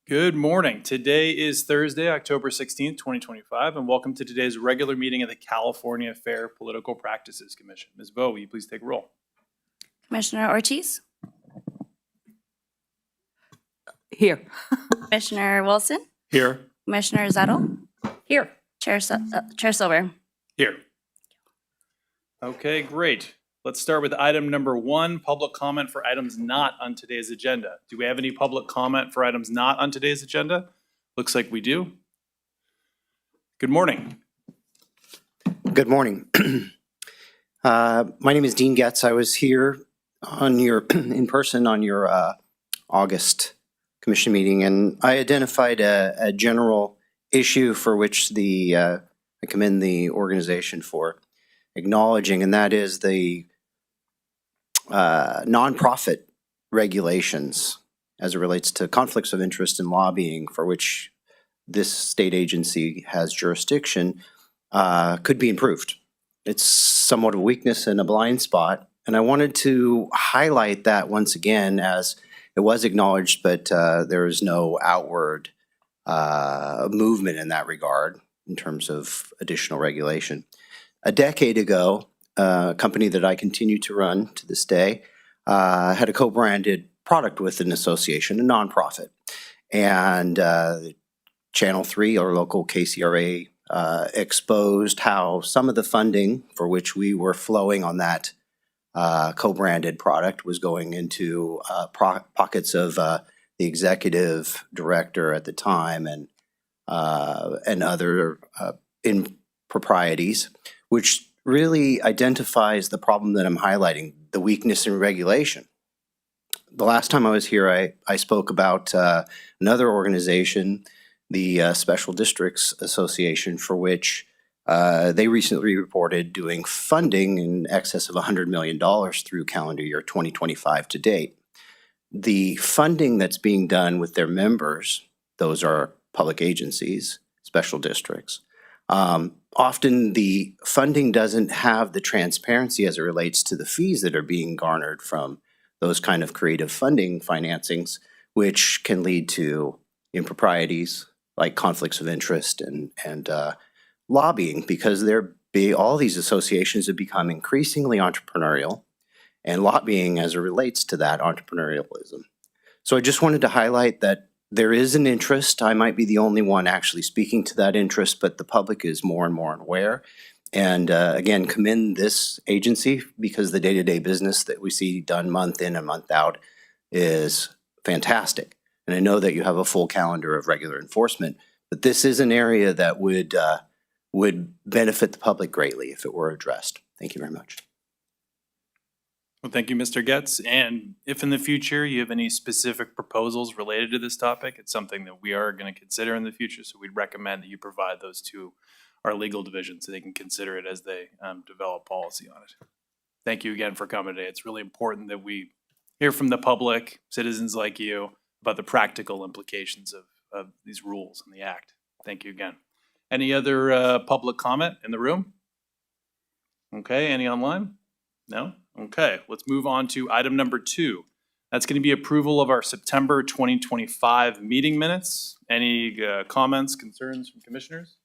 Good morning. Today is Thursday, October 16th, 2025, and welcome to today's regular meeting of the California Fair Political Practices Commission. Ms. Vo, will you please take roll? Commissioner Ortiz, Here. Commissioner Wilson, Here. Commissioner Zettel, Here. Chair Silver. Here. Okay, great. Let's start with item number 1, public comment for items not on today's agenda. Do we have any public comment for items not on today's agenda? Looks like we do. Good morning. Good morning. My name is Dean Getz. I was here on your in person on your August commission meeting, and I identified a general issue for which I commend the organization for acknowledging, and that is the nonprofit regulations as it relates to conflicts of interest and lobbying, for which this state agency has jurisdiction, could be improved. It's somewhat of a weakness and a blind spot, and I wanted to highlight that once again, as it was acknowledged, but there is no outward movement in that regard in terms of additional regulation. A decade ago, a company that I continue to run to this day had a co-branded product with an association, a nonprofit, and Channel 3, our local KCRA, exposed how some of the funding for which we were flowing on that co-branded product was going into pockets of the executive director at the time and other improprieties, which really identifies the problem that I'm highlighting, the weakness in regulation. The last time I was here, I spoke about another organization, the Special Districts Association, for which they recently reported doing funding in excess of $100 million through calendar year 2025 to date. The funding that's being done with their members, those are public agencies, special districts, often the funding doesn't have the transparency as it relates to the fees that are being garnered from those kind of creative funding financings, which can lead to improprieties like conflicts of interest and lobbying, because all these associations have become increasingly entrepreneurial, and lobbying as it relates to that entrepreneurialism. So I just wanted to highlight that there is an interest. I might be the only one actually speaking to that interest, but the public is more and more aware. And again, commend this agency, because the day-to-day business that we see done month in and month out is fantastic. And I know that you have a full calendar of regular enforcement, but this is an area that would benefit the public greatly if it were addressed. Thank you very much. Well, thank you, Mr. Getz. And if in the future you have any specific proposals related to this topic, it's something that we are going to consider in the future. So we'd recommend that you provide those to our legal division so they can consider it as they develop policy on it. Thank you again for coming today. It's really important that we hear from the public, citizens like you, about the practical implications of these rules and the act. Thank you again. Any other public comment in the room? Okay, any online? No? Okay, let's move on to item number 2. That's going to be approval of our September 2025 meeting minutes. Any comments, concerns from commissioners?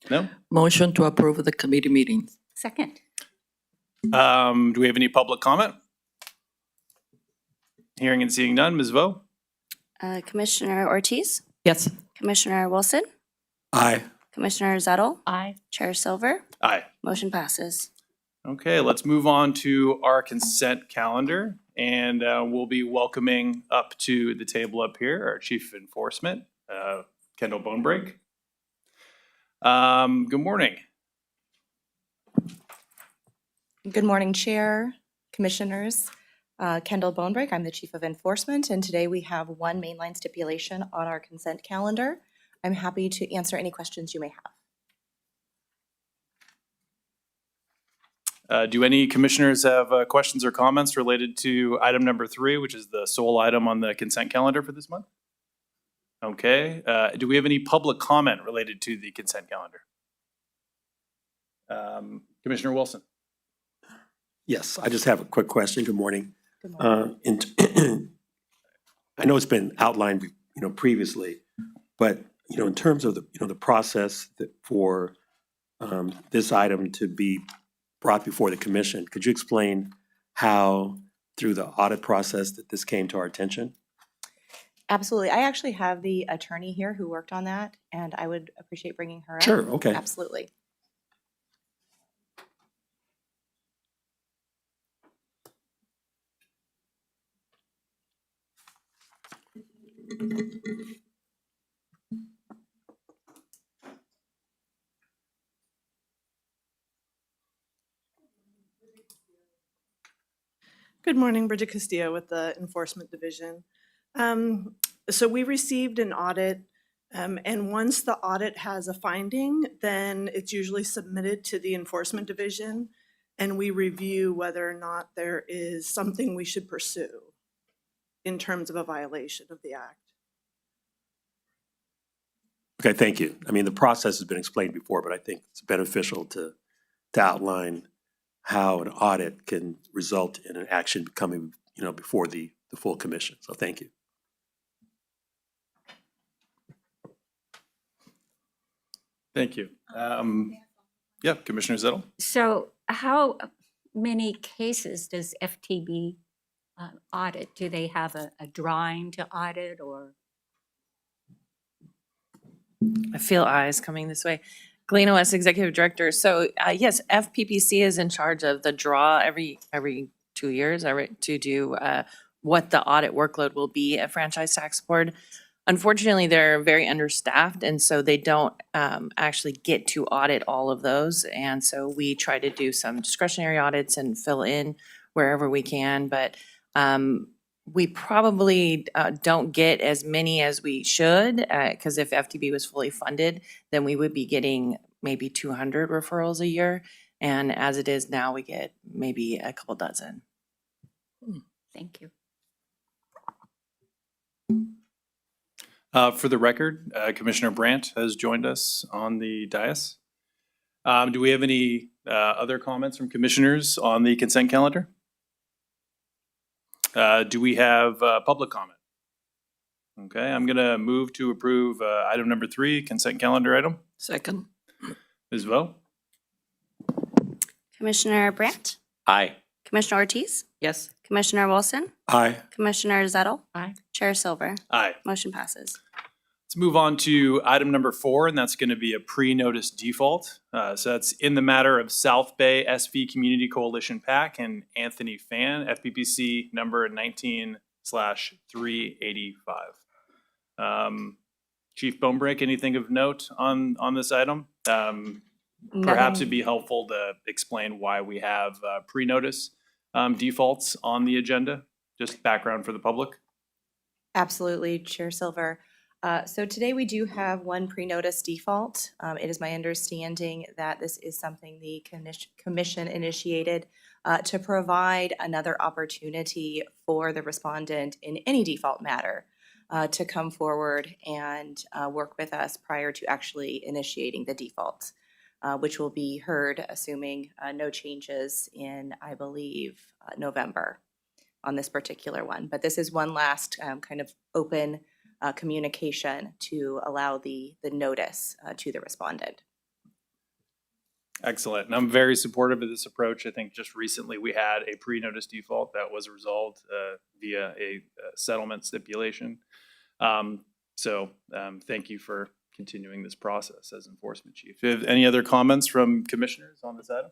No? Motion to approve the committee meetings. Second. Do we have any public comment? Hearing and seeing none. Ms. Vo? Commissioner Ortiz, Yes. Commissioner Wilson, Aye. Commissioner Zettel, Aye. Chair Silver. Aye. Motion passes. Okay, let's move on to our consent calendar, and we'll be welcoming up to the table up here our Chief of Enforcement, Kendall Bonebrake. Good morning. Good morning, Chair, Commissioners. Kendall Bonebrake, I'm the Chief of Enforcement, and today we have one mainline stipulation on our consent calendar. I'm happy to answer any questions you may have. Do any commissioners have questions or comments related to item number 3, which is the sole item on the consent calendar for this month? Okay. Do we have any public comment related to the consent calendar? Commissioner Wilson. Yes, I just have a quick question. Good morning. Good morning. I know it's been outlined previously. But, in terms of the process for this item to be brought before the commission, could you explain how, through the audit process, that this came to our attention? Absolutely. I actually have the attorney here who worked on that, and I would appreciate bringing her up. Sure, okay. Absolutely. Good morning, Bridget Castillo with the Enforcement Division. So we received an audit, and once the audit has a finding, then it's usually submitted to the Enforcement Division, and we review whether or not there is something we should pursue in terms of a violation of the act. Okay, thank you. I mean, the process has been explained before, but I think it's beneficial to outline how an audit can result in an action coming, before the full commission. So thank you. Thank you. Yeah, Commissioner Zettel? So how many cases does FTB audit? Do they have a drawing to audit or? I feel eyes coming this way. Galena West Executive Director. So yes, FPPC is in charge of the draw every 2 years to do what the audit workload will be at Franchise Tax Board. Unfortunately, they're very understaffed, and so they don't actually get to audit all of those. And so we try to do some discretionary audits and fill in wherever we can. But we probably don't get as many as we should, because if FTB was fully funded, then we would be getting maybe 200 referrals a year. And as it is now, we get maybe a couple dozen. Thank you. For the record, Commissioner Brandt has joined us on the dais. Do we have any other comments from commissioners on the consent calendar? Do we have public comment? Okay, I'm going to move to approve item number 3, consent calendar item. Second. Ms. Vo? Commissioner Brandt, Aye. Commissioner Ortiz, Yes. Commissioner Wilson, Aye. Commissioner Zettel, Aye. Chair Silver. Aye. Motion passes. Let's move on to item number 4, and that's going to be a pre-notice default. So that's in the matter of South Bay SV Community Coalition PAC and Anthony Fan, FPPC number 19/385. Chief Bonebreak, anything of note on this item? Perhaps it'd be helpful to explain why we have pre-notice defaults on the agenda, just background for the public. Absolutely, Chair Silver. So today we do have one pre-notice default. It is my understanding that this is something the commission initiated to provide another opportunity for the respondent in any default matter to come forward and work with us prior to actually initiating the default, which will be heard, assuming no changes in, I believe, November on this particular one. But this is one last kind of open communication to allow the notice to the respondent. Excellent. And I'm very supportive of this approach. I think just recently we had a pre-notice default that was resolved via a settlement stipulation. Thank you for continuing this process as enforcement chief. Do you have any other comments from commissioners on this item?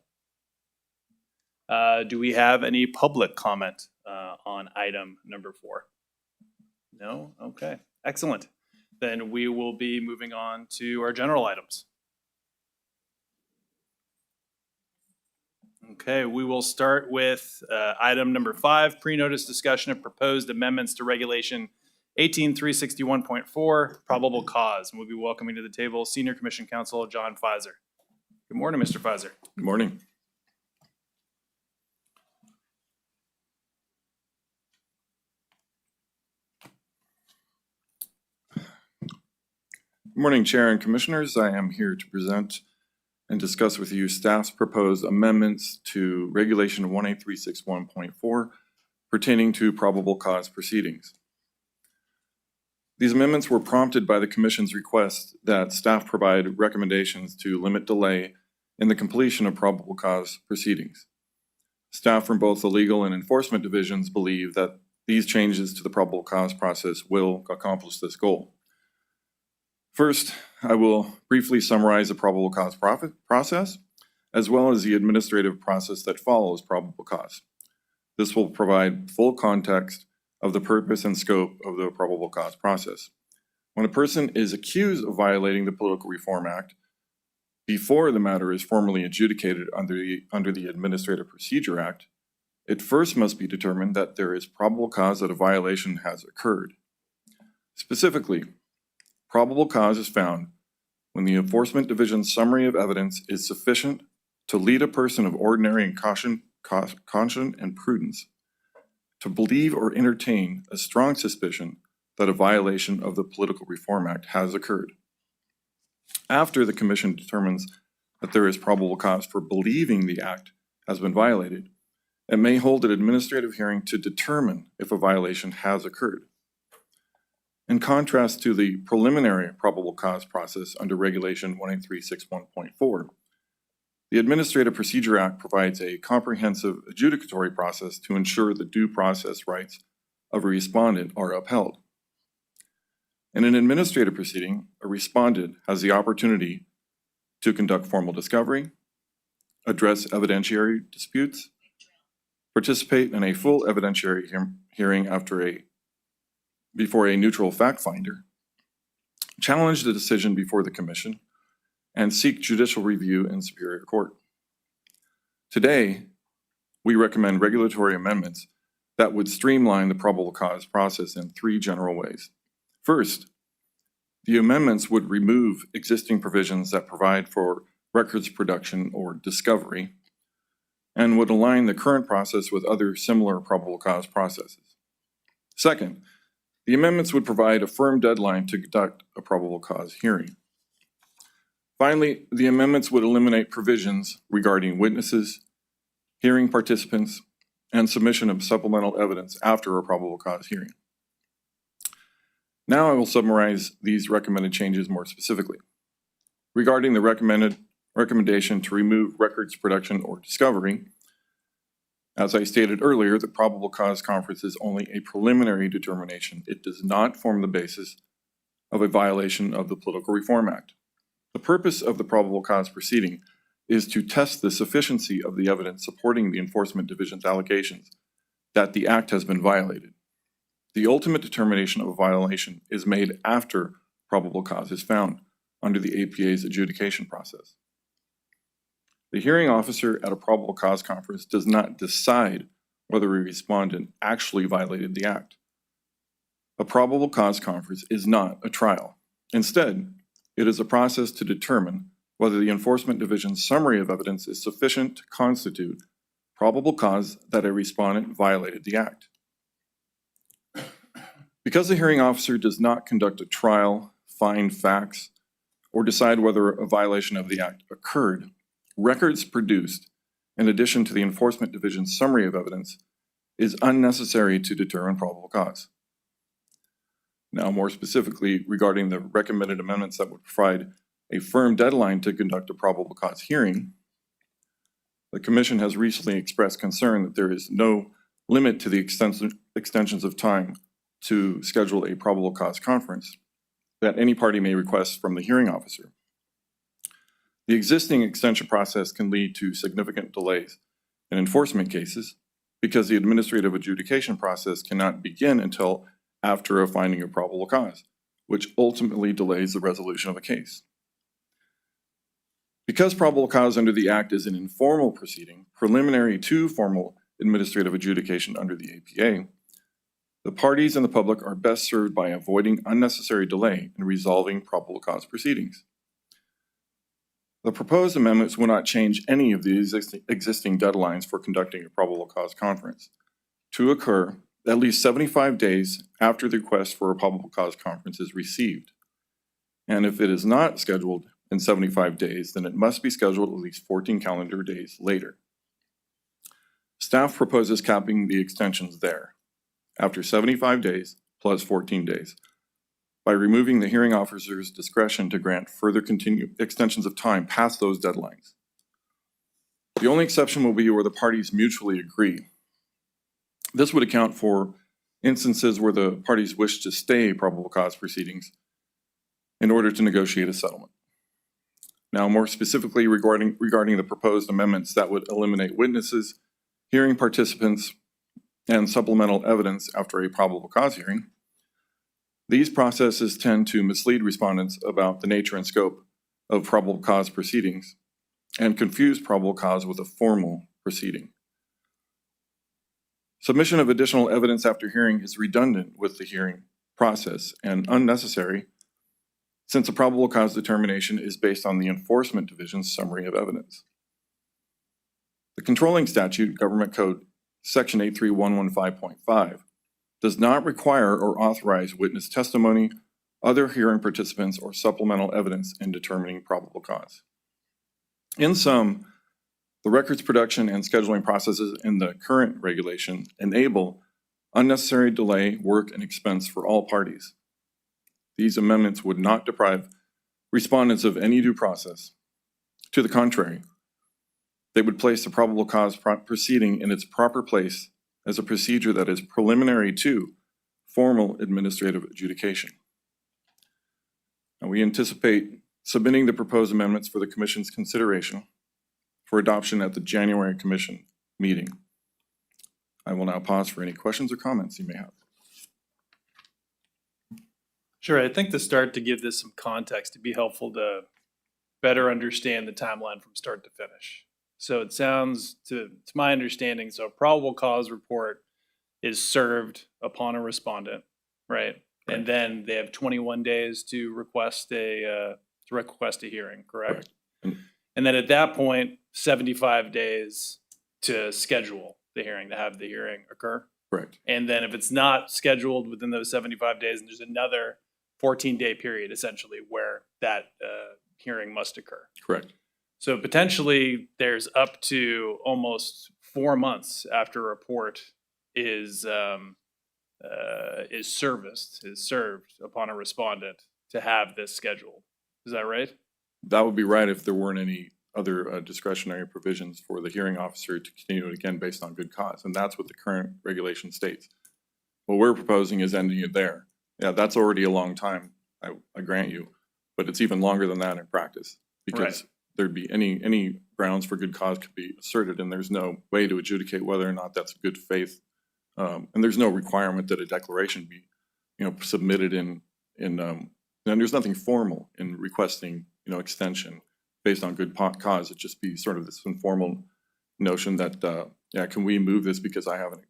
Do we have any public comment on item number 4? No? Okay. Excellent. Then we will be moving on to our general items. Okay, we will start with item number 5, pre-notice discussion of proposed amendments to regulation 18361.4, probable cause. And we'll be welcoming to the table Senior Commission Counsel John Fizer. Good morning, Mr. Fizer. Good morning. Good morning, Chair and Commissioners. I am here to present and discuss with you staff's proposed amendments to Regulation 18361.4 pertaining to probable cause proceedings. These amendments were prompted by the Commission's request that staff provide recommendations to limit delay in the completion of probable cause proceedings. Staff from both the legal and enforcement divisions believe that these changes to the probable cause process will accomplish this goal. First, I will briefly summarize the probable cause process, as well as the administrative process that follows probable cause. This will provide full context of the purpose and scope of the probable cause process. When a person is accused of violating the Political Reform Act, before the matter is formally adjudicated under the Administrative Procedure Act, it first must be determined that there is probable cause that a violation has occurred. Specifically, probable cause is found when the Enforcement Division's summary of evidence is sufficient to lead a person of ordinary and caution and prudence to believe or entertain a strong suspicion that a violation of the Political Reform Act has occurred. After the Commission determines that there is probable cause for believing the act has been violated, it may hold an administrative hearing to determine if a violation has occurred. In contrast to the preliminary probable cause process under Regulation 18361.4, the Administrative Procedure Act provides a comprehensive adjudicatory process to ensure the due process rights of a respondent are upheld. In an administrative proceeding, a respondent has the opportunity to conduct formal discovery, address evidentiary disputes, participate in a full evidentiary hearing before a neutral fact finder, challenge the decision before the Commission, and seek judicial review in Superior Court. Today, we recommend regulatory amendments that would streamline the probable cause process in three general ways. First, the amendments would remove existing provisions that provide for records production or discovery and would align the current process with other similar probable cause processes. Second, the amendments would provide a firm deadline to conduct a probable cause hearing. Finally, the amendments would eliminate provisions regarding witnesses, hearing participants, and submission of supplemental evidence after a probable cause hearing. Now I will summarize these recommended changes more specifically. Regarding the recommendation to remove records production or discovery, as I stated earlier, the probable cause conference is only a preliminary determination. It does not form the basis of a violation of the Political Reform Act. The purpose of the probable cause proceeding is to test the sufficiency of the evidence supporting the Enforcement Division's allegations that the act has been violated. The ultimate determination of a violation is made after probable cause is found under the APA's adjudication process. The hearing officer at a probable cause conference does not decide whether a respondent actually violated the act. A probable cause conference is not a trial. Instead, it is a process to determine whether the Enforcement Division's summary of evidence is sufficient to constitute probable cause that a respondent violated the act. Because the hearing officer does not conduct a trial, find facts, or decide whether a violation of the act occurred, records produced, in addition to the Enforcement Division's summary of evidence, is unnecessary to determine probable cause. Now, more specifically, regarding the recommended amendments that would provide a firm deadline to conduct a probable cause hearing, the Commission has recently expressed concern that there is no limit to the extensions of time to schedule a probable cause conference that any party may request from the hearing officer. The existing extension process can lead to significant delays in enforcement cases because the administrative adjudication process cannot begin until after a finding of probable cause, which ultimately delays the resolution of a case. Because probable cause under the Act is an informal proceeding, preliminary to formal administrative adjudication under the APA, the parties and the public are best served by avoiding unnecessary delay in resolving probable cause proceedings. The proposed amendments will not change any of the existing deadlines for conducting a probable cause conference to occur at least 75 days after the request for a probable cause conference is received. And if it is not scheduled in 75 days, then it must be scheduled at least 14 calendar days later. Staff proposes capping the extensions there, after 75 days plus 14 days, by removing the hearing officer's discretion to grant further extensions of time past those deadlines. The only exception will be where the parties mutually agree. This would account for instances where the parties wish to stay probable cause proceedings in order to negotiate a settlement. Now, more specifically regarding the proposed amendments that would eliminate witnesses, hearing participants, and supplemental evidence after a probable cause hearing, these processes tend to mislead respondents about the nature and scope of probable cause proceedings and confuse probable cause with a formal proceeding. Submission of additional evidence after hearing is redundant with the hearing process and unnecessary, since a probable cause determination is based on the Enforcement Division's summary of evidence. The controlling statute, Government Code Section 83115.5, does not require or authorize witness testimony, other hearing participants, or supplemental evidence in determining probable cause. In sum, the records production and scheduling processes in the current regulation enable unnecessary delay, work, and expense for all parties. These amendments would not deprive respondents of any due process. To the contrary, they would place the probable cause proceeding in its proper place as a procedure that is preliminary to formal administrative adjudication. And we anticipate submitting the proposed amendments for the Commission's consideration for adoption at the January Commission meeting. I will now pause for any questions or comments you may have. Sure, I think to start to give this some context, it'd be helpful to better understand the timeline from start to finish. So it sounds, to my understanding, so a probable cause report is served upon a respondent, right? And then they have 21 days to request a hearing, correct? Correct. And then at that point, 75 days to schedule the hearing, to have the hearing occur. Correct. And then if it's not scheduled within those 75 days, and there's another 14-day period essentially where that hearing must occur. Correct. So potentially there's up to almost 4 months after a report is served upon a respondent to have this scheduled. Is that right? That would be right if there weren't any other discretionary provisions for the hearing officer to continue it again based on good cause. And that's what the current regulation states. What we're proposing is ending it there. Yeah, that's already a long time, I grant you, but it's even longer than that in practice because Right. there'd be any grounds for good cause could be asserted and there's no way to adjudicate whether or not that's good faith. And there's no requirement that a declaration be, submitted and there's nothing formal in requesting, extension based on good cause. It'd just be sort of this informal notion that, can we move this because I haven't,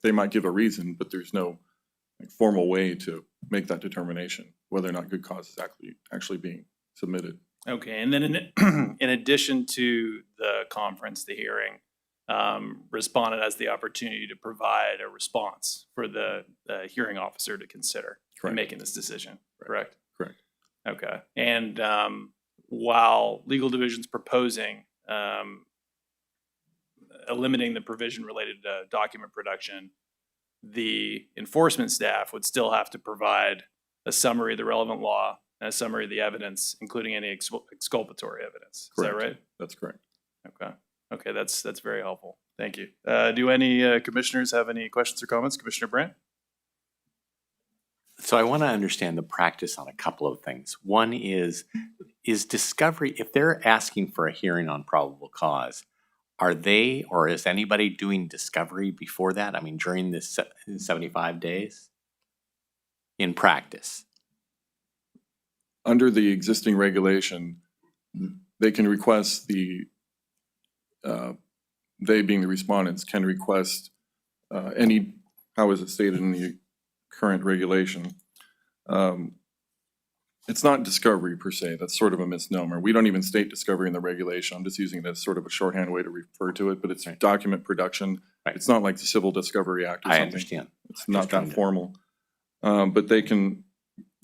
they might give a reason, but there's no formal way to make that determination, whether or not good cause is actually being submitted. Okay, and then in addition to the conference, the hearing, respondent has the opportunity to provide a response for the hearing officer to consider in Correct. making this decision, correct? Correct. Okay, and while legal division's proposing eliminating the provision related to document production, the enforcement staff would still have to provide a summary of the relevant law and a summary of the evidence, including any exculpatory evidence. Is that Correct. right? That's correct. Okay. Okay, that's very helpful. Thank you. Do any commissioners have any questions or comments? Commissioner Brandt? So I want to understand the practice on a couple of things. One is discovery, if they're asking for a hearing on probable cause, are they or is anybody doing discovery before that? I mean, during this 75 days? In practice? Under the existing regulation, they can request they being the respondents can request any, how is it stated in the current regulation? It's not discovery per se, that's sort of a misnomer. We don't even state discovery in the regulation. I'm just using it as sort of a shorthand way to refer to it, but it's document production. Right. It's not like the Civil Discovery Act or I something. understand. It's not Just trying that to- formal. But they can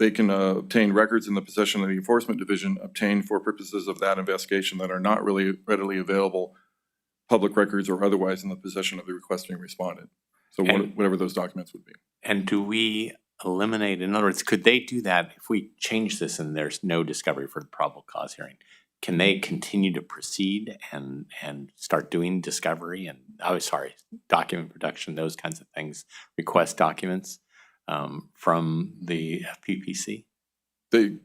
obtain records in the possession of the Enforcement Division obtained for purposes of that investigation that are not really readily available, public records or otherwise in the possession of the requesting respondent. So And- whatever those documents would be. And do we eliminate, in other words, could they do that if we change this and there's no discovery for the probable cause hearing? Can they continue to proceed and start doing discovery and, document production, those kinds of things, request documents from the FPPC? They,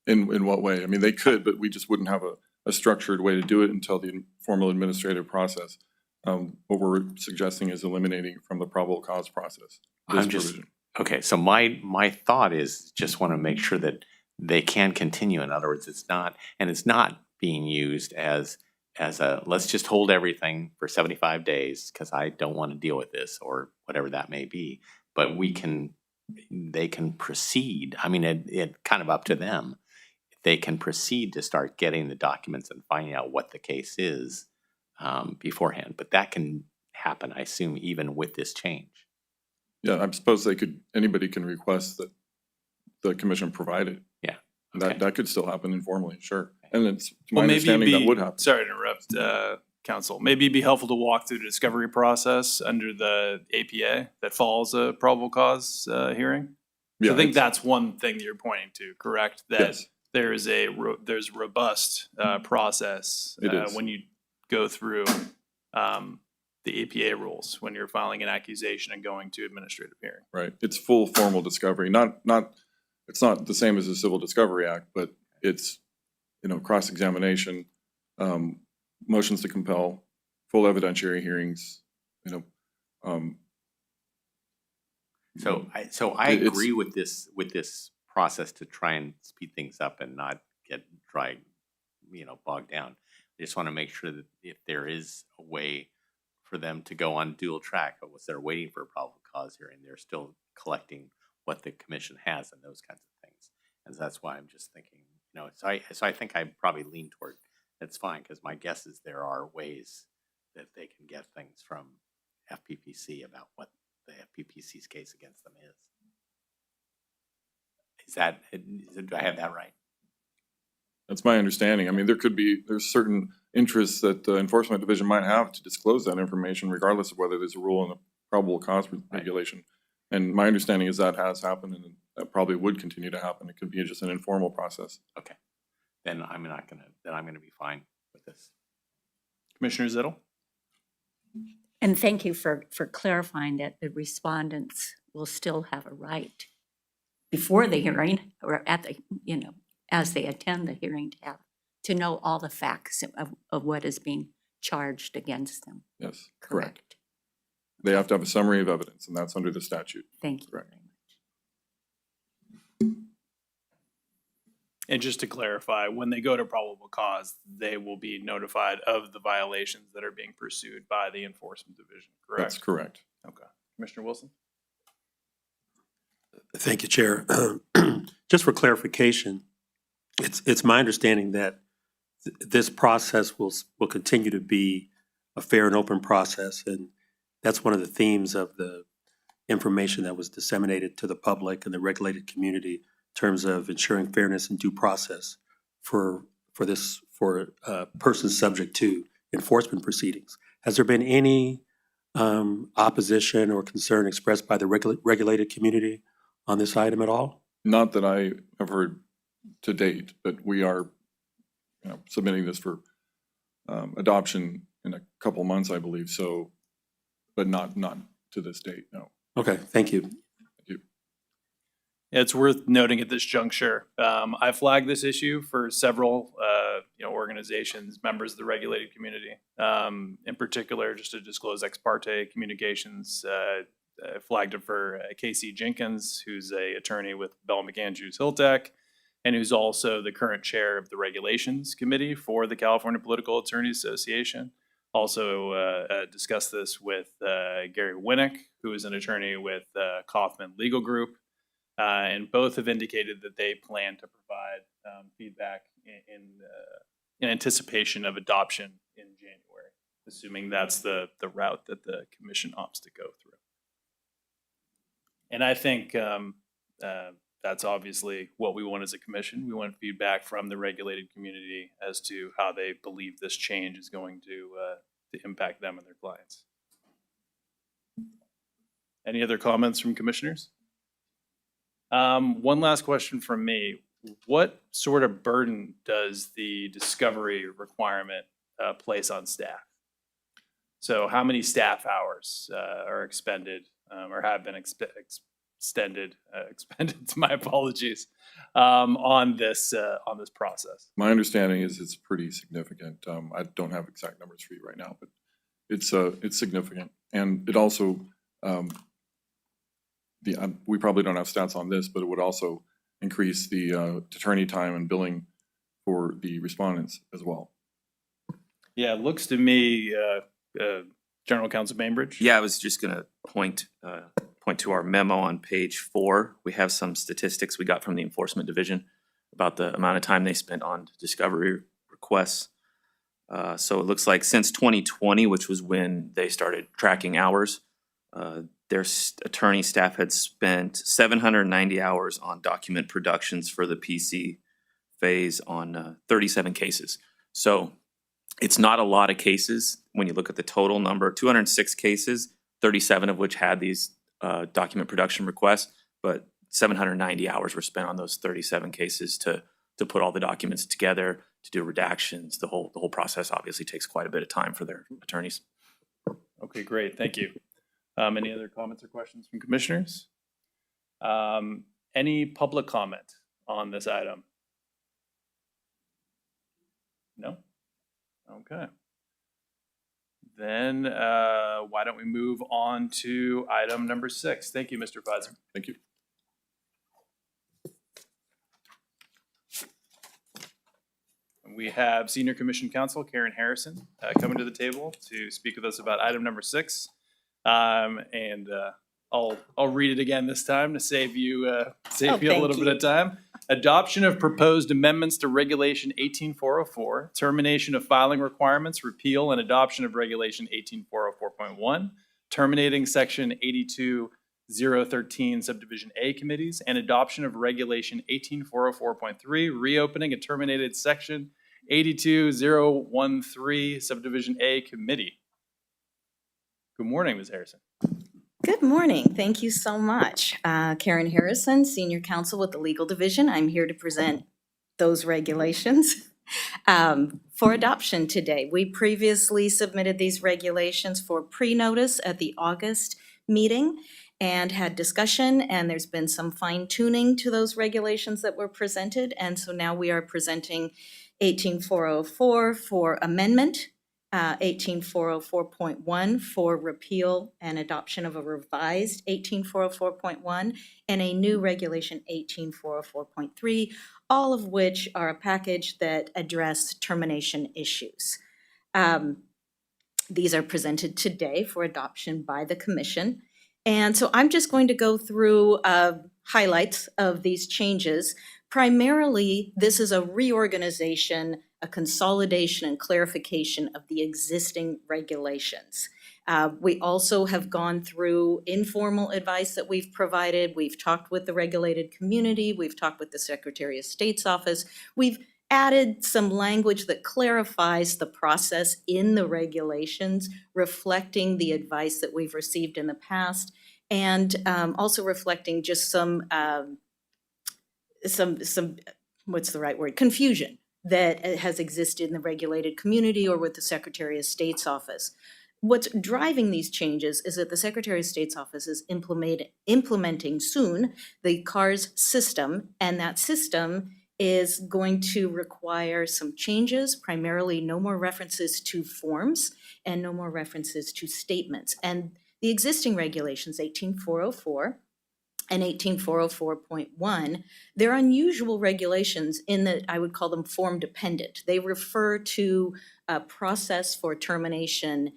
in what way? I mean, they could, but we just wouldn't have a structured way to do it until the formal administrative process. What we're suggesting is eliminating from the probable cause process. This provision. Okay, so my thought is just want to make sure that they can continue. In other words, it's not being used as a, let's just hold everything for 75 days because I don't want to deal with this or whatever that may be. But they can proceed. I mean, it kind of up to them. They can proceed to start getting the documents and finding out what the case is beforehand. But that can happen, I assume, even with this change. Yeah, I suppose anybody can request that the commission provide it. Yeah. That could still happen informally, sure. And it's, to my Well, maybe understanding, that would happen. sorry to interrupt, Council. Maybe it'd be helpful to walk through the discovery process under the APA that follows a probable cause hearing. Yeah, I think it's- that's one thing that you're pointing to, correct? That Yes. there's there's robust process It is. when you go through the APA rules when you're filing an accusation and going to administrative hearing. Right, it's full formal discovery, it's not the same as the Civil Discovery Act, but it's, cross-examination, motions to compel, full evidentiary hearings, So I It's- agree with this process to try and speed things up and not get bogged down. I just want to make sure that if there is a way for them to go on dual track, but once they're waiting for a probable cause hearing, they're still collecting what the commission has and those kinds of things. And that's why I'm just thinking, so I think I probably lean toward that's fine, because my guess is there are ways that they can get things from FPPC about what the FPPC's case against them is. Do I have that right? That's my understanding. I mean, there's certain interests that the Enforcement Division might have to disclose that information regardless of whether there's a rule in the probable cause regulation. And my understanding is that has happened and that probably would continue to happen. It could be just an informal process. Okay. Then I'm gonna be fine with this. Commissioner Zittel? And thank you for clarifying that the respondents will still have a right before the hearing or at the, as they attend the hearing to know all the facts of what is being charged against them. Yes, correct. Correct. They have to have a summary of evidence, and that's under the statute. Thank you Correct. very much. And just to clarify, when they go to probable cause, they will be notified of the violations that are being pursued by the Enforcement Division, That's correct? correct. Okay. Commissioner Wilson? Thank you, Chair. Just for clarification, it's my understanding that this process will continue to be a fair and open process, and that's one of the themes of the information that was disseminated to the public and the regulated community in terms of ensuring fairness and due process for persons subject to enforcement proceedings. Has there been any opposition or concern expressed by the regulated community on this item at all? Not that I have heard to date, but we are submitting this for adoption in a couple months, I believe. So, but not to this date, no. Okay, thank you. It's worth noting at this juncture, I flagged this issue for several, organizations, members of the regulated community. In particular, just to disclose ex parte communications, I flagged it for Casey Jenkins, who's a attorney with Bell McAndrews Hiltech, and who's also the current chair of the Regulations Committee for the California Political Attorneys Association. Also discussed this with Gary Winnick, who is an attorney with Kaufman Legal Group. And both have indicated that they plan to provide feedback in anticipation of adoption in January, assuming that's the route that the commission opts to go through. And I think that's obviously what we want as a commission. We want feedback from the regulated community as to how they believe this change is going to impact them and their clients. Any other comments from commissioners? One last question from me. What sort of burden does the discovery requirement place on staff? So how many staff hours are expended or have been expended, my apologies, on this process? My understanding is it's pretty significant. I don't have exact numbers for you right now, but it's significant. And it also, we probably don't have stats on this, but it would also increase the attorney time and billing for the respondents as well. Yeah, it looks to me, General Counsel Bainbridge. Yeah, I was just gonna point to our memo on page 4. We have some statistics we got from the Enforcement Division about the amount of time they spent on discovery requests. So it looks like since 2020, which was when they started tracking hours, their attorney staff had spent 790 hours on document productions for the PC phase on 37 cases. So it's not a lot of cases when you look at the total number, 206 cases, 37 of which had these document production requests, but 790 hours were spent on those 37 cases to put all the documents together, to do redactions. The whole process obviously takes quite a bit of time for their attorneys. Okay, great, thank you. Any other comments or questions from commissioners? Any public comment on this item? No? Okay. Then why don't we move on to item number 6? Thank you, Mr. Pfizer. Thank you. We have Senior Commission Counsel Karen Harrison coming to the table to speak with us about item number 6. And I'll read it again this time to save you a little bit of time. Adoption of proposed amendments to Regulation 18404, termination of filing requirements, repeal and adoption of Regulation 18404.1, terminating Section 82013 Subdivision A committees, and adoption of Regulation 18404.3, reopening a terminated Section 82013 Subdivision A committee. Good morning, Ms. Harrison. Good morning. Thank you so much. Karen Harrison, Senior Counsel with the Legal Division. I'm here to present those regulations for adoption today. We previously submitted these regulations for pre-notice at the August meeting and had discussion, and there's been some fine-tuning to those regulations that were presented. And so now we are presenting 18404 for amendment, 18404.1 for repeal and adoption of a revised 18404.1, and a new regulation 18404.3, all of which are a package that address termination issues. These are presented today for adoption by the Commission. And so I'm just going to go through highlights of these changes. Primarily, this is a reorganization, a consolidation and clarification of the existing regulations. We also have gone through informal advice that we've provided. We've talked with the regulated community. We've talked with the Secretary of State's office. We've added some language that clarifies the process in the regulations, reflecting the advice that we've received in the past, and also reflecting just some what's the right word, confusion that has existed in the regulated community or with the Secretary of State's office. What's driving these changes is that the Secretary of State's office is implementing soon the CARS system, and that system is going to require some changes, primarily no more references to forms and no more references to statements. And the existing regulations, 18404 and 18404.1, they're unusual regulations in that I would call them form dependent. They refer to a process for termination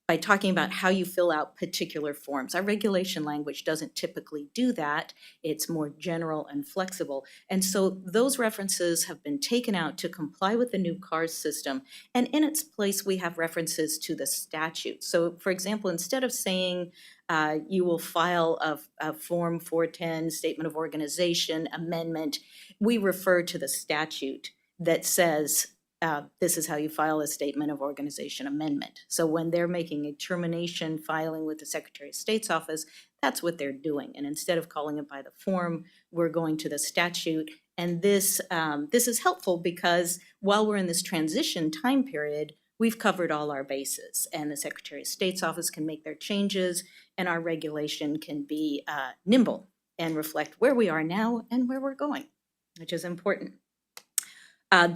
by talking about how you fill out particular forms. Our regulation language doesn't typically do that. It's more general and flexible. And so those references have been taken out to comply with the new CARS system. And in its place, we have references to the statute. So for example, instead of saying you will file a Form 410 Statement of Organization amendment, we refer to the statute that says this is how you file a statement of organization amendment. So when they're making a termination filing with the Secretary of State's office, that's what they're doing. And instead of calling it by the form, we're going to the statute. And this is helpful because while we're in this transition time period, we've covered all our bases, and the Secretary of State's office can make their changes, and our regulation can be nimble and reflect where we are now and where we're going, which is important.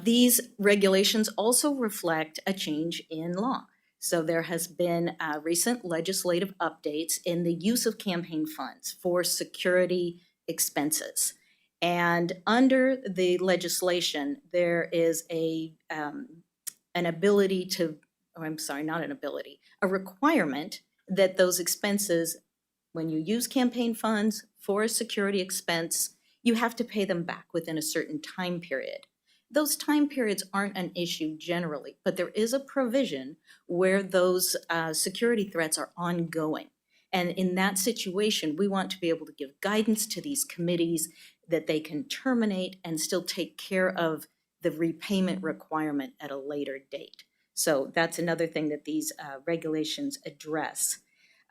These regulations also reflect a change in law. So there has been recent legislative updates in the use of campaign funds for security expenses. And under the legislation, there is an ability to, or I'm sorry, not an ability, a requirement that those expenses, when you use campaign funds for a security expense, you have to pay them back within a certain time period. Those time periods aren't an issue generally, but there is a provision where those security threats are ongoing. And in that situation, we want to be able to give guidance to these committees that they can terminate and still take care of the repayment requirement at a later date. So that's another thing that these regulations address.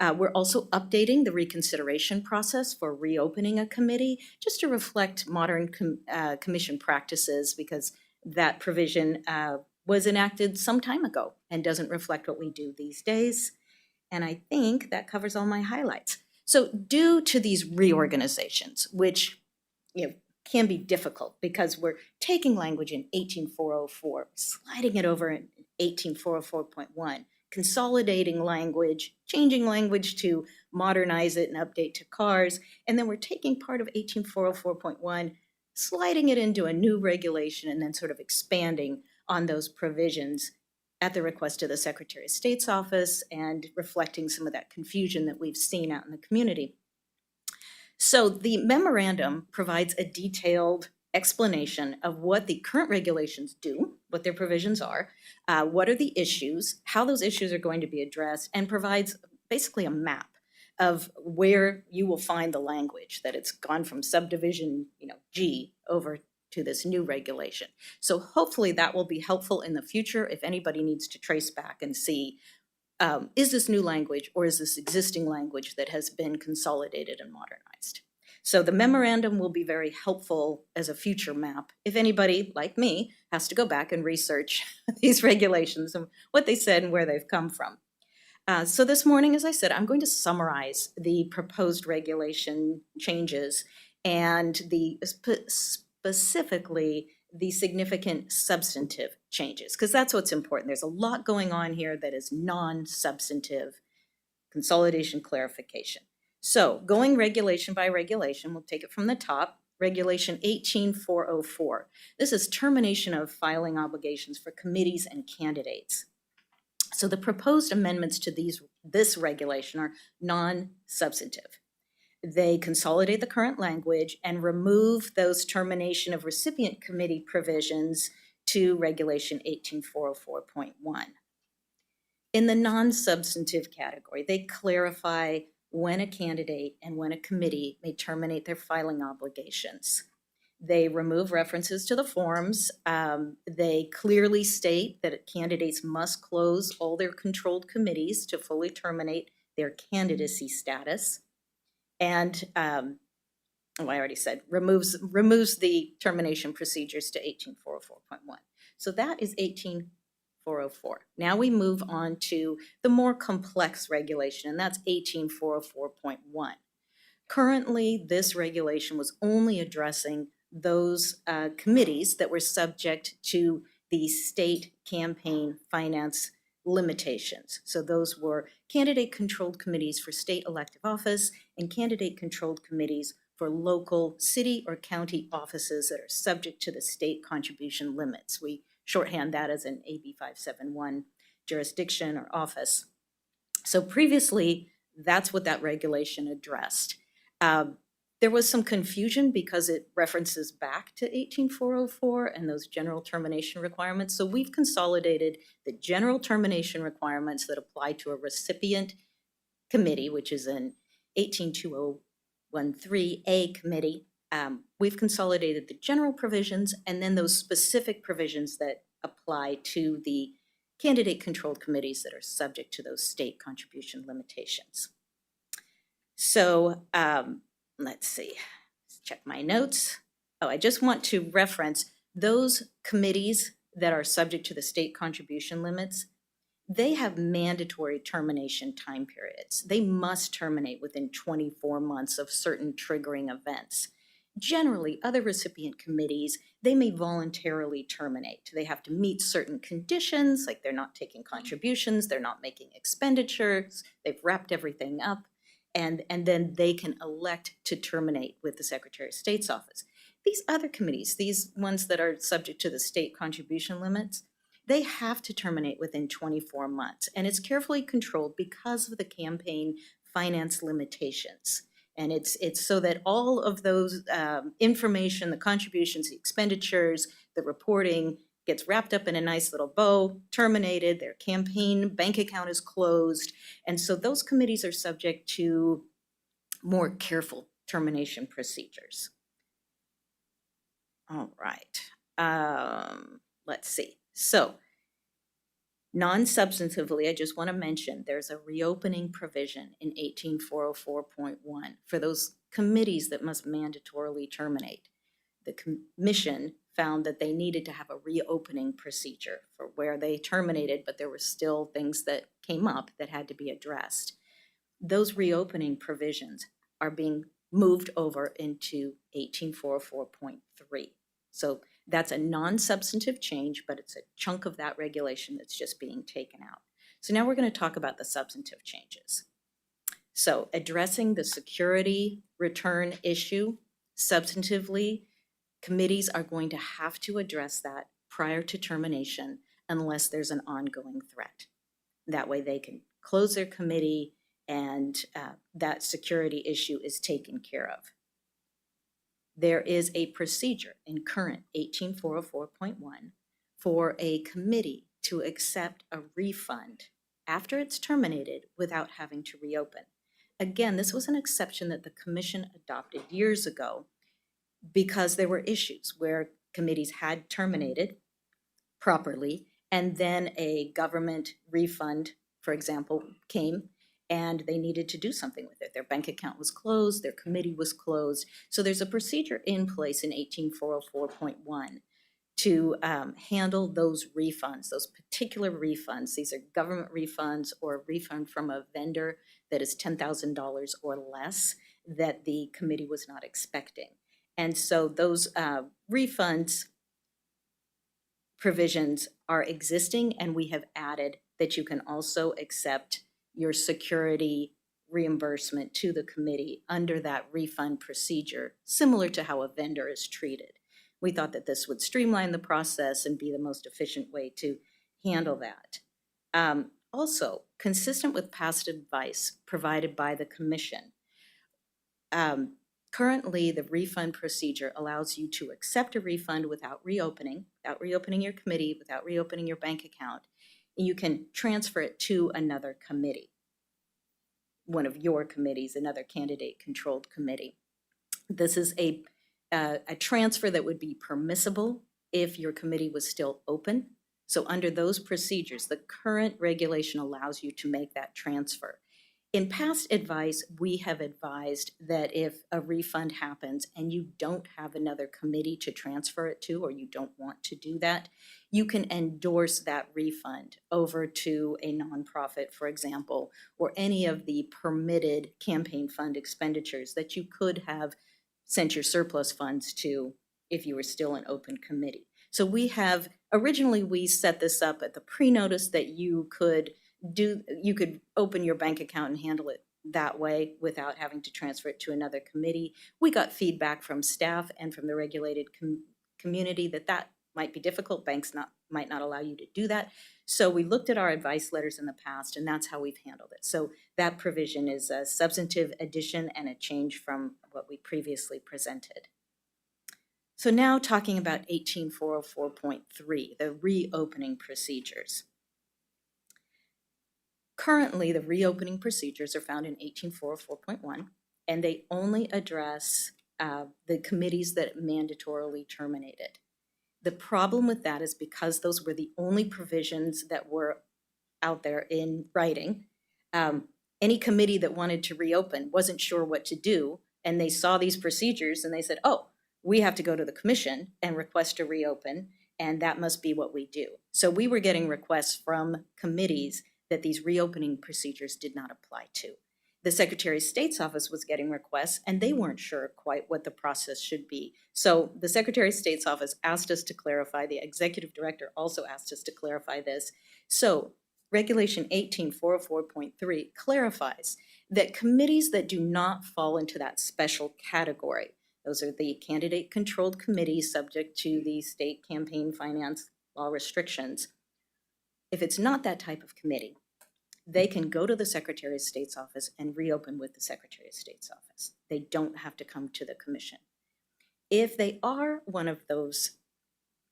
We're also updating the reconsideration process for reopening a committee just to reflect modern commission practices, because that provision was enacted some time ago and doesn't reflect what we do these days. And I think that covers all my highlights. So due to these reorganizations, which can be difficult because we're taking language in 18404, sliding it over in 18404.1, consolidating language, changing language to modernize it and update to CARS, and then we're taking part of 18404.1, sliding it into a new regulation, and then sort of expanding on those provisions at the request of the Secretary of State's office and reflecting some of that confusion that we've seen out in the community. So the memorandum provides a detailed explanation of what the current regulations do, what their provisions are, what are the issues, how those issues are going to be addressed, and provides basically a map of where you will find the language, that it's gone from subdivision G over to this new regulation. So hopefully that will be helpful in the future if anybody needs to trace back and see, is this new language or is this existing language that has been consolidated and modernized? So the memorandum will be very helpful as a future map if anybody, like me, has to go back and research these regulations and what they said and where they've come from. So this morning, as I said, I'm going to summarize the proposed regulation changes and specifically the significant substantive changes, because that's what's important. There's a lot going on here that is non-substantive consolidation clarification. So going regulation by regulation, we'll take it from the top. Regulation 18404. This is termination of filing obligations for committees and candidates. So the proposed amendments to this regulation are non-substantive. They consolidate the current language and remove those termination of recipient committee provisions to Regulation 18404.1. In the non-substantive category, they clarify when a candidate and when a committee may terminate their filing obligations. They remove references to the forms. They clearly state that candidates must close all their controlled committees to fully terminate their candidacy status. And, I already said, removes the termination procedures to 18404.1. So that is 18404. Now we move on to the more complex regulation, and that's 18404.1. Currently, this regulation was only addressing those committees that were subject to the state campaign finance limitations. So those were candidate-controlled committees for state elective office and candidate-controlled committees for local city or county offices that are subject to the state contribution limits. We shorthand that as an AB 571 jurisdiction or office. So previously, that's what that regulation addressed. There was some confusion because it references back to 18404 and those general termination requirements. So we've consolidated the general termination requirements that apply to a recipient committee, which is an 18213A committee. We've consolidated the general provisions and then those specific provisions that apply to the candidate-controlled committees that are subject to those state contribution limitations. So let's see, let's check my notes. Oh, I just want to reference those committees that are subject to the state contribution limits. They have mandatory termination time periods. They must terminate within 24 months of certain triggering events. Generally, other recipient committees, they may voluntarily terminate. They have to meet certain conditions, like they're not taking contributions, they're not making expenditures, they've wrapped everything up, and then they can elect to terminate with the Secretary of State's office. These other committees, these ones that are subject to the state contribution limits, they have to terminate within 24 months. And it's carefully controlled because of the campaign finance limitations. And it's so that all of those information, the contributions, the expenditures, the reporting gets wrapped up in a nice little bow, terminated, their campaign bank account is closed. And so those committees are subject to more careful termination procedures. All right, let's see. So non-substantively, I just want to mention there's a reopening provision in 18404.1 for those committees that must mandatorily terminate. The commission found that they needed to have a reopening procedure for where they terminated, but there were still things that came up that had to be addressed. Those reopening provisions are being moved over into 18404.3. So that's a non-substantive change, but it's a chunk of that regulation that's just being taken out. So now we're going to talk about the substantive changes. So addressing the security return issue, substantively, committees are going to have to address that prior to termination unless there's an ongoing threat. That way they can close their committee and that security issue is taken care of. There is a procedure in current 18404.1 for a committee to accept a refund after it's terminated without having to reopen. Again, this was an exception that the commission adopted years ago because there were issues where committees had terminated properly and then a government refund, for example, came and they needed to do something with it. Their bank account was closed, their committee was closed. So there's a procedure in place in 18404.1 to handle those refunds, those particular refunds. These are government refunds or a refund from a vendor that is $10,000 or less that the committee was not expecting. And so those refunds provisions are existing, and we have added that you can also accept your security reimbursement to the committee under that refund procedure, similar to how a vendor is treated. We thought that this would streamline the process and be the most efficient way to handle that. Also, consistent with past advice provided by the commission, currently the refund procedure allows you to accept a refund without reopening your committee, without reopening your bank account. You can transfer it to another committee, one of your committees, another candidate-controlled committee. This is a transfer that would be permissible if your committee was still open. So under those procedures, the current regulation allows you to make that transfer. In past advice, we have advised that if a refund happens and you don't have another committee to transfer it to, or you don't want to do that, you can endorse that refund over to a nonprofit, for example, or any of the permitted campaign fund expenditures that you could have sent your surplus funds to if you were still an open committee. So originally we set this up at the pre-notice that you could open your bank account and handle it that way without having to transfer it to another committee. We got feedback from staff and from the regulated community that might be difficult. Banks might not allow you to do that. So we looked at our advice letters in the past, and that's how we've handled it. So that provision is a substantive addition and a change from what we previously presented. So now talking about 18404.3, the reopening procedures. Currently, the reopening procedures are found in 18404.1, and they only address the committees that mandatorily terminated. The problem with that is because those were the only provisions that were out there in writing, any committee that wanted to reopen wasn't sure what to do, and they saw these procedures and they said, oh, we have to go to the commission and request to reopen, and that must be what we do. So we were getting requests from committees that these reopening procedures did not apply to. The Secretary of State's office was getting requests, and they weren't sure quite what the process should be. So the Secretary of State's office asked us to clarify. The executive director also asked us to clarify this. So Regulation 18404.3 clarifies that committees that do not fall into that special category, those are the candidate-controlled committees subject to the state campaign finance law restrictions. If it's not that type of committee, they can go to the Secretary of State's office and reopen with the Secretary of State's office. They don't have to come to the commission. If they are one of those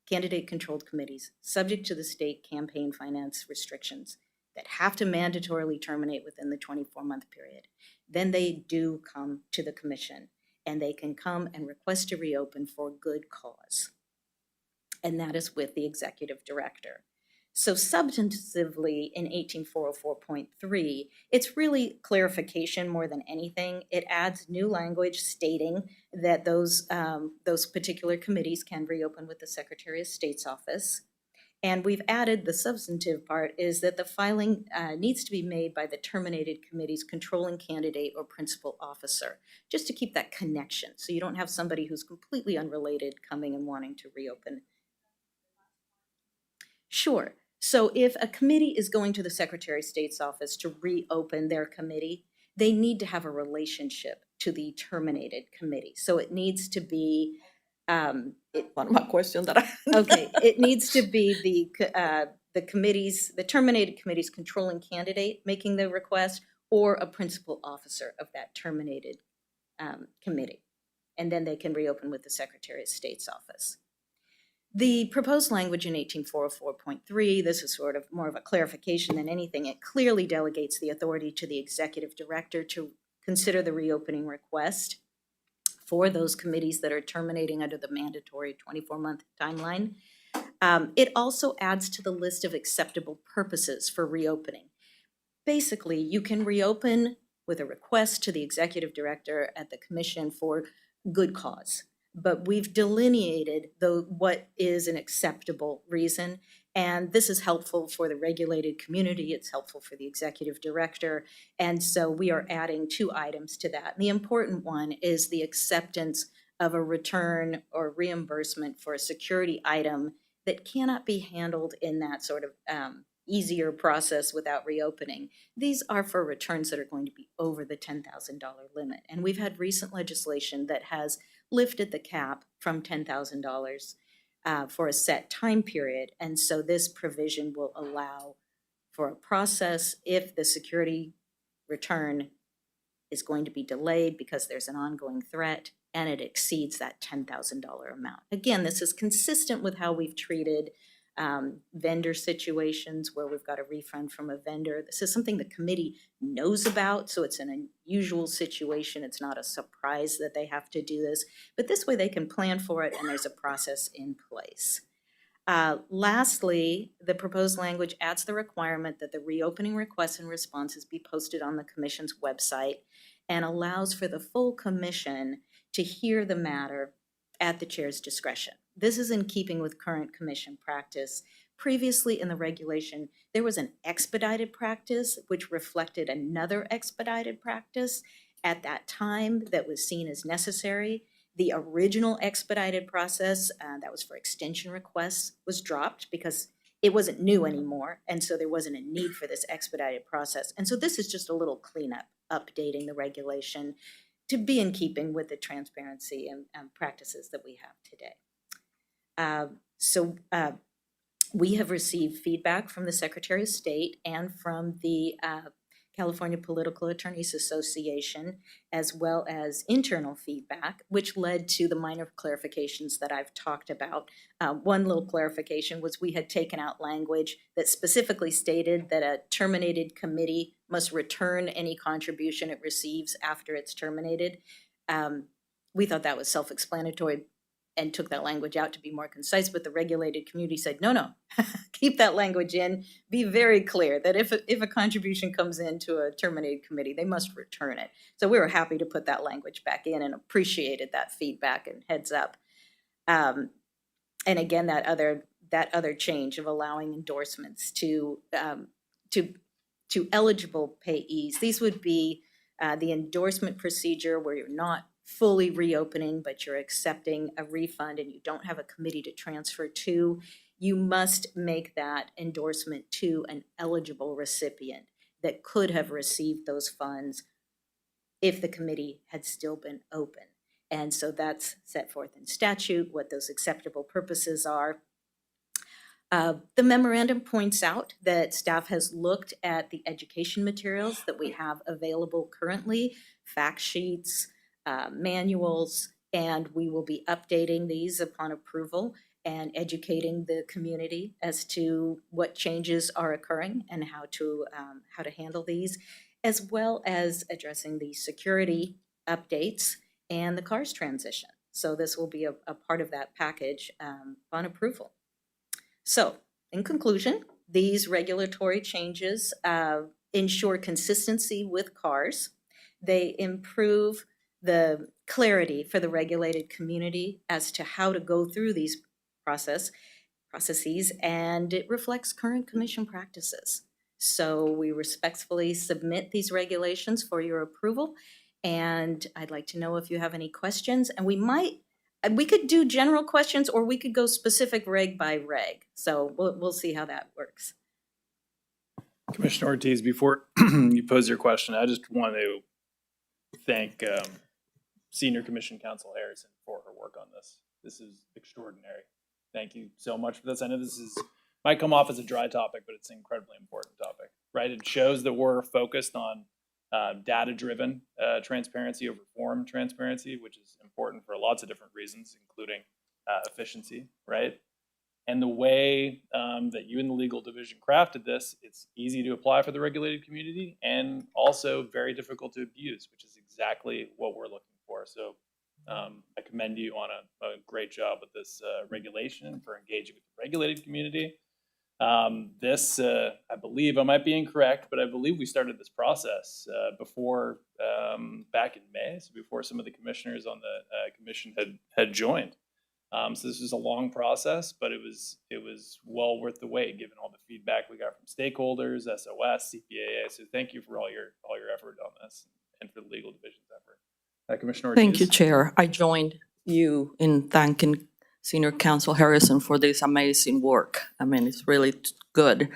candidate-controlled committees subject to the state campaign finance restrictions that have to mandatorily terminate within the 24-month period, then they do come to the commission, and they can come and request to reopen for good cause. And that is with the executive director. So substantively in 18404.3, it's really clarification more than anything. It adds new language stating that those particular committees can reopen with the Secretary of State's office. And we've added the substantive part is that the filing needs to be made by the terminated committee's controlling candidate or principal officer, just to keep that connection. So you don't have somebody who's completely unrelated coming and wanting to reopen. Sure. So if a committee is going to the Secretary of State's office to reopen their committee, they need to have a relationship to the terminated committee. So it needs to be One of my questions that I. okay. It needs to be the committee's, the terminated committee's controlling candidate making the request, or a principal officer of that terminated committee, and then they can reopen with the Secretary of State's office. The proposed language in 18404.3, this is sort of more of a clarification than anything. It clearly delegates the authority to the executive director to consider the reopening request for those committees that are terminating under the mandatory 24-month timeline. It also adds to the list of acceptable purposes for reopening. Basically, you can reopen with a request to the executive director at the commission for good cause. But we've delineated what is an acceptable reason, and this is helpful for the regulated community, it's helpful for the executive director, and so we are adding 2 items to that. And the important one is the acceptance of a return or reimbursement for a security item that cannot be handled in that sort of easier process without reopening. These are for returns that are going to be over the $10,000 limit, and we've had recent legislation that has lifted the cap from $10,000 for a set time period. And so this provision will allow for a process if the security return is going to be delayed because there's an ongoing threat and it exceeds that $10,000 amount. Again, this is consistent with how we've treated vendor situations where we've got a refund from a vendor. This is something the committee knows about, so it's an unusual situation. It's not a surprise that they have to do this, but this way they can plan for it and there's a process in place. Lastly, the proposed language adds the requirement that the reopening requests and responses be posted on the commission's website and allows for the full commission to hear the matter at the chair's discretion. This is in keeping with current commission practice. Previously in the regulation, there was an expedited practice which reflected another expedited practice at that time that was seen as necessary. The original expedited process that was for extension requests was dropped because it wasn't new anymore, and so there wasn't a need for this expedited process. And so this is just a little cleanup, updating the regulation to be in keeping with the transparency and practices that we have today. We have received feedback from the Secretary of State and from the California Political Attorneys Association, as well as internal feedback, which led to the minor clarifications that I've talked about. One little clarification was we had taken out language that specifically stated that a terminated committee must return any contribution it receives after it's terminated. We thought that was self-explanatory, and took that language out to be more concise, but the regulated community said, no, keep that language in. Be very clear that if a contribution comes into a terminated committee, they must return it. So we were happy to put that language back in and appreciated that feedback and heads up. And again, that other change of allowing endorsements to eligible payees. These would be the endorsement procedure where you're not fully reopening, but you're accepting a refund and you don't have a committee to transfer to. You must make that endorsement to an eligible recipient that could have received those funds if the committee had still been open. And so that's set forth in statute, what those acceptable purposes are. The memorandum points out that staff has looked at the education materials that we have available currently, fact sheets, manuals, and we will be updating these upon approval and educating the community as to what changes are occurring and how to handle these, as well as addressing the security updates and the CARS transition. So this will be a part of that package on approval. So, in conclusion, these regulatory changes ensure consistency with CARS. They improve the clarity for the regulated community as to how to go through these processes, and it reflects current commission practices. So we respectfully submit these regulations for your approval, and I'd like to know if you have any questions, and we could do general questions or we could go specific reg by reg. So we'll see how that works. Commissioner Ortiz, before you pose your question, I just want to thank Senior Commission Counsel Harrison for her work on this. This is extraordinary. Thank you so much for this. I know this might come off as a dry topic, but it's an incredibly important topic, right? It shows that we're focused on data-driven transparency over form transparency, which is important for lots of different reasons, including efficiency, right? And the way that you and the legal division crafted this, it's easy to apply for the regulated community and also very difficult to abuse, which is exactly what we're looking for. So I commend you on a great job with this regulation for engaging with the regulated community. I believe, I might be incorrect, but I believe we started this process before, back in May, so before some of the commissioners on the commission had joined. So this was a long process, but it was well worth the wait, given all the feedback we got from stakeholders, SOS, CPAA. So thank you for all your effort on this and for the legal division's effort. Commissioner Ortiz. Thank you, Chair. I joined you in thanking Senior Counsel Harrison for this amazing work. I mean, it's really good,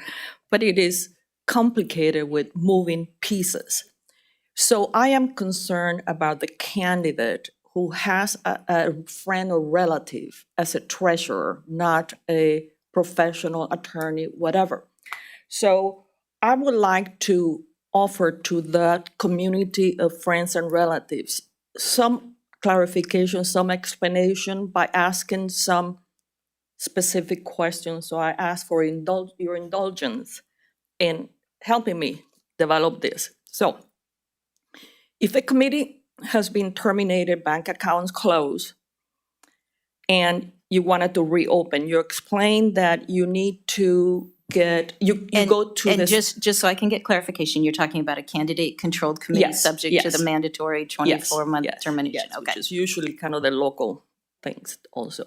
but it is complicated with moving pieces. So I am concerned about the candidate who has a friend or relative as a treasurer, not a professional attorney, whatever. So I would like to offer to that community of friends and relatives some clarification, some explanation by asking some specific questions. So I ask for your indulgence in helping me develop this. So if a committee has been terminated, bank accounts closed, and you wanted to reopen, you explained that you need to get, you go to And this. just so I can get clarification, you're talking about a candidate-controlled committee Yes, subject to the yes. mandatory 24-month termination? Yes, Okay. which is usually kind of the local things also.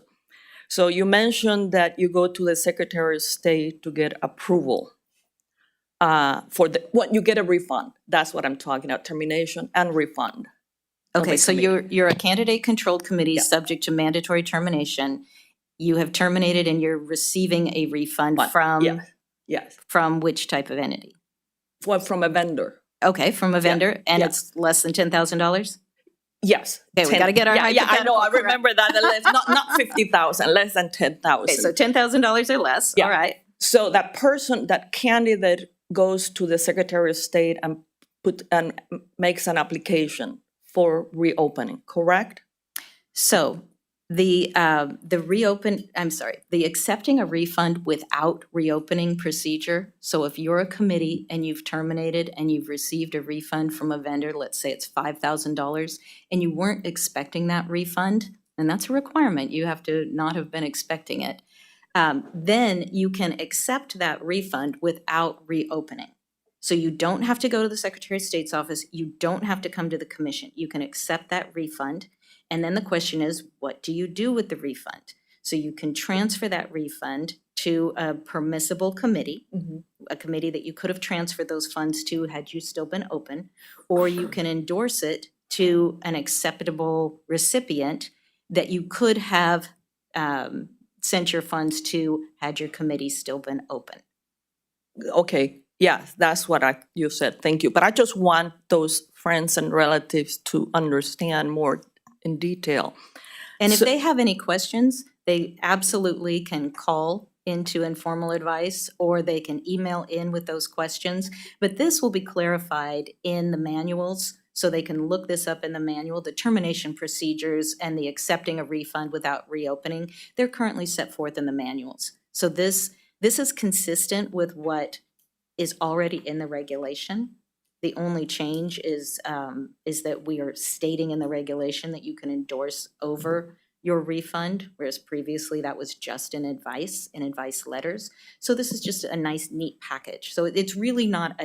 So you mentioned that you go to the Secretary of State to get approval for you get a refund. That's what I'm talking about, termination and refund. of Okay, a so committee. you're a candidate-controlled committee Yeah. subject to mandatory termination. You have terminated and you're receiving a refund Yes, from which type of entity? from a vendor. Okay, from a vendor, and yeah. it's less than $10,000? Yes. Okay, we gotta get our Yeah, I know, hypothetical I correct. remember that, not 50,000, less than 10,000. Okay, so $10,000 or less, Yeah. all right. So that person, that candidate goes to the Secretary of State and makes an application for reopening, correct? So the accepting a refund without reopening procedure. So if you're a committee and you've terminated and you've received a refund from a vendor, let's say it's $5,000, and you weren't expecting that refund and that's a requirement, you have to not have been expecting it, then you can accept that refund without reopening. So you don't have to go to the Secretary of State's office, you don't have to come to the commission. You can accept that refund. And then the question is, what do you do with the refund? So you can transfer that refund to a permissible committee, a committee that you could have transferred those funds to had you still been open, or you can endorse it to an acceptable recipient that you could have sent your funds to had your committee still been open. Okay, yeah, that's what you said, thank you. But I just want those friends and relatives to understand more in detail. And if So- they have any questions, they absolutely can call into informal advice, or they can email in with those questions. But this will be clarified in the manuals, so they can look this up in the manual. The termination procedures and the accepting a refund without reopening, they're currently set forth in the manuals. So this is consistent with what is already in the regulation. The only change is that we are stating in the regulation that you can endorse over your refund, whereas previously that was just in advice letters. So this is just a nice, neat package. So it's really not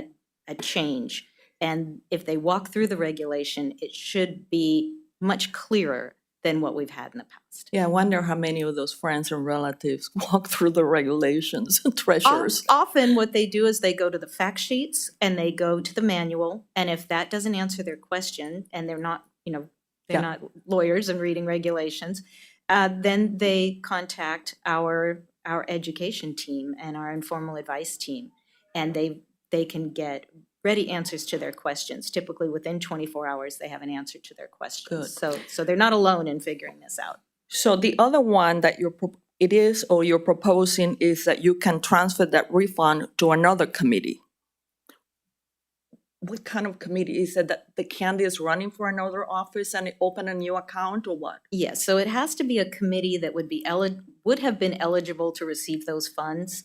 a change. And if they walk through the regulation, it should be much clearer than what we've had in the past. Yeah, I wonder how many of those friends and relatives walk through the regulations, treasures. Often what they do is they go to the fact sheets and they go to the manual, and if that doesn't answer their question, and they're not, they're Yeah. not lawyers and reading regulations, then they contact our education team and our informal advice team, and they can get ready answers to their questions. Typically within 24 hours, they have an answer to their questions. So they're not alone in figuring this out. So the other one that you're proposing is that you can transfer that refund to another committee. What kind of committee? Is it that the candidate is running for another office and open a new account, or what? Yes, so it has to be a committee that would have been eligible to receive those funds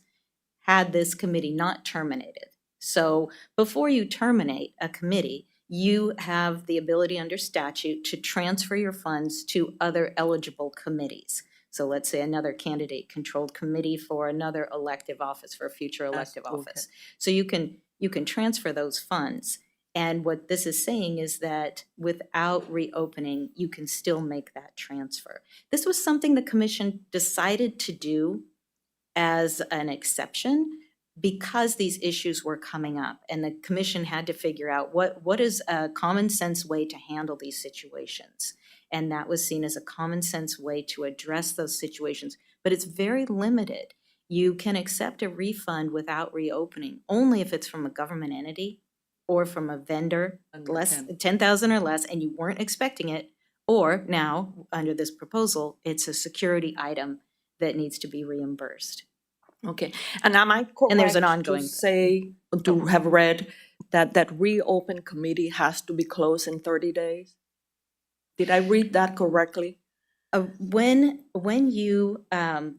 had this committee not terminated. So before you terminate a committee, you have the ability under statute to transfer your funds to other eligible committees. So let's say another candidate-controlled committee for another elective office, for a future elective office. So you can transfer those funds. And what this is saying is that without reopening, you can still make that transfer. This was something the commission decided to do as an exception because these issues were coming up, and the commission had to figure out what is a common sense way to handle these situations. And that was seen as a common sense way to address those situations, but it's very limited. You can accept a refund without reopening only if it's from a government entity or from a vendor, less 10,000 or less, and you weren't expecting it. Or now, under this proposal, it's a security item that needs to be reimbursed. Okay, and am I correct? And there's an ongoing- To say, to have read that reopen committee has to be closed in 30 days? Did I read that correctly? When you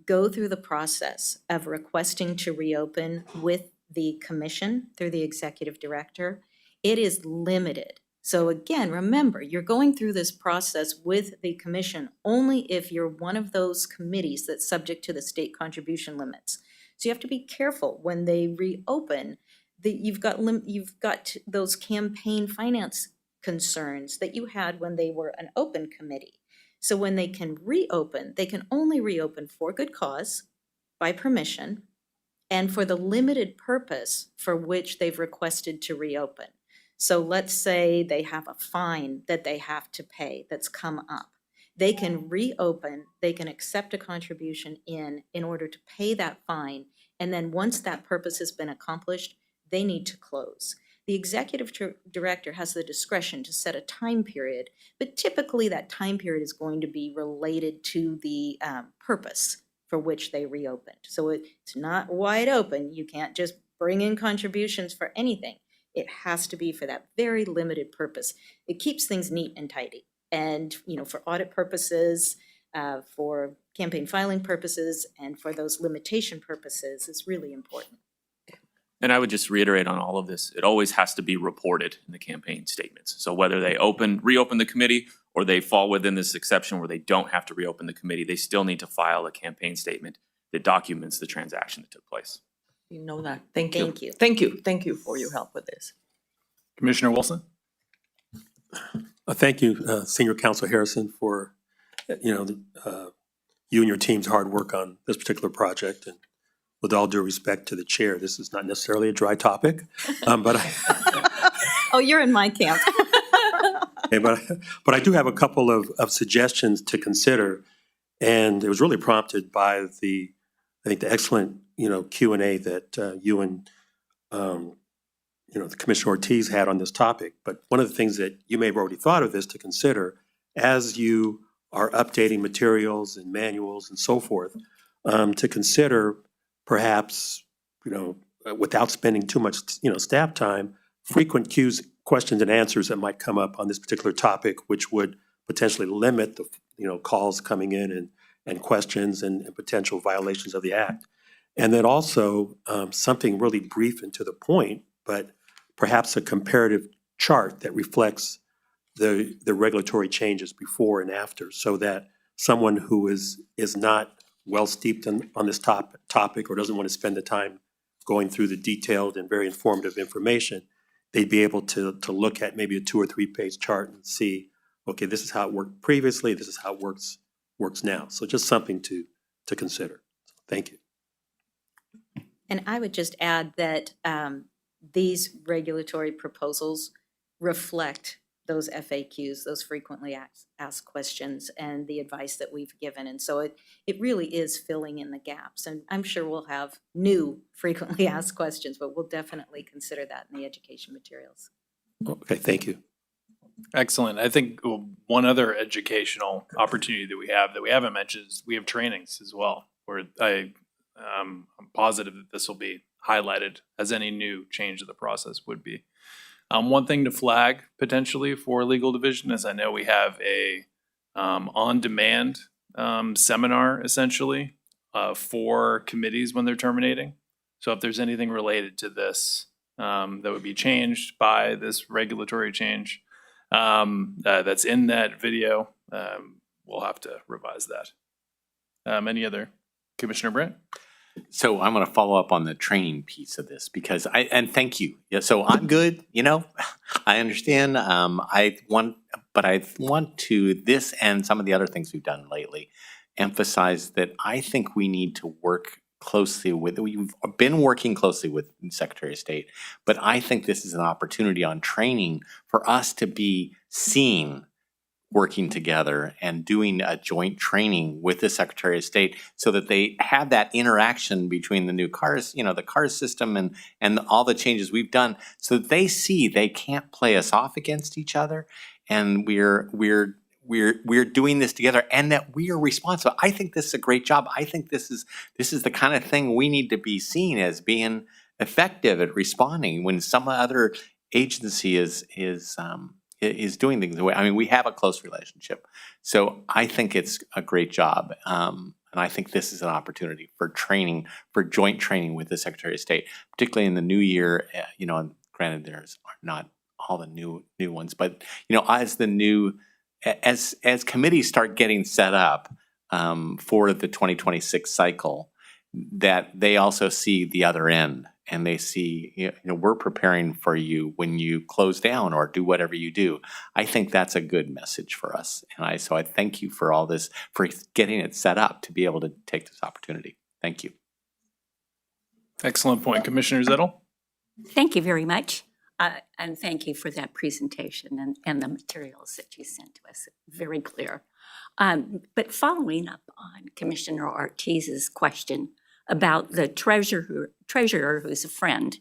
go through the process of requesting to reopen with the commission through the executive director, it is limited. So again, remember, you're going through this process with the commission only if you're one of those committees that's subject to the state contribution limits. So you have to be careful when they reopen, that you've got those campaign finance concerns that you had when they were an open committee. So when they can reopen, they can only reopen for good cause, by permission, and for the limited purpose for which they've requested to reopen. So let's say they have a fine that they have to pay that's come up. They can reopen, they can accept a contribution in order to pay that fine, and then once that purpose has been accomplished, they need to close. The executive director has the discretion to set a time period, but typically that time period is going to be related to the purpose for which they reopened. So it's not wide open. You can't just bring in contributions for anything. It has to be for that very limited purpose. It keeps things neat and tidy. And, for audit purposes, for campaign filing purposes, and for those limitation purposes, it's really important. And I would just reiterate on all of this, it always has to be reported in the campaign statements. So whether they reopen the committee, or they fall within this exception where they don't have to reopen the committee, they still need to file a campaign statement that documents the transaction that took place. You know that. Thank you. Thank you. Thank you. Thank you for your help with this. Commissioner Wilson? Thank you, Senior Counsel Harrison, for, you and your team's hard work on this particular project. And with all due respect to the chair, this is not necessarily a dry topic, but Oh, you're in my camp. okay, but I do have a couple of suggestions to consider. And it was really prompted by I think the excellent, Q&A that you and, the Commissioner Ortiz had on this topic. But one of the things that you may have already thought of is to consider as you are updating materials and manuals and so forth, to consider perhaps, without spending too much, staff time, frequent cues, questions and answers that might come up on this particular topic, which would potentially limit the, calls coming in and questions and potential violations of the act. And then also something really brief and to the point, but perhaps a comparative chart that reflects the regulatory changes before and after, so that someone who is not well steeped on this topic or doesn't want to spend the time going through the detailed and very informative information, they'd be able to look at maybe a 2 or 3 page chart and see, okay, this is how it worked previously, this is how it works now. So just something to consider. Thank you. And I would just add that these regulatory proposals reflect those FAQs, those frequently asked questions, and the advice that we've given. And so it really is filling in the gaps. And I'm sure we'll have new frequently asked questions, but we'll definitely consider that in the education materials. Okay, thank you. Excellent. I think one other educational opportunity that we haven't mentioned is we have trainings as well, where I'm positive that this will be highlighted as any new change of the process would be. One thing to flag potentially for legal division is I know we have a on-demand seminar essentially for committees when they're terminating. So if there's anything related to this that would be changed by this regulatory change that's in that video, we'll have to revise that. Any other? Commissioner Brandt? So I'm going to follow up on the training piece of this because and thank you. Yeah, so I'm good, I understand. I want to, this and some of the other things we've done lately, emphasize that I think we need to work closely we've been working closely with the Secretary of State, but I think this is an opportunity on training for us to be seen working together and doing a joint training with the Secretary of State so that they have that interaction between the new cars, the CARS system and all the changes we've done, so that they see they can't play us off against each other, and we're doing this together and that we are responsible. I think this is a great job. I think this is the kind of thing we need to be seen as being effective at responding when some other agency is doing things the way. I mean, we have a close relationship. So I think it's a great job. And I think this is an opportunity for training, for joint training with the Secretary of State, particularly in the new year, and granted there's not all the new ones, but, as committees start getting set up for the 2026 cycle, that they also see the other end. And they see, we're preparing for you when you close down or do whatever you do. I think that's a good message for us. And so I thank you for all this, for getting it set up to be able to take this opportunity. Thank you. Excellent point. Commissioner Zettel? Thank you very much. And thank you for that presentation and the materials that you sent to us. Very clear. But following up on Commissioner Ortiz's question about the treasurer who's a friend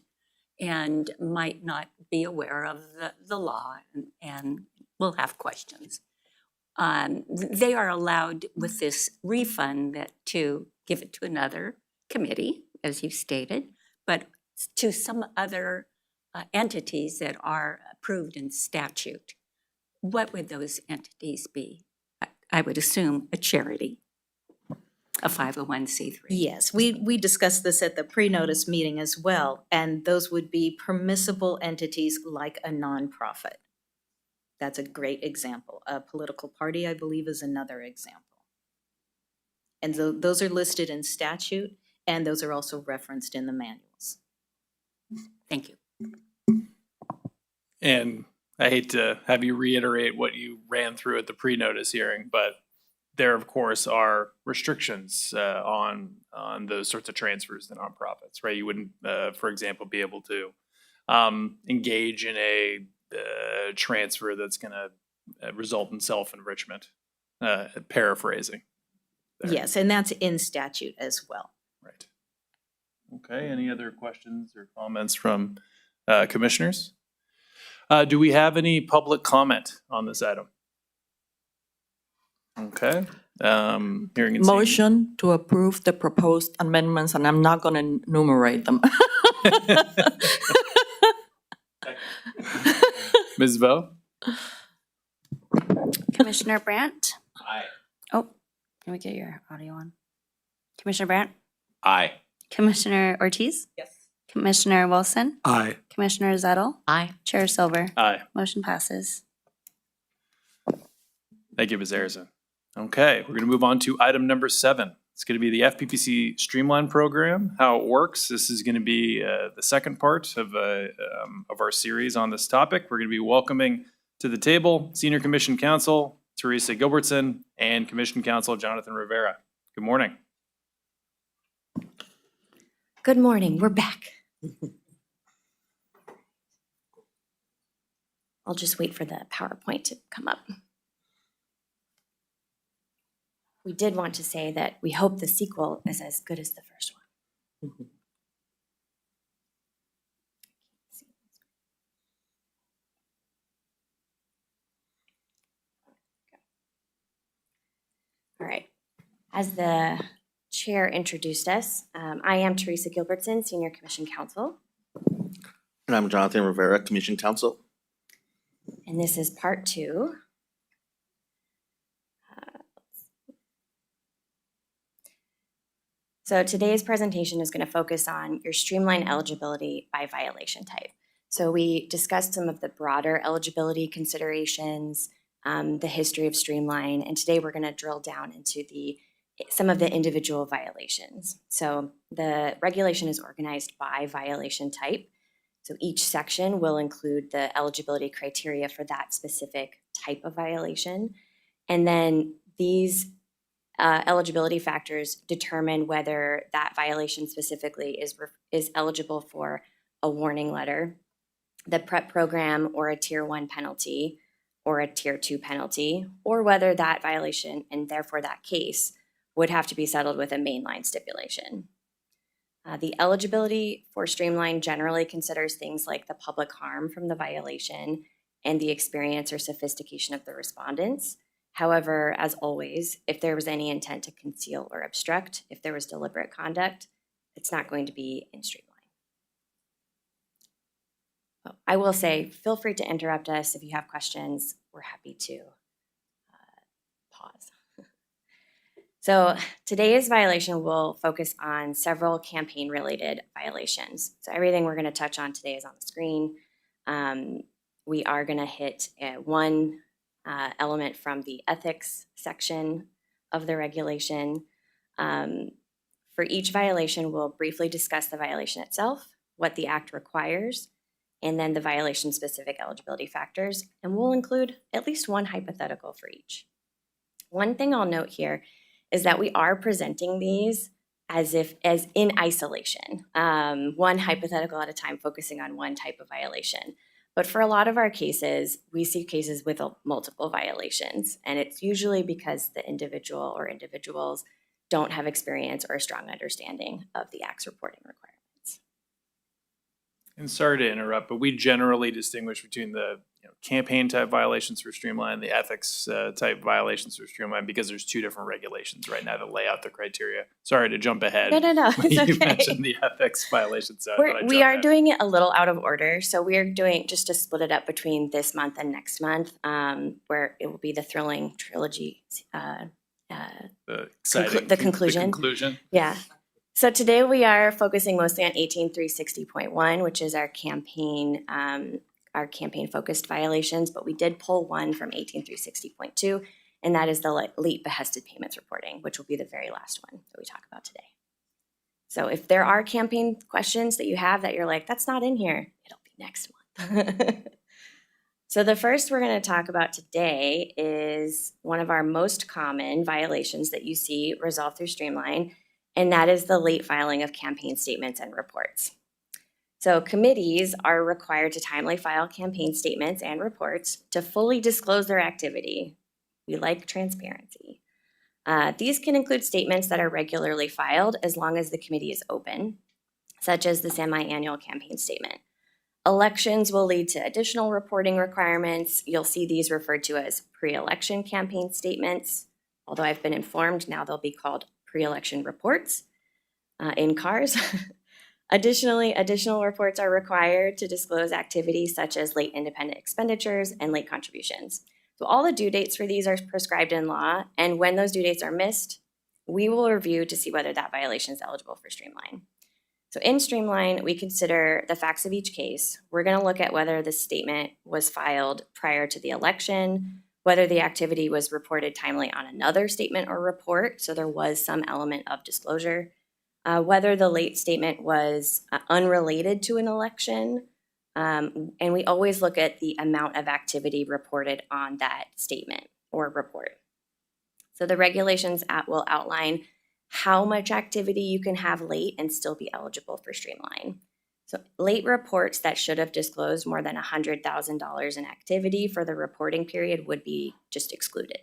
and might not be aware of the law and will have questions. They are allowed with this refund to give it to another committee, as you stated, but to some other entities that are approved in statute. What would those entities be? I would assume a charity. a 501c3. Yes, we discussed this at the pre-notice meeting as well, and those would be permissible entities like a nonprofit. That's a great example. A political party, I believe, is another example. And those are listed in statute, and those are also referenced in the manuals. Thank you. And I hate to have you reiterate what you ran through at the pre-notice hearing, but there, of course, are restrictions on those sorts of transfers to nonprofits, right? You wouldn't, for example, be able to engage in a transfer that's going to result in self-enrichment, paraphrasing. there. Yes, and that's in statute as well. Right. Okay, any other questions or comments from commissioners? Do we have any public comment on this item? Okay, hearing and seeing. Motion to approve the proposed amendments, and I'm not going to enumerate them. Ms. Vo? Commissioner Brandt? Aye. Oh, can we get your audio on? Commissioner Brandt? Aye. Commissioner Ortiz? Yes. Commissioner Wilson? Aye. Commissioner Zettel? Aye. Chair Silver? Aye. Motion passes. Thank you, Ms. Harrison. Okay, we're going to move on to item number 7. It's going to be the FPPC Streamline Program, how it works. This is going to be the second part of our series on this topic. We're going to be welcoming to the table Senior Commission Counsel Teresa Gilbertson and Commission Counsel Jonathan Rivera. Good morning. Good morning, we're back. I'll just wait for the PowerPoint to come up. We did want to say that we hope the sequel is as good as the first one. All right, as the chair introduced us, I am Teresa Gilbertson, Senior Commission Counsel, And I'm Jonathan Rivera, Commission Counsel. and this is part 2. So today's presentation is going to focus on your streamline eligibility by violation type. So we discussed some of the broader eligibility considerations, the history of streamline, and today we're going to drill down into some of the individual violations. So the regulation is organized by violation type. So each section will include the eligibility criteria for that specific type of violation. And then these eligibility factors determine whether that violation specifically is eligible for a warning letter, the PrEP program, or a Tier 1 penalty, or a Tier 2 penalty, or whether that violation, and therefore that case, would have to be settled with a mainline stipulation. The eligibility for streamline generally considers things like the public harm from the violation and the experience or sophistication of the respondents. However, as always, if there was any intent to conceal or obstruct, if there was deliberate conduct, it's not going to be in streamline. I will say, feel free to interrupt us if you have questions. We're happy to pause. So today's violation will focus on several campaign-related violations. So everything we're going to touch on today is on the screen. We are going to hit one element from the ethics section of the regulation. For each violation, we'll briefly discuss the violation itself, what the act requires, and then the violation-specific eligibility factors, and we'll include at least one hypothetical for each. One thing I'll note here is that we are presenting these as in isolation, one hypothetical at a time, focusing on one type of violation. But for a lot of our cases, we see cases with multiple violations, and it's usually because the individual or individuals don't have experience or a strong understanding of the Act's reporting requirements. And sorry to interrupt, but we generally distinguish between the campaign type violations for streamline, the ethics type violations for streamline, because there's two different regulations right now that lay out the criteria. Sorry to jump ahead. No, it's You okay. mentioned the ethics violations. So I thought I'd We jump are ahead. doing it a little out of order. So we are doing, just to split it up between this month and next month, where it will be the Thrilling Trilogy The exciting. the conclusion. Conclusion. Yeah. So today we are focusing mostly on 18360.1, which is our campaign focused violations, but we did pull one from 18360.2, and that is the late behested payments reporting, which will be the very last one that we talk about today. So if there are campaign questions that you have that you're like, that's not in here, it'll be next month. So the first we're going to talk about today is one of our most common violations that you see resolved through Streamline, and that is the late filing of campaign statements and reports. So committees are required to timely file campaign statements and reports to fully disclose their activity. We like transparency. These can include statements that are regularly filed as long as the committee is open, such as the semi-annual campaign statement. Elections will lead to additional reporting requirements. You'll see these referred to as pre-election campaign statements, although I've been informed now they'll be called pre-election reports in CARS. Additionally, additional reports are required to disclose activities such as late independent expenditures and late contributions. So all the due dates for these are prescribed in law, and when those due dates are missed, we will review to see whether that violation is eligible for Streamline. So in Streamline, we consider the facts of each case. We're going to look at whether the statement was filed prior to the election, whether the activity was reported timely on another statement or report, so there was some element of disclosure, whether the late statement was unrelated to an election, and we always look at the amount of activity reported on that statement or report. So the regulations will outline how much activity you can have late and still be eligible for Streamline. So late reports that should have disclosed more than $100,000 in activity for the reporting period would be just excluded.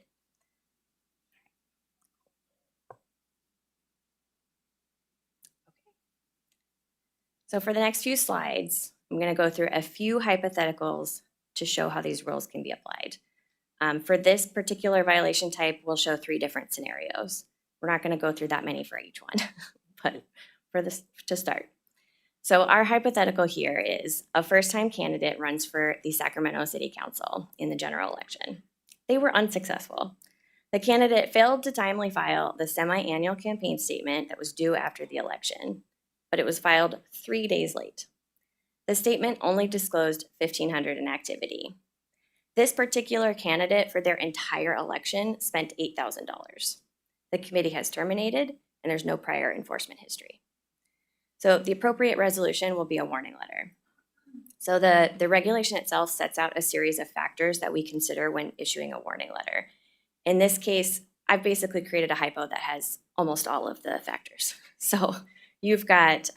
So for the next few slides, I'm going to go through a few hypotheticals to show how these rules can be applied. For this particular violation type, we'll show 3 different scenarios. We're not going to go through that many for each one, but for this to start. So our hypothetical here is a first-time candidate runs for the Sacramento City Council in the general election. They were unsuccessful. The candidate failed to timely file the semi-annual campaign statement that was due after the election, but it was filed 3 days late. The statement only disclosed $1,500 in activity. This particular candidate for their entire election spent $8,000. The committee has terminated, and there's no prior enforcement history. So the appropriate resolution will be a warning letter. So the regulation itself sets out a series of factors that we consider when issuing a warning letter. In this case, I've basically created a hypo that has almost all of the factors. So you've got,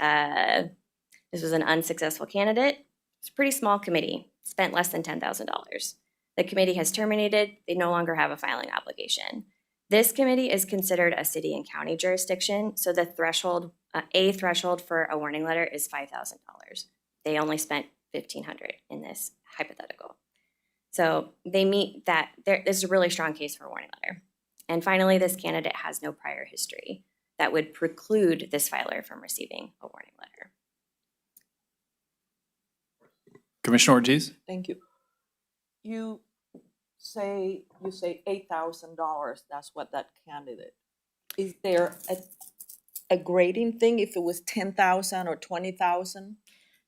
this was an unsuccessful candidate. It's a pretty small committee, spent less than $10,000. The committee has terminated, they no longer have a filing obligation. This committee is considered a city and county jurisdiction, so the threshold, a threshold for a warning letter is $5,000. They only spent $1,500 in this hypothetical. So they meet that, this is a really strong case for a warning letter. And finally, this candidate has no prior history that would preclude this filer from receiving a warning letter. Commissioner Ortiz? Thank you. You say $8,000, that's what that candidate. Is there a grading thing if it was 10,000 or 20,000?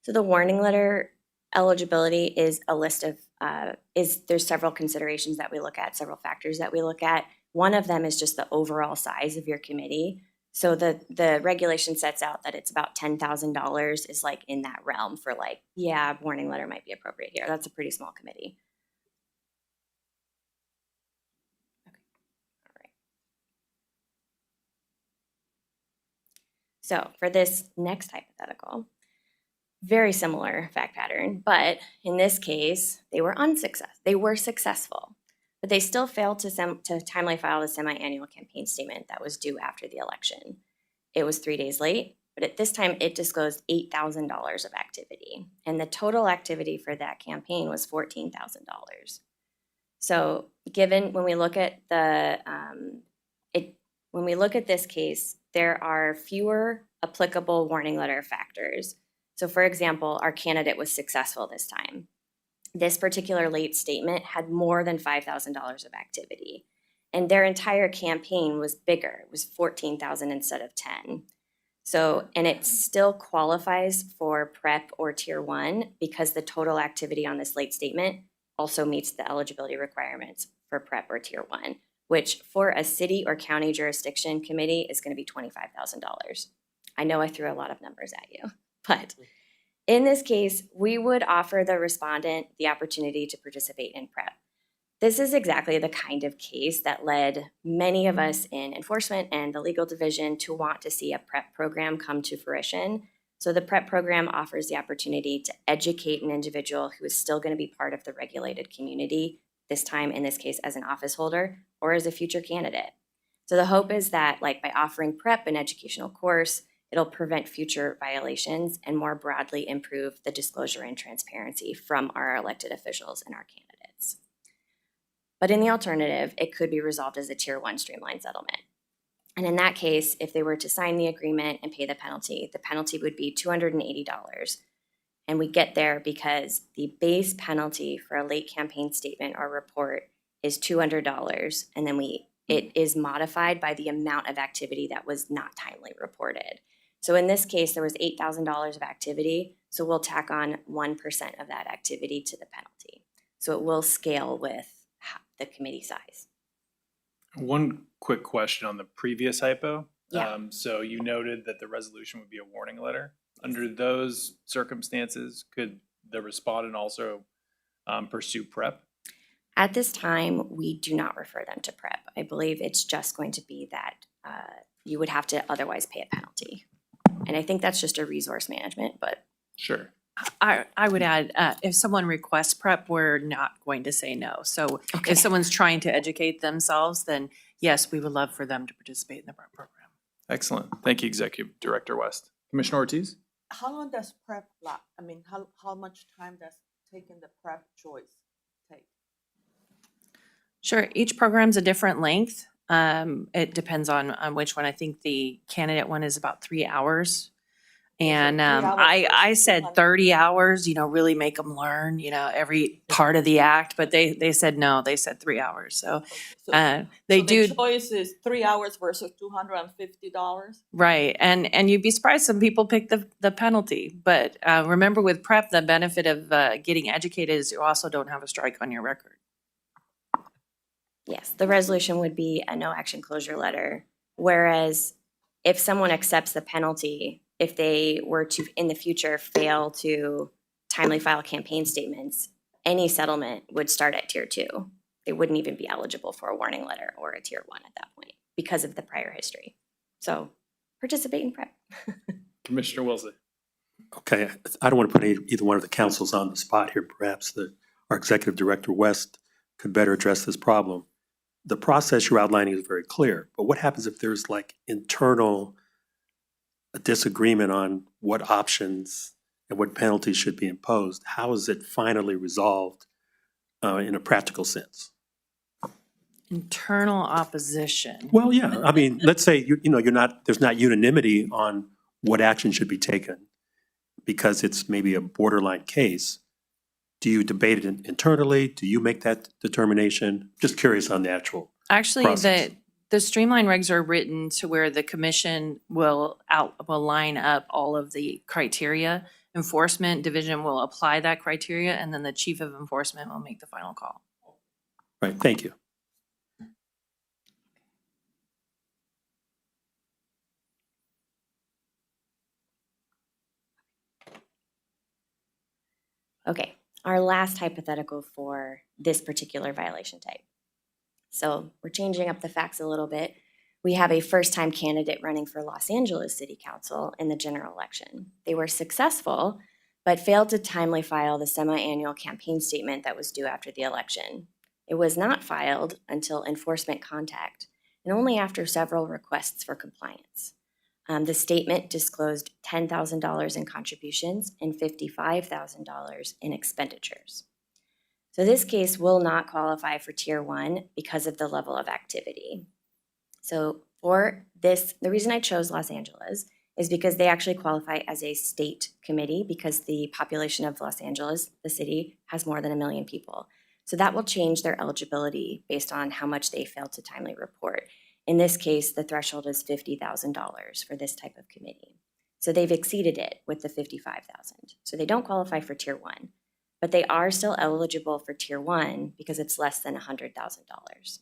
So the warning letter eligibility is a list of, there's several considerations that we look at, several factors that we look at. One of them is just the overall size of your committee. So the regulation sets out that it's about $10,000 is like in that realm for like, yeah, warning letter might be appropriate here. That's a pretty small committee. Okay, all right. So for this next hypothetical, very similar fact pattern, but in this case, they were successful, but they still failed to timely file the semi-annual campaign statement that was due after the election. It was 3 days late, but at this time it disclosed $8,000 of activity, and the total activity for that campaign was $14,000. So given, when we look at when we look at this case, there are fewer applicable warning letter factors. So for example, our candidate was successful this time. This particular late statement had more than $5,000 of activity. And their entire campaign was bigger. It was 14,000 instead of 10. So, and it still qualifies for PrEP or Tier 1 because the total activity on this late statement also meets the eligibility requirements for PrEP or Tier 1, which for a city or county jurisdiction committee is going to be $25,000. I know I threw a lot of numbers at you, but in this case, we would offer the respondent the opportunity to participate in PrEP. This is exactly the kind of case that led many of us in enforcement and the legal division to want to see a PrEP program come to fruition. So the PrEP program offers the opportunity to educate an individual who is still going to be part of the regulated community, this time in this case as an office holder or as a future candidate. So the hope is that by offering PrEP, an educational course, it'll prevent future violations and more broadly improve the disclosure and transparency from our elected officials and our candidates. But in the alternative, it could be resolved as a Tier 1 streamlined settlement. And in that case, if they were to sign the agreement and pay the penalty would be $280. And we get there because the base penalty for a late campaign statement or report is $200. And then it is modified by the amount of activity that was not timely reported. So in this case, there was $8,000 of activity. So we'll tack on 1% of that activity to the penalty. So it will scale with the committee size. One quick question on the previous hypo. Yeah. So you noted that the resolution would be a warning letter. Under those circumstances, could the respondent also pursue PrEP? At this time, we do not refer them to PrEP. I believe it's just going to be that you would have to otherwise pay a penalty. And I think that's just a resource management, but. Sure. I would add, if someone requests PrEP, we're not going to say no. So Okay. if someone's trying to educate themselves, then yes, we would love for them to participate in the PrEP program. Excellent. Thank you, Executive Director West. Commissioner Ortiz? How long does prep last? I mean, how much time does taking the prep choice take? Sure, each program's a different length. It depends on which one. I think the candidate one is about 3 hours. And 3 hours I versus said 200. 30 hours, really make them learn, every part of the act, but they said no, they said 3 hours. So they do. The choice is 3 hours versus $250. Right, and you'd be surprised, some people pick the penalty. But remember with PrEP, the benefit of getting educated is you also don't have a strike on your record. Yes, the resolution would be a no action closure letter. Whereas if someone accepts the penalty, if they were to in the future fail to timely file campaign statements, any settlement would start at Tier 2. They wouldn't even be eligible for a warning letter or a Tier 1 at that point because of the prior history. So participate in PrEP. Commissioner Wilson? Okay, I don't want to put either one of the councils on the spot here. Perhaps our Executive Director West could better address this problem. The process you're outlining is very clear, but what happens if there's internal disagreement on what options and what penalties should be imposed? How is it finally resolved in a practical sense? Internal opposition. Well, yeah, I mean, let's say there's not unanimity on what action should be taken because it's maybe a borderline case. Do you debate it internally? Do you make that determination? Just curious on the actual Actually, process. the streamline regs are written to where the commission will line up all of the criteria. Enforcement division will apply that criteria, and then the chief of enforcement will make the final call. Right, thank you. Okay, our last hypothetical for this particular violation type. So we're changing up the facts a little bit. We have a first-time candidate running for Los Angeles City Council in the general election. They were successful, but failed to timely file the semi-annual campaign statement that was due after the election. It was not filed until enforcement contact, and only after several requests for compliance. The statement disclosed $10,000 in contributions and $55,000 in expenditures. So this case will not qualify for Tier 1 because of the level of activity. So for this, the reason I chose Los Angeles is because they actually qualify as a state committee because the population of Los Angeles, the city, has more than 1 million people. So that will change their eligibility based on how much they failed to timely report. In this case, the threshold is $50,000 for this type of committee. So they've exceeded it with the $55,000. So they don't qualify for Tier 1, but they are still eligible for Tier 1 because it's less than $100,000.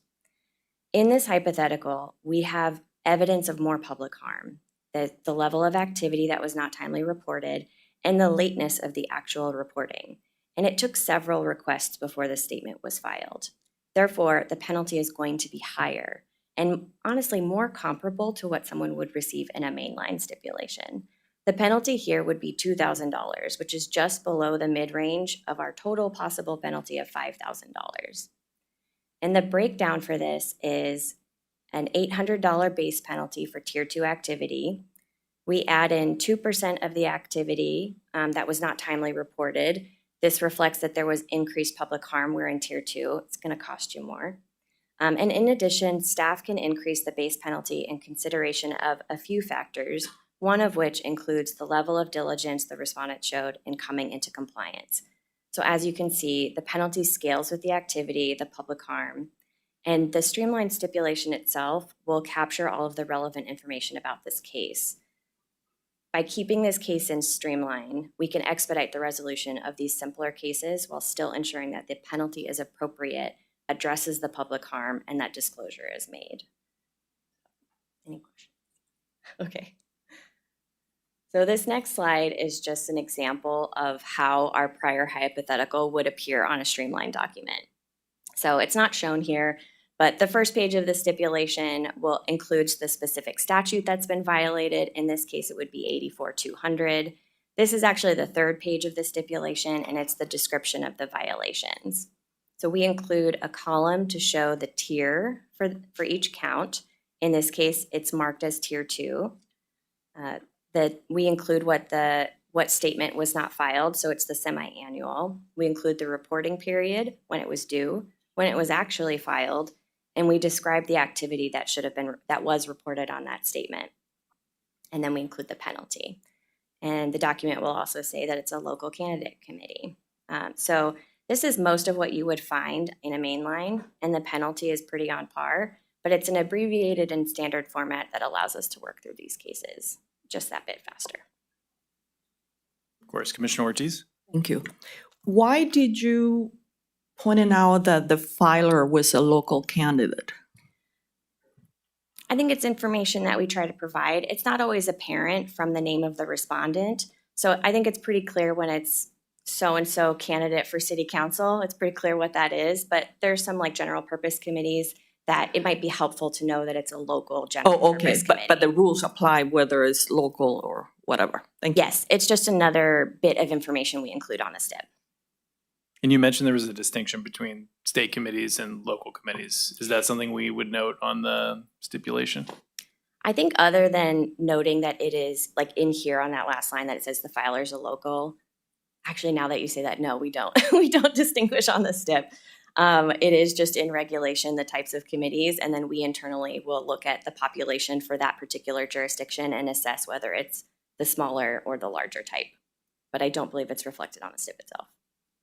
In this hypothetical, we have evidence of more public harm, the level of activity that was not timely reported, and the lateness of the actual reporting. And it took several requests before the statement was filed. Therefore, the penalty is going to be higher and honestly more comparable to what someone would receive in a mainline stipulation. The penalty here would be $2,000, which is just below the mid-range of our total possible penalty of $5,000. And the breakdown for this is an $800 base penalty for Tier 2 activity. We add in 2% of the activity that was not timely reported. This reflects that there was increased public harm. We're in Tier 2. It's going to cost you more. And in addition, staff can increase the base penalty in consideration of a few factors, one of which includes the level of diligence the respondent showed in coming into compliance. So as you can see, the penalty scales with the activity, the public harm, and the streamlined stipulation itself will capture all of the relevant information about this case. By keeping this case in streamline, we can expedite the resolution of these simpler cases while still ensuring that the penalty is appropriate, addresses the public harm, and that disclosure is made. Any questions? Okay. So this next slide is just an example of how our prior hypothetical would appear on a streamlined document. So it's not shown here, but the first page of the stipulation will include the specific statute that's been violated. In this case, it would be 84-200. This is actually the third page of the stipulation, and it's the description of the violations. So we include a column to show the tier for each count. In this case, it's marked as Tier 2. That we include what statement was not filed, so it's the semi-annual. We include the reporting period, when it was due, when it was actually filed, and we describe the activity that was reported on that statement. And then we include the penalty. And the document will also say that it's a local candidate committee. So this is most of what you would find in a mainline, and the penalty is pretty on par, but it's an abbreviated and standard format that allows us to work through these cases just that bit faster. Of course, Commissioner Ortiz? Thank you. Why did you point out that the filer was a local candidate? I think it's information that we try to provide. It's not always apparent from the name of the respondent. So I think it's pretty clear when it's so-and-so candidate for city council. It's pretty clear what that is, but there's some like general purpose committees that it might be helpful to know that it's a local general purpose committee. But the rules apply whether it's local or whatever. Thank you. Yes, it's just another bit of information we include on the STIP. And you mentioned there was a distinction between state committees and local committees. Is that something we would note on the stipulation? I think other than noting that it is like in here on that last line that it says the filer's a local, actually now that you say that, no, we don't. We don't distinguish on the STIP. It is just in regulation, the types of committees, and then we internally will look at the population for that particular jurisdiction and assess whether it's the smaller or the larger type. But I don't believe it's reflected on the STIP itself.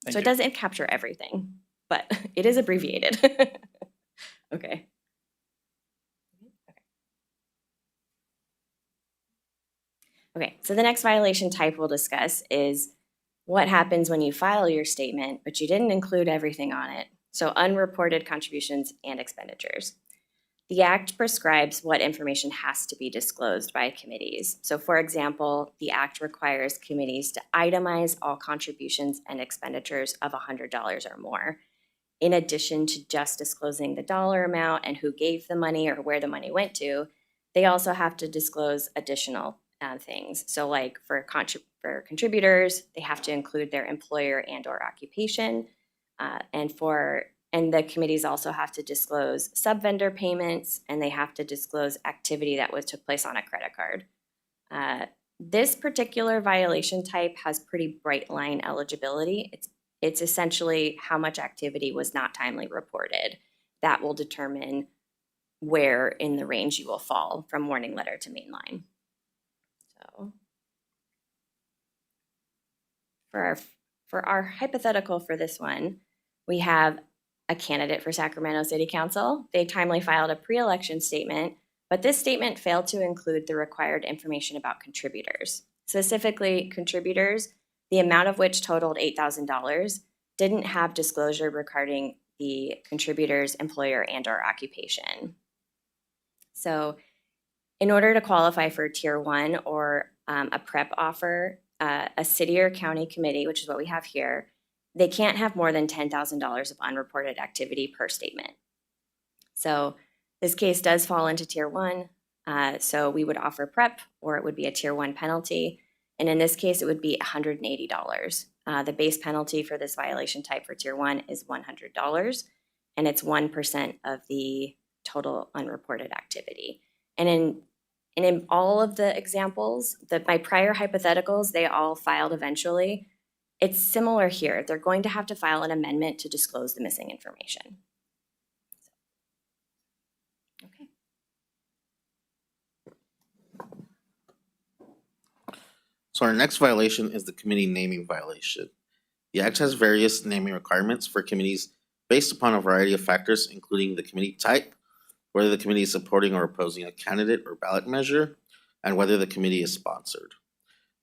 So it doesn't capture everything, but it is abbreviated. Okay. Okay, so the next violation type we'll discuss is what happens when you file your statement, but you didn't include everything on it. So unreported contributions and expenditures. The Act prescribes what information has to be disclosed by committees. So for example, the Act requires committees to itemize all contributions and expenditures of $100 or more. In addition to just disclosing the dollar amount and who gave the money or where the money went to, they also have to disclose additional things. So like for contributors, they have to include their employer and or occupation. And the committees also have to disclose sub-vendor payments, and they have to disclose activity that took place on a credit card. This particular violation type has pretty bright line eligibility. It's essentially how much activity was not timely reported. That will determine where in the range you will fall from warning letter to mainline. So for our hypothetical for this one, We have a candidate for Sacramento City Council. They timely filed a pre-election statement, but this statement failed to include the required information about contributors. Specifically, contributors, the amount of which totaled $8,000, didn't have disclosure regarding the contributor's employer and/or occupation. So in order to qualify for Tier 1 or a PrEP offer, a city or county committee, which is what we have here, they can't have more than $10,000 of unreported activity per statement. So this case does fall into Tier 1, so we would offer PrEP, or it would be a Tier 1 penalty. And in this case, it would be $180. The base penalty for this violation type for Tier 1 is $100, and it's 1% of the total unreported activity. And in all of the examples, my prior hypotheticals, they all filed eventually. It's similar here. They're going to have to file an amendment to disclose the missing information. Okay. So our next violation is the committee naming violation. The Act has various naming requirements for committees based upon a variety of factors, including the committee type, whether the committee is supporting or opposing a candidate or ballot measure, and whether the committee is sponsored.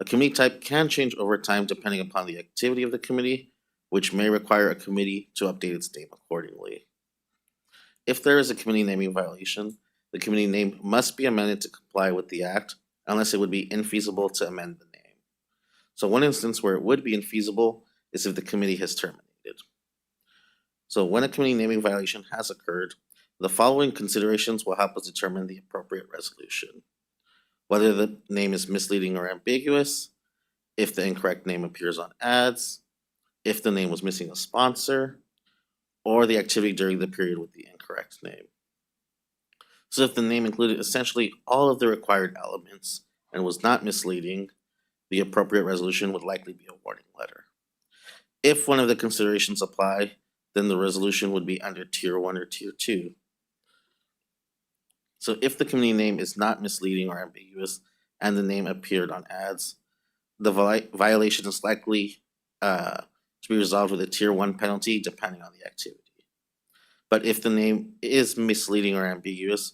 A committee type can change over time depending upon the activity of the committee, which may require a committee to update its name accordingly. If there is a committee naming violation, the committee name must be amended to comply with the Act, unless it would be infeasible to amend the name. So one instance where it would be infeasible is if the committee has terminated. So when a committee naming violation has occurred, the following considerations will help us determine the appropriate resolution. Whether the name is misleading or ambiguous, if the incorrect name appears on ads, if the name was missing a sponsor, or the activity during the period with the incorrect name. So if the name included essentially all of the required elements and was not misleading, the appropriate resolution would likely be a warning letter. If one of the considerations apply, then the resolution would be under Tier 1 or Tier 2. So if the committee name is not misleading or ambiguous and the name appeared on ads, the violation is likely to be resolved with a Tier 1 penalty depending on the activity. But if the name is misleading or ambiguous,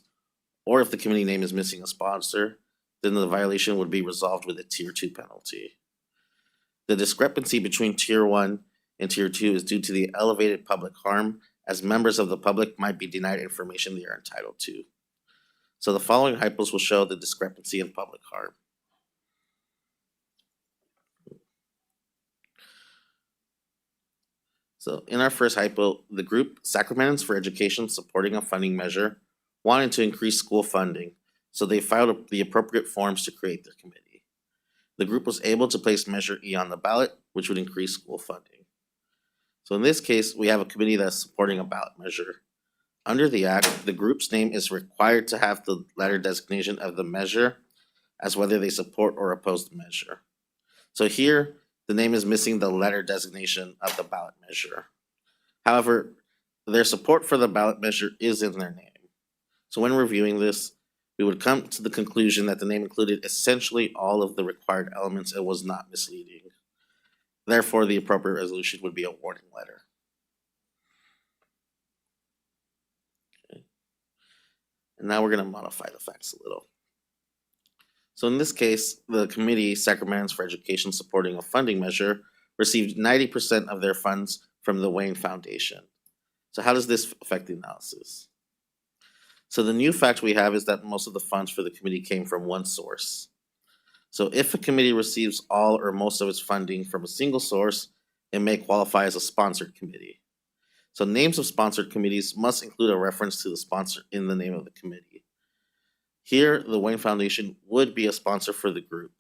or if the committee name is missing a sponsor, then the violation would be resolved with a Tier 2 penalty. The discrepancy between Tier 1 and Tier 2 is due to the elevated public harm, as members of the public might be denied information they are entitled to. So the following hypos will show the discrepancy in public harm. So in our first hypo, the group Sacramentans for Education supporting a funding measure wanted to increase school funding, so they filed the appropriate forms to create their committee. The group was able to place Measure E on the ballot, which would increase school funding. So in this case, we have a committee that's supporting a ballot measure. Under the Act, the group's name is required to have the letter designation of the measure as whether they support or oppose the measure. So here, the name is missing the letter designation of the ballot measure. However, their support for the ballot measure is in their name. So when reviewing this, we would come to the conclusion that the name included essentially all of the required elements and was not misleading. Therefore, the appropriate resolution would be a warning letter. Okay. And now we're going to modify the facts a little. So in this case, the committee, Sacramentans for Education supporting a funding measure, received 90% of their funds from the Wayne Foundation. So how does this affect the analysis? So the new fact we have is that most of the funds for the committee came from one source. So if a committee receives all or most of its funding from a single source, it may qualify as a sponsored committee. So names of sponsored committees must include a reference to the sponsor in the name of the committee. Here, the Wayne Foundation would be a sponsor for the group.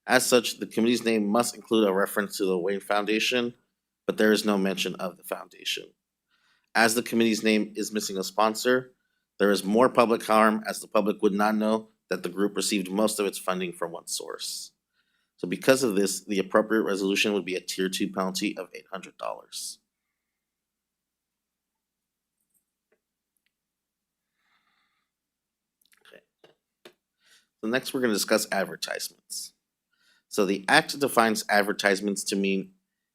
As such, the committee's name must include a reference to the Wayne Foundation, but there is no mention of the foundation. As the committee's name is missing a sponsor, there is more public harm as the public would not know that the group received most of its funding from one source. So because of this, the appropriate resolution would be a Tier 2 penalty of $800. Okay. So next we're going to discuss advertisements. So the Act defines advertisements to mean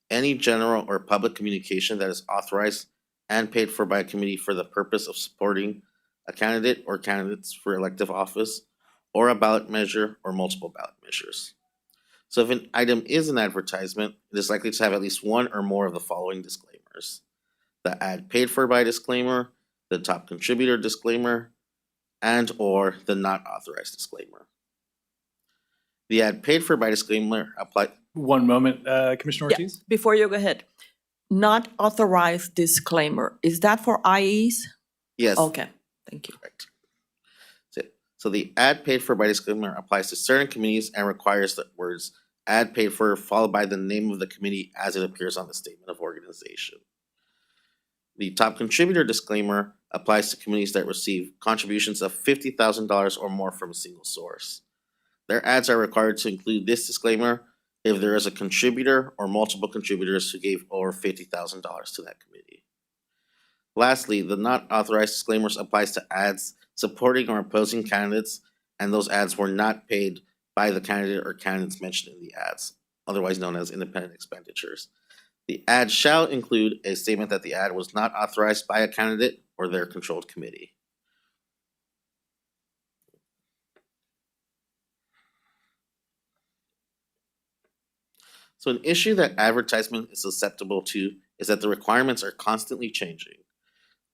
any general or public communication that is authorized and paid for by a committee for the purpose of supporting a candidate or candidates for elective office, or a ballot measure or multiple ballot measures. So if an item is an advertisement, it is likely to have at least one or more of the following disclaimers: the ad paid for by disclaimer, the top contributor disclaimer, and or the not authorized disclaimer. The ad paid for by disclaimer apply. One moment, Commissioner Yeah, Ortiz? before you go ahead, not authorized disclaimer, is that for IEs? Yes. Okay, thank you. Correct. So the ad paid for by disclaimer applies to certain committees and requires the words ad paid for followed by the name of the committee as it appears on the statement of organization. The top contributor disclaimer applies to committees that receive contributions of $50,000 or more from a single source. Their ads are required to include this disclaimer if there is a contributor or multiple contributors who gave over $50,000 to that committee. Lastly, the not authorized disclaimers applies to ads supporting or opposing candidates, and those ads were not paid by the candidate or candidates mentioned in the ads, otherwise known as independent expenditures. The ad shall include a statement that the ad was not authorized by a candidate or their controlled committee. So an issue that advertisement is susceptible to is that the requirements are constantly changing.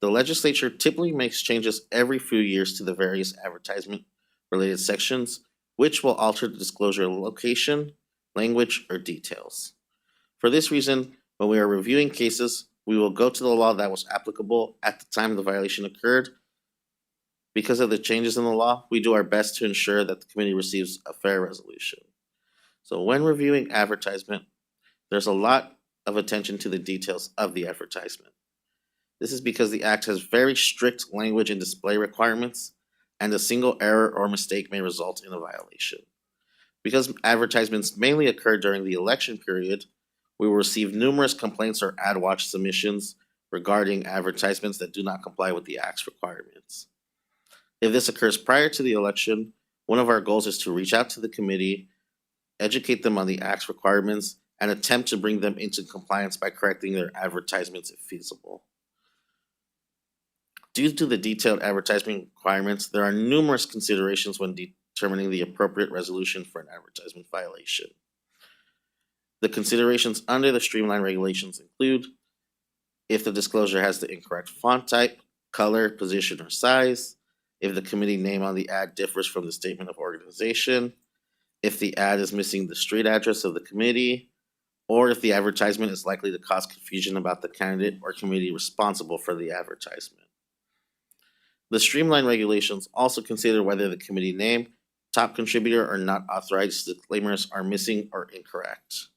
The legislature typically makes changes every few years to the various advertisement-related sections, which will alter the disclosure location, language, or details. For this reason, when we are reviewing cases, we will go to the law that was applicable at the time the violation occurred. Because of the changes in the law, we do our best to ensure that the committee receives a fair resolution. So when reviewing advertisement, there's a lot of attention to the details of the advertisement. This is because the Act has very strict language and display requirements, and a single error or mistake may result in a violation. Because advertisements mainly occur during the election period, we will receive numerous complaints or ad watch submissions regarding advertisements that do not comply with the Act's requirements. If this occurs prior to the election, one of our goals is to reach out to the committee, educate them on the Act's requirements, and attempt to bring them into compliance by correcting their advertisements if feasible. Due to the detailed advertisement requirements, there are numerous considerations when determining the appropriate resolution for an advertisement violation. The considerations under the streamlined regulations include if the disclosure has the incorrect font type, color, position, or size, if the committee name on the ad differs from the statement of organization, if the ad is missing the street address of the committee, or if the advertisement is likely to cause confusion about the candidate or committee responsible for the advertisement. The streamlined regulations also consider whether the committee name, top contributor, or not authorized disclaimers are missing or incorrect.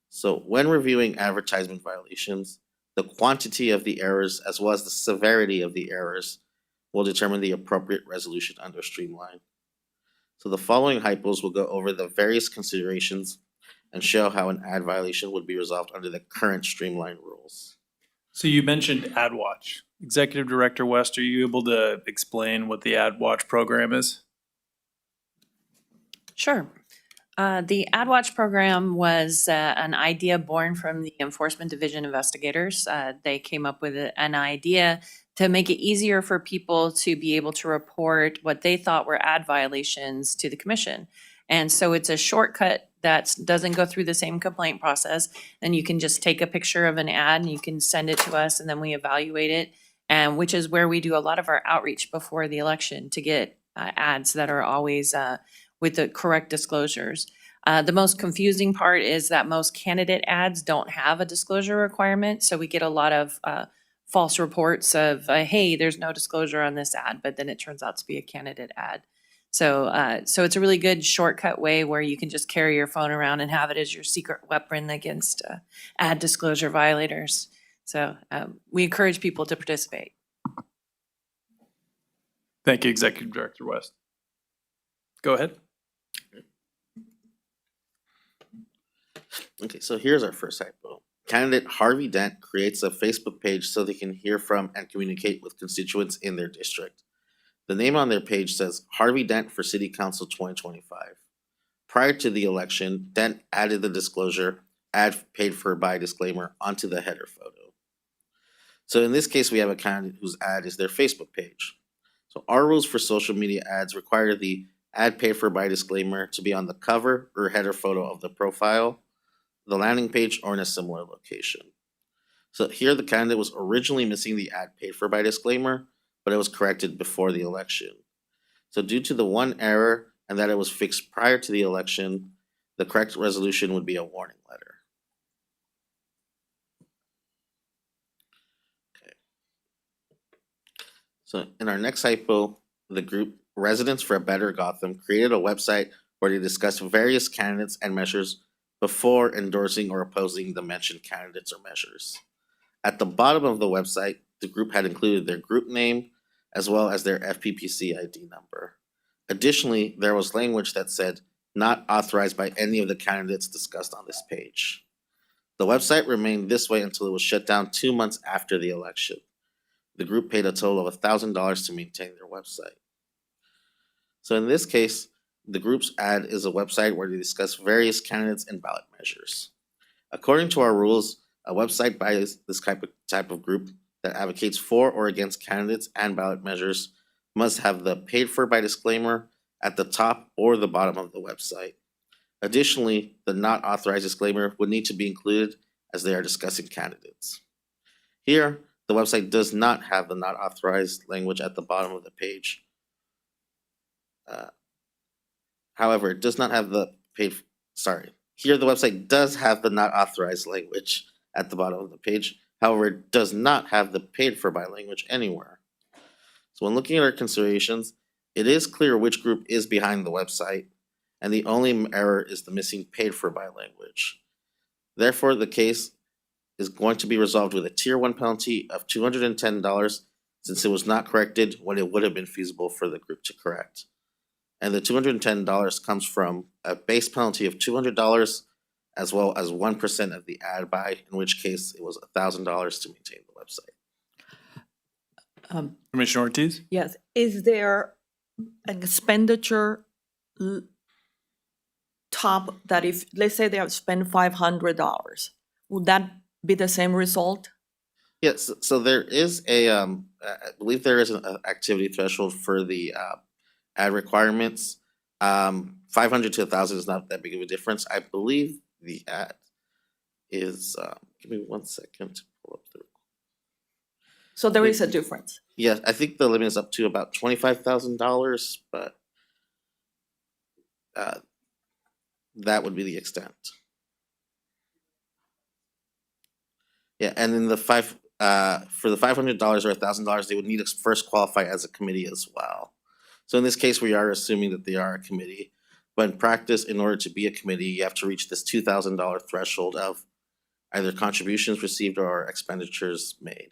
So when reviewing advertisement violations, the quantity of the errors as well as the severity of the errors will determine the appropriate resolution under streamline. So the following hypos will go over the various considerations and show how an ad violation would be resolved under the current streamline rules. So you mentioned AdWatch. Executive Director West, are you able to explain what the AdWatch program is? Sure. The AdWatch program was an idea born from the Enforcement Division investigators. They came up with an idea to make it easier for people to be able to report what they thought were ad violations to the commission. And so it's a shortcut that doesn't go through the same complaint process. And you can just take a picture of an ad and you can send it to us and then we evaluate it. And which is where we do a lot of our outreach before the election to get ads that are always with the correct disclosures. The most confusing part is that most candidate ads don't have a disclosure requirement. So we get a lot of false reports of, hey, there's no disclosure on this ad, but then it turns out to be a candidate ad. So it's a really good shortcut way where you can just carry your phone around and have it as your secret weapon against ad disclosure violators. So we encourage people to participate. Thank you, Executive Director West. Go ahead. Okay, so here's our first hypo. Candidate Harvey Dent creates a Facebook page so they can hear from and communicate with constituents in their district. The name on their page says Harvey Dent for City Council 2025. Prior to the election, Dent added the disclosure, ad paid for by disclaimer onto the header photo. So in this case, we have a candidate whose ad is their Facebook page. So our rules for social media ads require the ad paid for by disclaimer to be on the cover or header photo of the profile, the landing page, or in a similar location. So here the candidate was originally missing the ad paid for by disclaimer, but it was corrected before the election. So due to the one error and that it was fixed prior to the election, the correct resolution would be a warning letter. Okay. So in our next hypo, the group Residents for a Better Gotham created a website where they discussed various candidates and measures before endorsing or opposing the mentioned candidates or measures. At the bottom of the website, the group had included their group name as well as their FPPC ID number. Additionally, there was language that said, "Not authorized by any of the candidates discussed on this page." The website remained this way until it was shut down 2 months after the election. The group paid a total of $1,000 to maintain their website. So in this case, the group's ad is a website where they discuss various candidates and ballot measures. According to our rules, a website by this type of group that advocates for or against candidates and ballot measures must have the paid for by disclaimer at the top or the bottom of the website. Additionally, the not authorized disclaimer would need to be included as they are discussing candidates. Here, the website does not have the not authorized language at the bottom of the page. However, it does not have the here the website does have the not authorized language at the bottom of the page. However, it does not have the paid for by language anywhere. So when looking at our considerations, it is clear which group is behind the website, and the only error is the missing paid for by language. Therefore, the case is going to be resolved with a Tier 1 penalty of $210 since it was not corrected when it would have been feasible for the group to correct. And the $210 comes from a base penalty of $200 as well as 1% of the ad buy, in which case it was $1,000 to maintain the website. Commissioner Ortiz? Yes, is there an expenditure top that if, let's say they have spent $500, would that be the same result? Yes, so there is I believe there is an activity threshold for the ad requirements. 500 to 1,000 is not that big of a difference. I believe the ad is, give me 1 second to pull up the. So there is a difference. Yeah, I think the limit is up to about $25,000, but that would be the extent. Yeah, and then for the $500 or $1,000, they would need to first qualify as a committee as well. So in this case, we are assuming that they are a committee, but in practice, in order to be a committee, you have to reach this $2,000 threshold of either contributions received or expenditures made.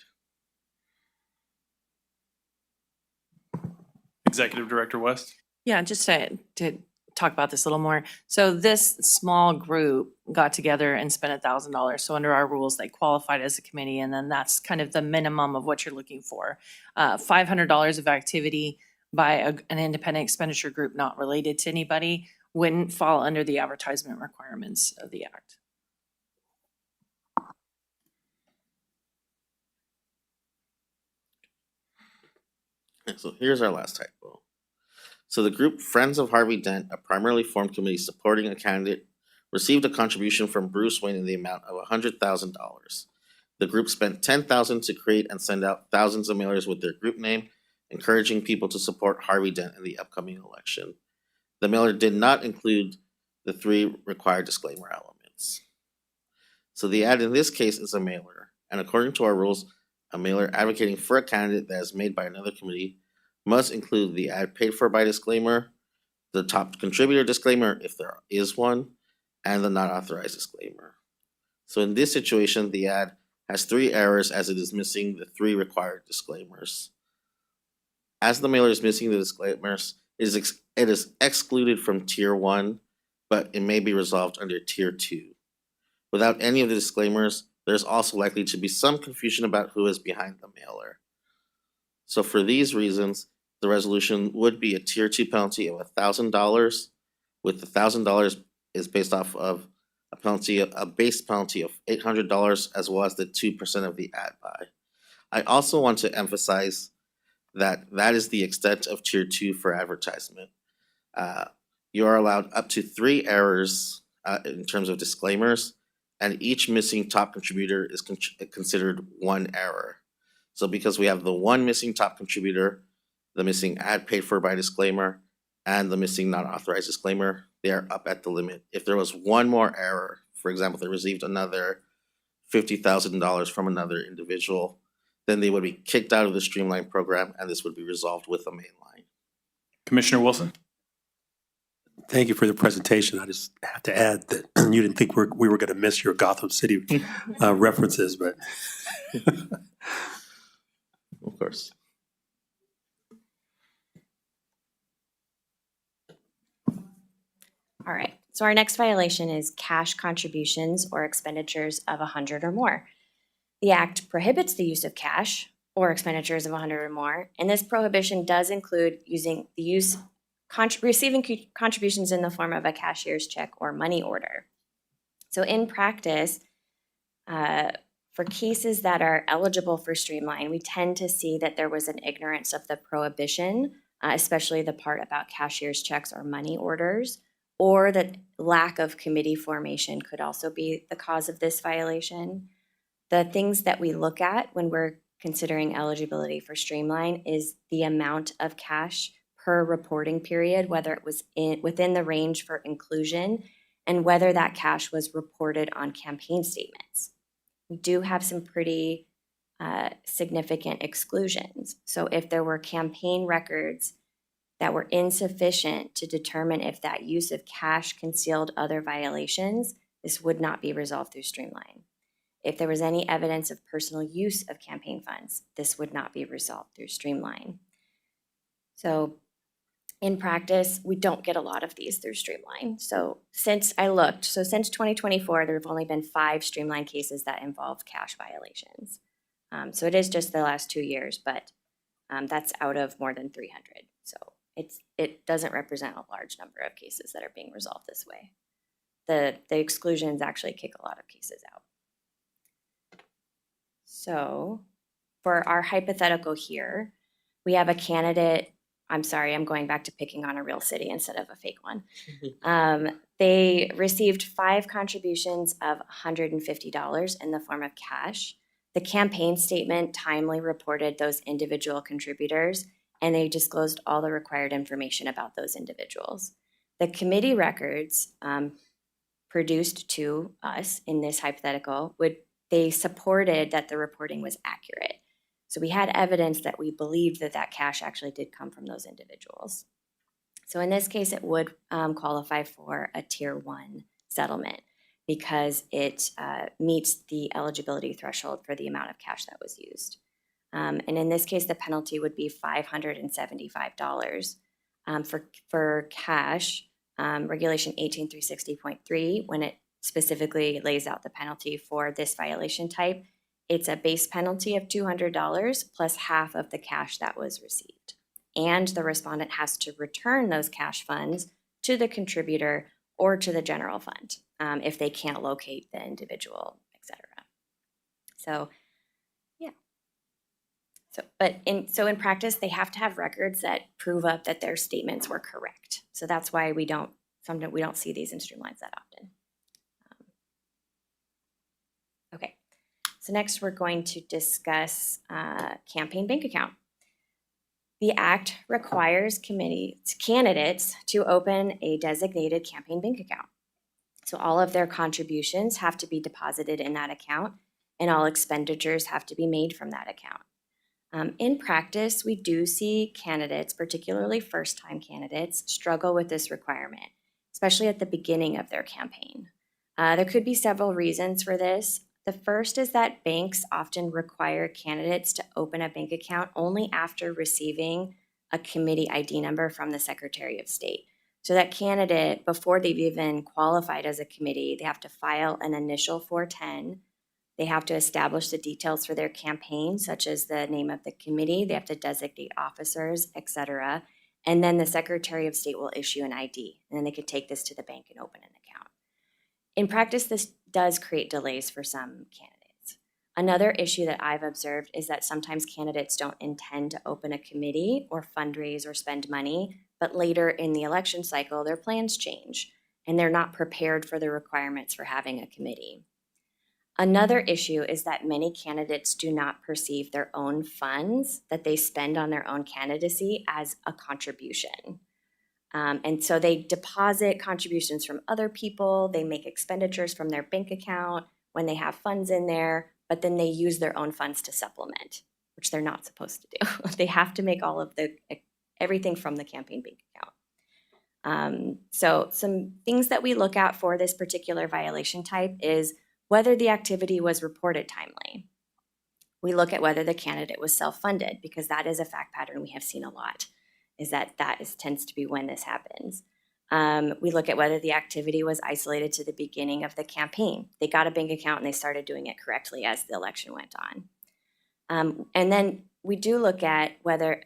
Executive Director West? Yeah, just to talk about this a little more. So this small group got together and spent $1,000. So under our rules, they qualified as a committee, and then that's kind of the minimum of what you're looking for. $500 of activity by an independent expenditure group not related to anybody wouldn't fall under the advertisement requirements of the act. So here's our last typo. So the group Friends of Harvey Dent, a primarily formed committee supporting a candidate, received a contribution from Bruce Wayne in the amount of $100,000. The group spent $10,000 to create and send out thousands of mailers with their group name, encouraging people to support Harvey Dent in the upcoming election. The mailer did not include the 3 required disclaimer elements. So the ad in this case is a mailer, and according to our rules, a mailer advocating for a candidate that is made by another committee must include the ad paid for by disclaimer, the top contributor disclaimer if there is one, and the not authorized disclaimer. So in this situation, the ad has 3 errors as it is missing the 3 required disclaimers. As the mailer is missing the disclaimers, it is excluded from Tier 1, but it may be resolved under Tier 2. Without any of the disclaimers, there's also likely to be some confusion about who is behind the mailer. So for these reasons, the resolution would be a Tier 2 penalty of $1,000, with the $1,000 is based off of a base penalty of $800, as well as the 2% of the ad buy. I also want to emphasize that that is the extent of Tier 2 for advertisement. You are allowed up to 3 errors in terms of disclaimers, and each missing top contributor is considered 1 error. So because we have the 1 missing top contributor, the missing ad paid for by disclaimer, and the missing not authorized disclaimer, they are up at the limit. If there was 1 more error, for example, they received another $50,000 from another individual, then they would be kicked out of the Streamline program, and this would be resolved with a mainline. Commissioner Wilson? Thank you for the presentation. I just have to add that you didn't think we were going to miss your Gotham City references, but Of course. All right, so our next violation is cash contributions or expenditures of 100 or more. The Act prohibits the use of cash or expenditures of 100 or more, and this prohibition does include receiving contributions in the form of a cashier's check or money order. So in practice, for cases that are eligible for Streamline, we tend to see that there was an ignorance of the prohibition, especially the part about cashier's checks or money orders, or that lack of committee formation could also be the cause of this violation. The things that we look at when we're considering eligibility for Streamline is the amount of cash per reporting period, whether it was within the range for inclusion, and whether that cash was reported on campaign statements. We do have some pretty significant exclusions. So if there were campaign records that were insufficient to determine if that use of cash concealed other violations, this would not be resolved through Streamline. If there was any evidence of personal use of campaign funds, this would not be resolved through Streamline. So in practice, we don't get a lot of these through Streamline. So since 2024, there have only been 5 Streamline cases that involve cash violations. So it is just the last 2 years, but that's out of more than 300. So it doesn't represent a large number of cases that are being resolved this way. The exclusions actually kick a lot of cases out. So for our hypothetical here, we have a candidate. I'm sorry, I'm going back to picking on a real city instead of a fake one. They received 5 contributions of $150 in the form of cash. The campaign statement timely reported those individual contributors, and they disclosed all the required information about those individuals. The committee records produced to us in this hypothetical, they supported that the reporting was accurate. So we had evidence that we believed that cash actually did come from those individuals. So in this case, it would qualify for a Tier 1 settlement because it meets the eligibility threshold for the amount of cash that was used. And in this case, the penalty would be $575 for cash, Regulation 18360.3, when it specifically lays out the penalty for this violation type. It's a base penalty of $200 plus half of the cash that was received. And the respondent has to return those cash funds to the contributor or to the general fund if they can't locate the individual, etc. So, yeah. So in practice, they have to have records that prove up that their statements were correct. So that's why sometimes we don't see these in Streamlines that often. Okay. So next, we're going to discuss campaign bank account. The Act requires candidates to open a designated campaign bank account. So all of their contributions have to be deposited in that account, and all expenditures have to be made from that account. In practice, we do see candidates, particularly first-time candidates, struggle with this requirement, especially at the beginning of their campaign. There could be several reasons for this. The first is that banks often require candidates to open a bank account only after receiving a committee ID number from the Secretary of State. So that candidate, before they've even qualified as a committee, they have to file an initial 410. They have to establish the details for their campaign, such as the name of the committee. They have to designate officers, etc. And then the Secretary of State will issue an ID, and then they could take this to the bank and open an account. In practice, this does create delays for some candidates. Another issue that I've observed is that sometimes candidates don't intend to open a committee or fundraise or spend money, but later in the election cycle, their plans change and they're not prepared for the requirements for having a committee. Another issue is that many candidates do not perceive their own funds that they spend on their own candidacy as a contribution. And so they deposit contributions from other people, they make expenditures from their bank account when they have funds in there, but then they use their own funds to supplement, which they're not supposed to do. They have to make all of everything from the campaign bank account. So some things that we look at for this particular violation type is whether the activity was reported timely. We look at whether the candidate was self-funded, because that is a fact pattern we have seen a lot, is that tends to be when this happens. We look at whether the activity was isolated to the beginning of the campaign. They got a bank account and they started doing it correctly as the election went on. And then we do look at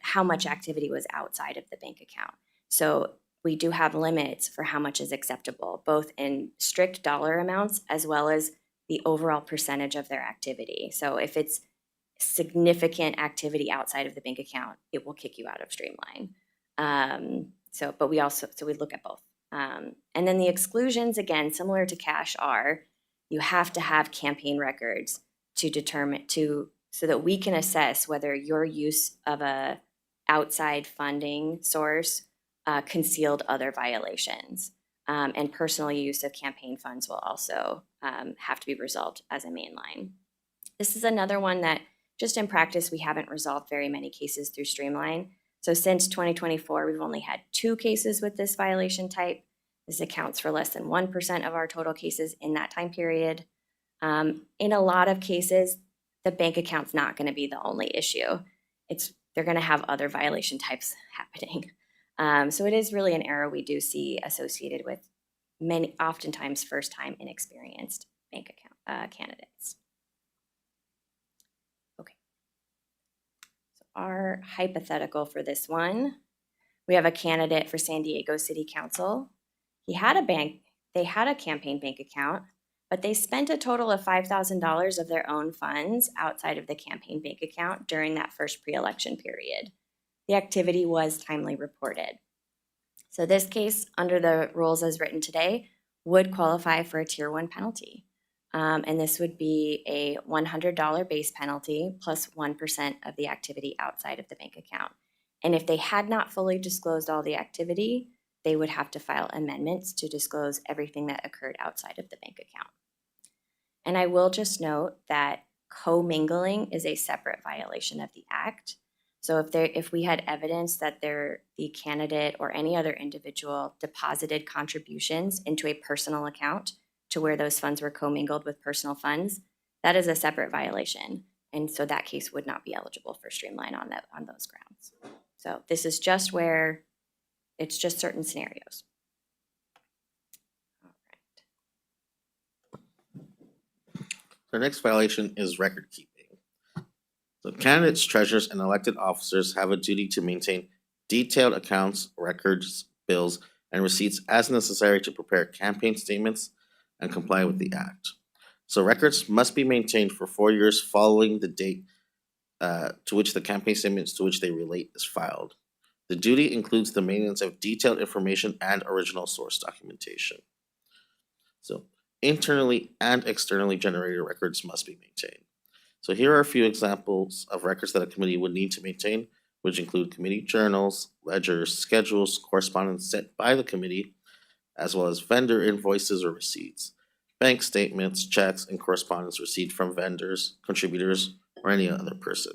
how much activity was outside of the bank account. So we do have limits for how much is acceptable, both in strict dollar amounts as well as the overall percentage of their activity. So if it's significant activity outside of the bank account, it will kick you out of Streamline. But we look at both. And then the exclusions, again, similar to cash, are you have to have campaign records to determine so that we can assess whether your use of a outside funding source concealed other violations. And personal use of campaign funds will also have to be resolved as a mainline. This is another one that just in practice, we haven't resolved very many cases through Streamline. So since 2024, we've only had 2 cases with this violation type. This accounts for less than 1% of our total cases in that time period. In a lot of cases, the bank account's not going to be the only issue. They're going to have other violation types happening. So it is really an error we do see associated with oftentimes first-time inexperienced bank account candidates. Our hypothetical for this one, we have a candidate for San Diego City Council. They had a campaign bank account, but they spent a total of $5,000 of their own funds outside of the campaign bank account during that first pre-election period. The activity was timely reported. So this case, under the rules as written today, would qualify for a Tier 1 penalty. And this would be a $100 base penalty plus 1% of the activity outside of the bank account. And if they had not fully disclosed all the activity, they would have to file amendments to disclose everything that occurred outside of the bank account. And I will just note that commingling is a separate violation of the Act. So if we had evidence that the candidate or any other individual deposited contributions into a personal account to where those funds were commingled with personal funds, that is a separate violation. And so that case would not be eligible for Streamline on those grounds. So this is just where it's just certain scenarios. All right. The next violation is record keeping. So candidates, treasurers, and elected officers have a duty to maintain detailed accounts, records, bills, and receipts as necessary to prepare campaign statements and comply with the Act. So records must be maintained for 4 years following the date to which the campaign statements to which they relate is filed. The duty includes the maintenance of detailed information and original source documentation. So internally and externally generated records must be maintained. So here are a few examples of records that a committee would need to maintain, which include committee journals, ledgers, schedules, correspondence sent by the committee, as well as vendor invoices or receipts, bank statements, checks, and correspondence received from vendors, contributors, or any other person.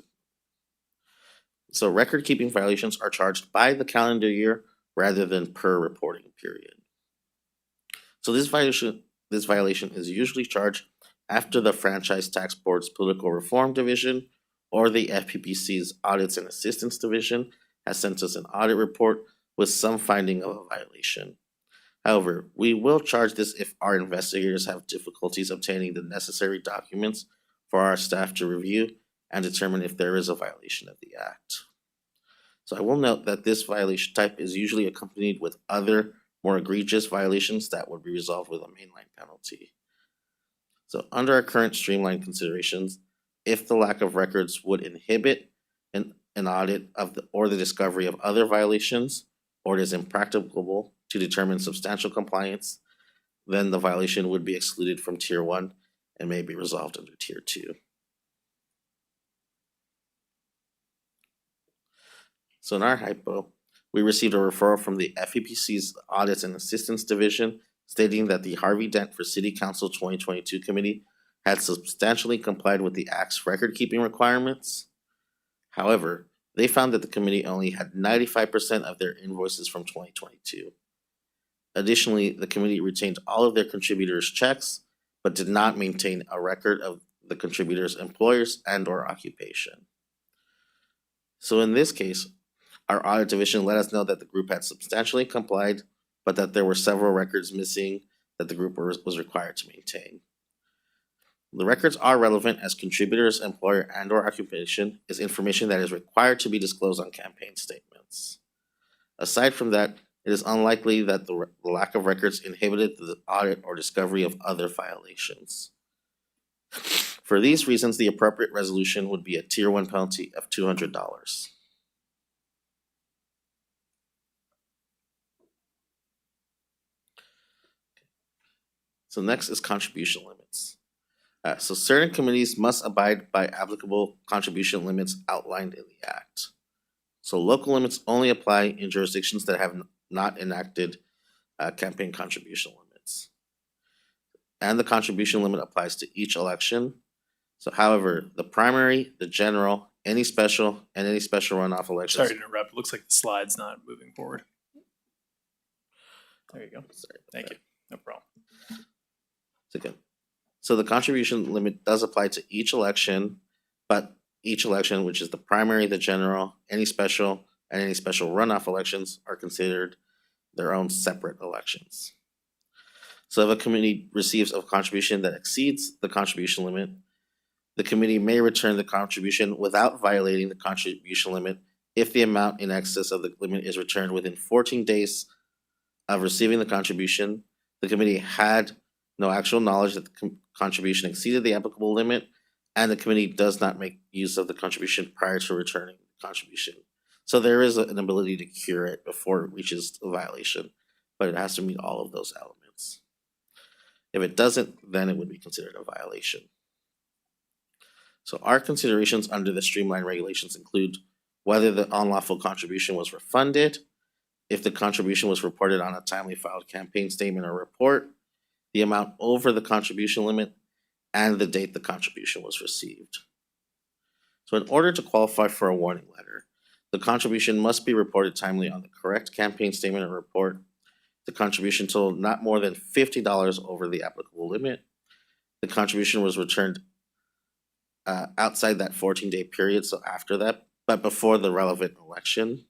So record-keeping violations are charged by the calendar year rather than per reporting period. So this violation is usually charged after the Franchise Tax Board's Political Reform Division or the FPPC's Audits and Assistance Division has sent us an audit report with some finding of a violation. However, we will charge this if our investigators have difficulties obtaining the necessary documents for our staff to review and determine if there is a violation of the Act. So I will note that this violation type is usually accompanied with other more egregious violations that would be resolved with a mainline penalty. So under our current streamlined considerations, if the lack of records would inhibit an audit of or the discovery of other violations, or it is impracticable to determine substantial compliance, then the violation would be excluded from Tier 1 and may be resolved under Tier 2. So in our hypo, we received a referral from the FEPC's Audits and Assistance Division stating that the Harvey Dent for City Council 2022 Committee had substantially complied with the Act's record-keeping requirements. However, they found that the committee only had 95% of their invoices from 2022. Additionally, the committee retained all of their contributors' checks, but did not maintain a record of the contributors' employers and/or occupation. So in this case, our audit division let us know that the group had substantially complied, but that there were several records missing that the group was required to maintain. The records are relevant as contributors, employer, and/or occupation is information that is required to be disclosed on campaign statements. Aside from that, it is unlikely that the lack of records inhibited the audit or discovery of other violations. For these reasons, the appropriate resolution would be a Tier 1 penalty of $200. So next is contribution limits. So certain committees must abide by applicable contribution limits outlined in the Act. So local limits only apply in jurisdictions that have not enacted campaign contribution limits. And the contribution limit applies to each election. So however, the primary, the general, any special, and any special runoff elections. Sorry to interrupt. It looks like the slide's not moving forward. There you go. Thank you. No problem. So the contribution limit does apply to each election, but each election, which is the primary, the general, any special, and any special runoff elections are considered their own separate elections. So if a committee receives a contribution that exceeds the contribution limit, the committee may return the contribution without violating the contribution limit if the amount in excess of the limit is returned within 14 days of receiving the contribution. The committee had no actual knowledge that the contribution exceeded the applicable limit, and the committee does not make use of the contribution prior to returning the contribution. So there is an ability to cure it before it reaches a violation, but it has to meet all of those elements. If it doesn't, then it would be considered a violation. So our considerations under the streamlined regulations include whether the unlawful contribution was refunded, if the contribution was reported on a timely filed campaign statement or report, the amount over the contribution limit, and the date the contribution was received. So in order to qualify for a warning letter, the contribution must be reported timely on the correct campaign statement or report. The contribution totaled not more than $50 over the applicable limit. The contribution was returned outside that 14-day period, so after that, but before the relevant election,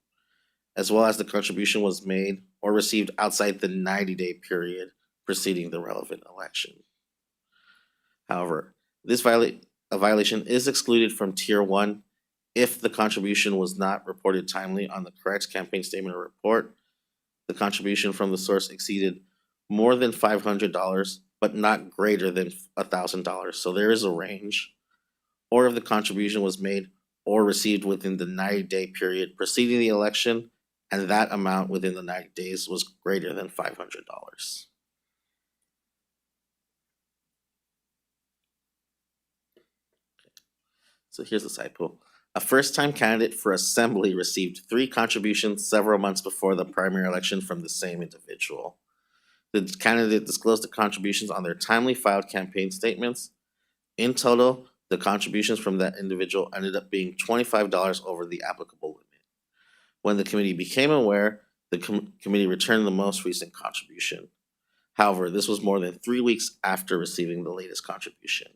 as well as the contribution was made or received outside the 90-day period preceding the relevant election. However, this violation is excluded from Tier 1 if the contribution was not reported timely on the correct campaign statement or report, the contribution from the source exceeded more than $500, but not greater than $1,000. So there is a range. Or if the contribution was made or received within the 90-day period preceding the election, and that amount within the 90 days was greater than $500. So here's the side pool. A first-time candidate for assembly received 3 contributions several months before the primary election from the same individual. The candidate disclosed the contributions on their timely filed campaign statements. In total, the contributions from that individual ended up being $25 over the applicable limit. When the committee became aware, the committee returned the most recent contribution. However, this was more than 3 weeks after receiving the latest contribution.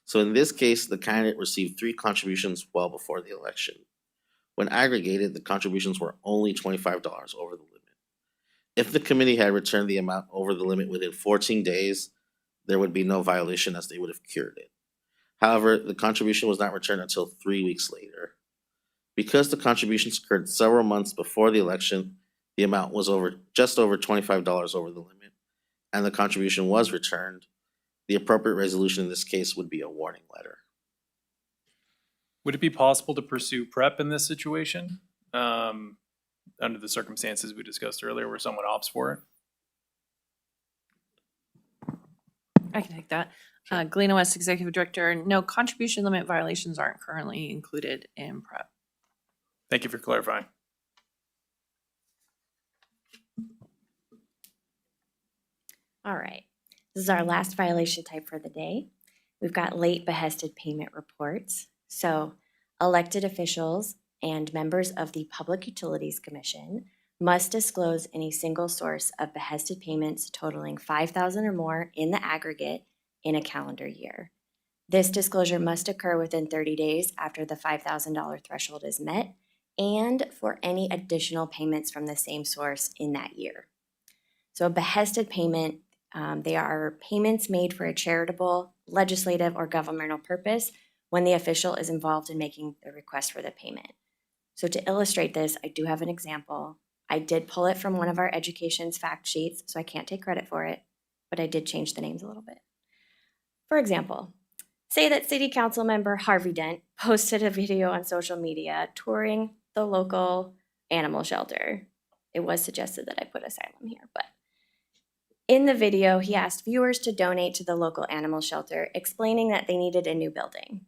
So in this case, the candidate received 3 contributions well before the election. When aggregated, the contributions were only $25 over the limit. If the committee had returned the amount over the limit within 14 days, there would be no violation as they would have cured it. However, the contribution was not returned until 3 weeks later. Because the contributions occurred several months before the election, the amount was just over $25 over the limit, and the contribution was returned, the appropriate resolution in this case would be a warning letter. Would it be possible to pursue prep in this situation? Under the circumstances we discussed earlier where someone opts for it? I can take that. Galena West Executive Director, no, contribution limit violations aren't currently included in PrEP. Thank you for clarifying. All right, this is our last violation type for the day. We've got late behested payment reports. So elected officials and members of the Public Utilities Commission must disclose any single source of behested payments totaling $5,000 or more in the aggregate in a calendar year. This disclosure must occur within 30 days after the $5,000 threshold is met and for any additional payments from the same source in that year. So a behested payment, they are payments made for a charitable, legislative, or governmental purpose when the official is involved in making the request for the payment. So to illustrate this, I do have an example. I did pull it from one of our education's fact sheets, so I can't take credit for it, but I did change the names a little bit. For example, say that City Council member Harvey Dent posted a video on social media touring the local animal shelter. It was suggested that I put asylum here, but in the video, he asked viewers to donate to the local animal shelter, explaining that they needed a new building.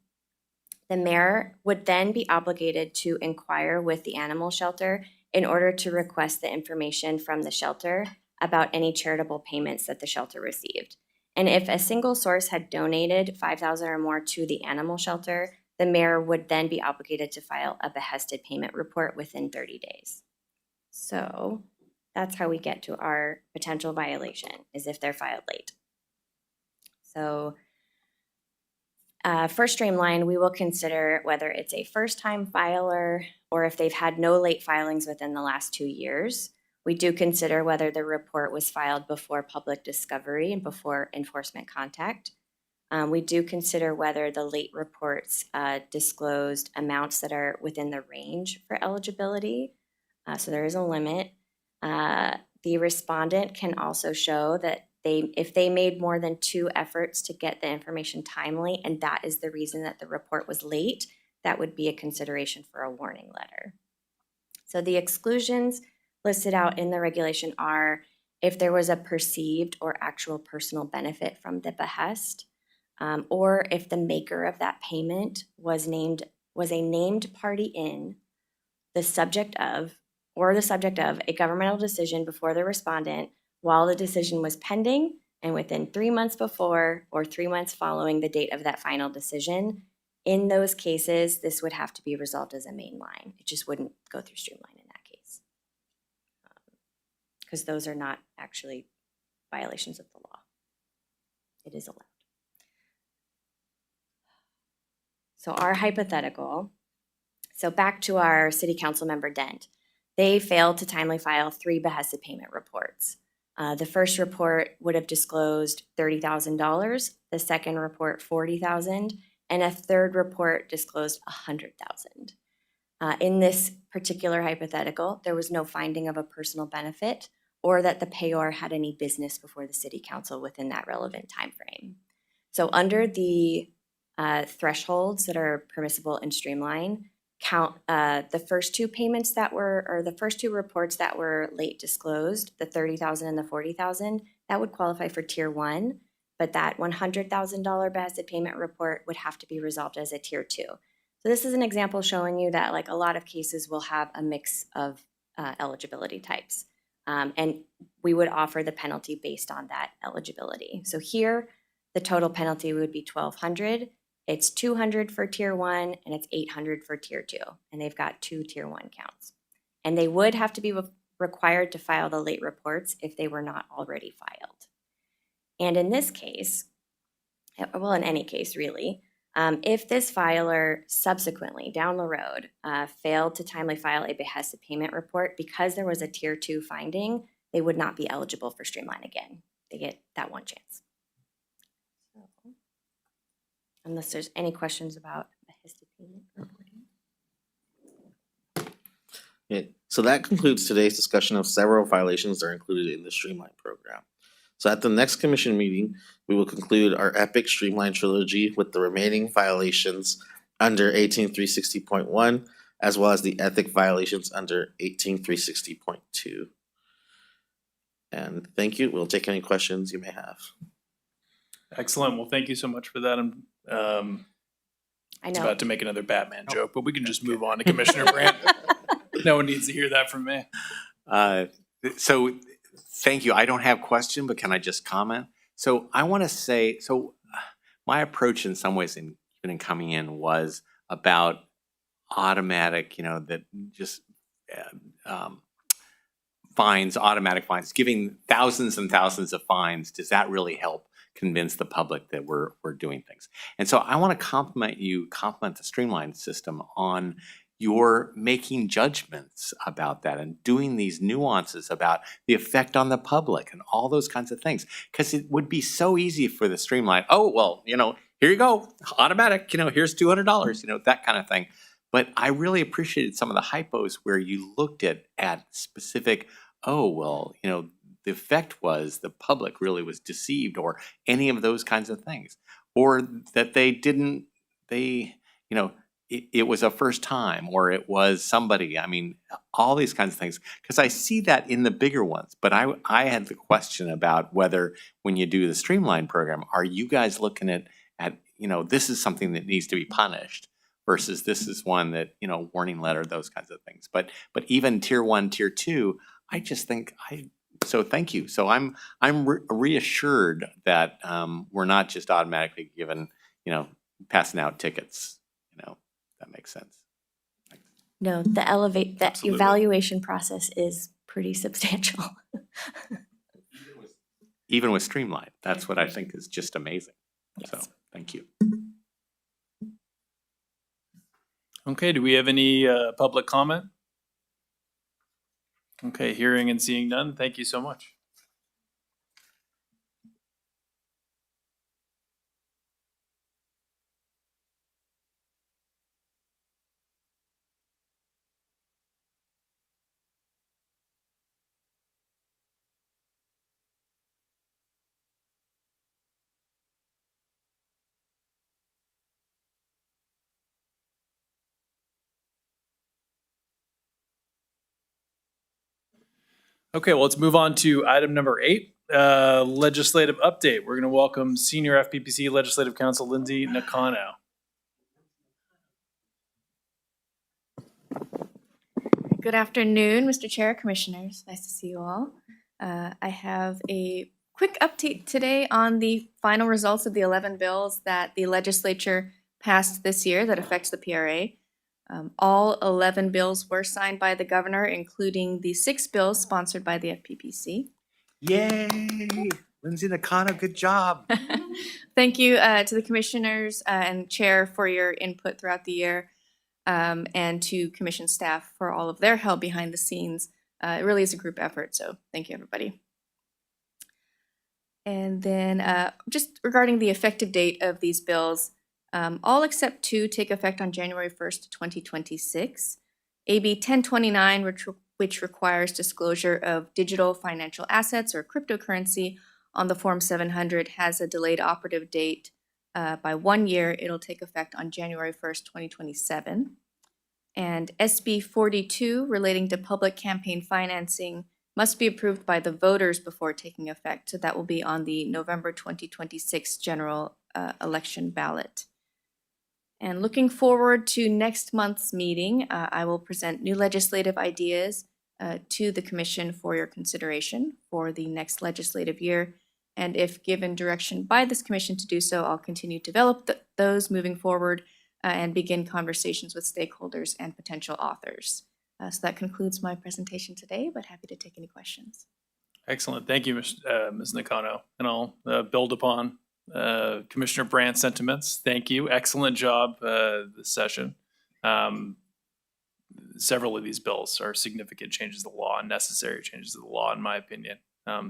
The mayor would then be obligated to inquire with the animal shelter in order to request the information from the shelter about any charitable payments that the shelter received. And if a single source had donated $5,000 or more to the animal shelter, the mayor would then be obligated to file a behested payment report within 30 days. So that's how we get to our potential violation, is if they're filed late. So for Streamline, we will consider whether it's a first-time filer or if they've had no late filings within the last 2 years. We do consider whether the report was filed before public discovery and before enforcement contact. We do consider whether the late reports disclosed amounts that are within the range for eligibility. So there is a limit. The respondent can also show that if they made more than 2 efforts to get the information timely, and that is the reason that the report was late, that would be a consideration for a warning letter. So the exclusions listed out in the regulation are if there was a perceived or actual personal benefit from the behest, or if the maker of that payment was a named party in the subject of a governmental decision before the respondent while the decision was pending and within 3 months before or 3 months following the date of that final decision. In those cases, this would have to be resolved as a main line. It just wouldn't go through Streamline in that case. Because those are not actually violations of the law. It is allowed. So our hypothetical, so back to our City Council member Dent. They failed to timely file 3 behested payment reports. The first report would have disclosed $30,000, the second report $40,000, and a third report disclosed $100,000. In this particular hypothetical, there was no finding of a personal benefit or that the payor had any business before the City Council within that relevant time frame. So under the thresholds that are permissible in Streamline, count the first 2 payments that were, or the first 2 reports that were late disclosed, the $30,000 and the $40,000, that would qualify for Tier 1, but that $100,000 behested payment report would have to be resolved as a Tier 2. So this is an example showing you that like a lot of cases will have a mix of eligibility types. And we would offer the penalty based on that eligibility. So here, the total penalty would be $1,200. It's $200 for Tier 1 and it's $800 for Tier 2. And they've got 2 Tier 1 counts. And they would have to be required to file the late reports if they were not already filed. And in this case, well, in any case really, if this filer subsequently down the road failed to timely file a behested payment report because there was a Tier 2 finding, they would not be eligible for Streamline again. They get that one chance. Unless there's any questions about behested payment reporting. So that concludes today's discussion of several violations that are included in the Streamline program. So at the next commission meeting, we will conclude our epic Streamline trilogy with the remaining violations under 18360.1, as well as the ethic violations under 18360.2. And thank you. We'll take any questions you may have. Excellent. Well, thank you so much for that. I'm I was know. about to make another Batman joke, but we can just move on to Commissioner Brandt. No one needs to hear that from me. So, thank you. I don't have question, but can I just comment? So I want to say, my approach in some ways even in coming in was about automatic, that just fines, automatic fines, giving thousands and thousands of fines. Does that really help convince the public that we're doing things? And so I want to compliment the Streamline system on your making judgments about that and doing these nuances about the effect on the public and all those kinds of things. Because it would be so easy for the Streamline, oh, well, here you go, automatic, here's $200, that kind of thing. But I really appreciated some of the hypos where you looked at specific, oh, well, the effect was the public really was deceived, or any of those kinds of things. Or that it was a first time, or it was somebody, all these kinds of things. Because I see that in the bigger ones, but I had the question about whether when you do the Streamline program, are you guys looking at this is something that needs to be punished versus this is one that, warning letter, those kinds of things. But even tier 1, tier 2, I just think so thank you. So I'm reassured that we're not just automatically given, passing out tickets. That makes sense. No, the Absolutely. evaluation process is pretty substantial. Even with Streamline, that's what I think is just amazing. Yes. So thank you. Okay, do we have any public comment? Okay, hearing and seeing none, thank you so much. Okay, well, let's move on to item number 8, legislative update. We're going to welcome Senior FPPC Legislative Counsel Lindsay Nakano. Good afternoon, Mr. Chair, Commissioners. Nice to see you all. I have a quick update today on the final results of the 11 bills that the legislature passed this year that affects the PRA. All 11 bills were signed by the governor, including the 6 bills sponsored by the FPPC. Yay! Lindsay Nakano, good job. Thank you to the commissioners and chair for your input throughout the year, and to commission staff for all of their help behind the scenes. It really is a group effort, so thank you, everybody. And then just regarding the effective date of these bills, all except 2 take effect on January 1st, 2026. AB 1029, which requires disclosure of digital financial assets or cryptocurrency on the Form 700, has a delayed operative date by 1 year. It'll take effect on January 1st, 2027. And SB 42, relating to public campaign financing, must be approved by the voters before taking effect. So that will be on the November 2026 general election ballot. And looking forward to next month's meeting, I will present new legislative ideas to the Commission for your consideration for the next legislative year. And if given direction by this Commission to do so, I'll continue to develop those moving forward and begin conversations with stakeholders and potential authors. So that concludes my presentation today, but happy to take any questions. Excellent. Thank you, Ms. Nakano. And I'll build upon Commissioner Brandt's sentiments. Thank you. Excellent job this session. Several of these bills are significant changes to the law and necessary changes to the law, in my opinion.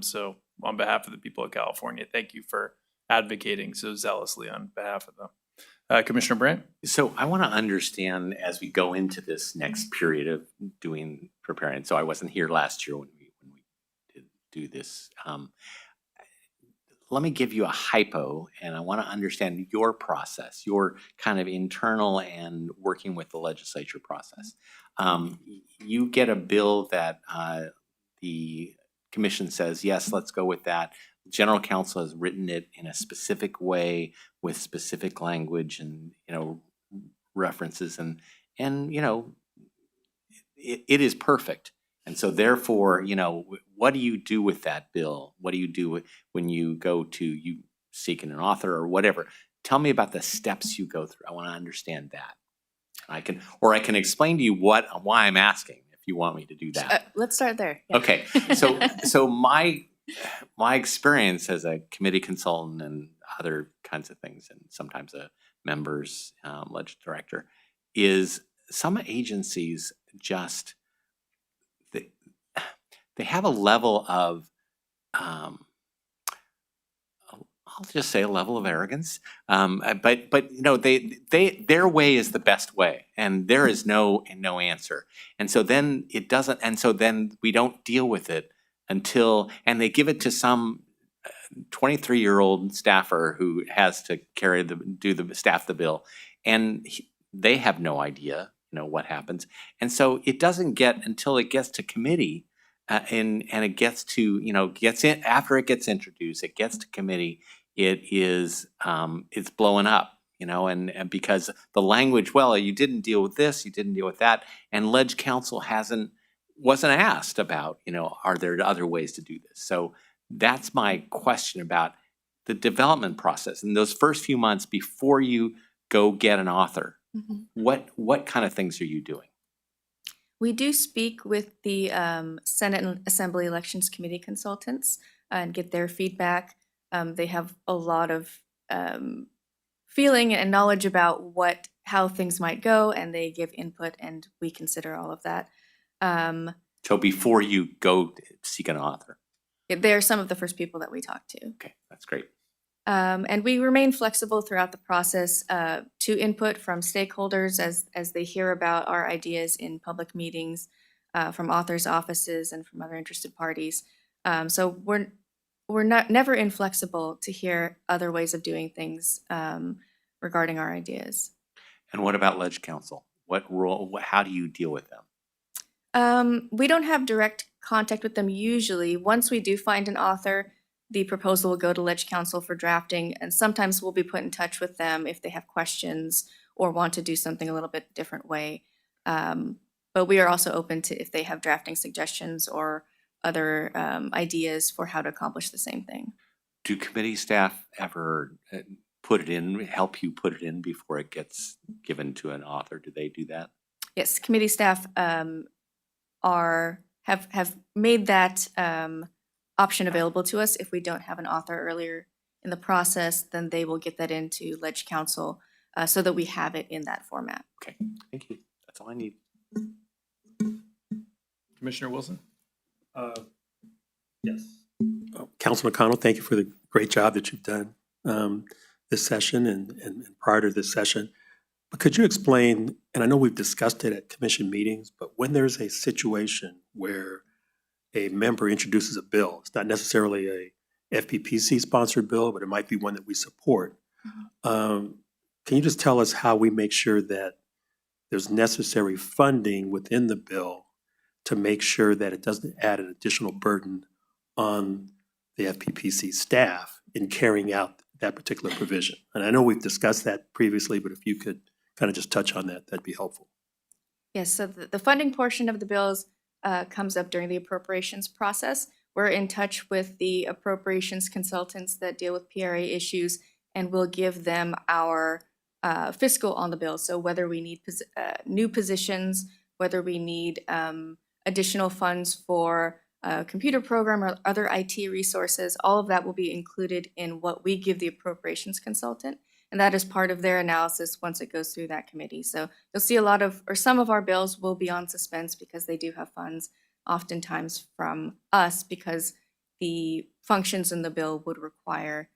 So on behalf of the people of California, thank you for advocating so zealously on behalf of them. Commissioner Brandt? So I want to understand as we go into this next period of preparing. So I wasn't here last year when we did do this. Let me give you a hypo, and I want to understand your process, your kind of internal and working with the legislature process. You get a bill that the commission says, yes, let's go with that. General counsel has written it in a specific way with specific language and, references and it is perfect. And so therefore, what do you do with that bill? What do you do when you go to, you seeking an author or whatever? Tell me about the steps you go through. I want to understand that. I can explain to you why I'm asking if you want me to do that. Let's start there. Yeah. Okay, so my experience as a committee consultant and other kinds of things, and sometimes a member's legislative director, is some agencies just they have a level of I'll just say a level of arrogance, but their way is the best way, and there is no answer, and so then it doesn't, and so then we don't deal with it until, and they give it to some 23-year-old staffer who has to staff the bill, and they have no idea, what happens, and so it doesn't get until it gets to committee, and it gets to gets in after it gets introduced, it gets to committee, it's blowing up, and because the language, well, you didn't deal with this, you didn't deal with that, and Leg Council wasn't asked about, are there other ways to do this? So that's my question about the development process in those first few months before you go get an author. What kind of things are you doing? We do speak with the Senate and Assembly Elections Committee consultants and get their feedback. They have a lot of feeling and knowledge about how things might go, and they give input, and we consider all of that. So before you go seek an author? They're some of the first people that we talk to. Okay, that's great. And we remain flexible throughout the process to input from stakeholders as they hear about our ideas in public meetings, from authors' offices and from other interested parties. So we're never inflexible to hear other ways of doing things regarding our ideas. And what about Leg Council? What role? How do you deal with them? We don't have direct contact with them usually. Once we do find an author, the proposal will go to Leg Council for drafting, and sometimes we'll be put in touch with them if they have questions or want to do something a little bit different way. But we are also open to if they have drafting suggestions or other ideas for how to accomplish the same thing. Do committee staff ever help you put it in before it gets given to an author? Do they do that? Yes, committee staff have made that option available to us. If we don't have an author earlier in the process, then they will get that into Leg Council so that we have it in that format. Okay, thank you. That's all I need. Commissioner Wilson? Yes. Councilman McConnell, thank you for the great job that you've done this session and prior to this session. But could you explain, and I know we've discussed it at commission meetings, but when there's a situation where a member introduces a bill, it's not necessarily a FPPC sponsored bill, but it might be one that we support. Can you just tell us how we make sure that there's necessary funding within the bill to make sure that it doesn't add an additional burden on the FPPC staff in carrying out that particular provision? And I know we've discussed that previously, but if you could kind of just touch on that, that'd be helpful. Yes, so the funding portion of the bills comes up during the appropriations process. We're in touch with the appropriations consultants that deal with PRA issues, and we'll give them our fiscal on the bill. So whether we need new positions, whether we need additional funds for a computer program or other IT resources, all of that will be included in what we give the appropriations consultant. And that is part of their analysis once it goes through that committee. So you'll see some of our bills will be on suspense because they do have funds oftentimes from us because the functions in the bill would require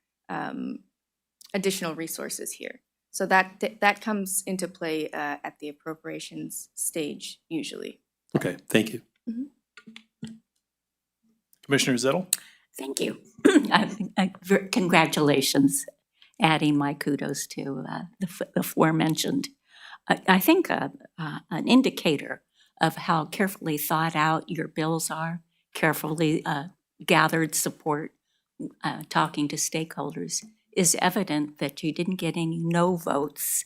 additional resources here. So that comes into play at the appropriations stage usually. Okay, thank you. Commissioner Zettel? Thank you. Congratulations, adding my kudos to the aforementioned. I think an indicator of how carefully thought out your bills are, carefully gathered support, talking to stakeholders, is evident that you didn't get any no votes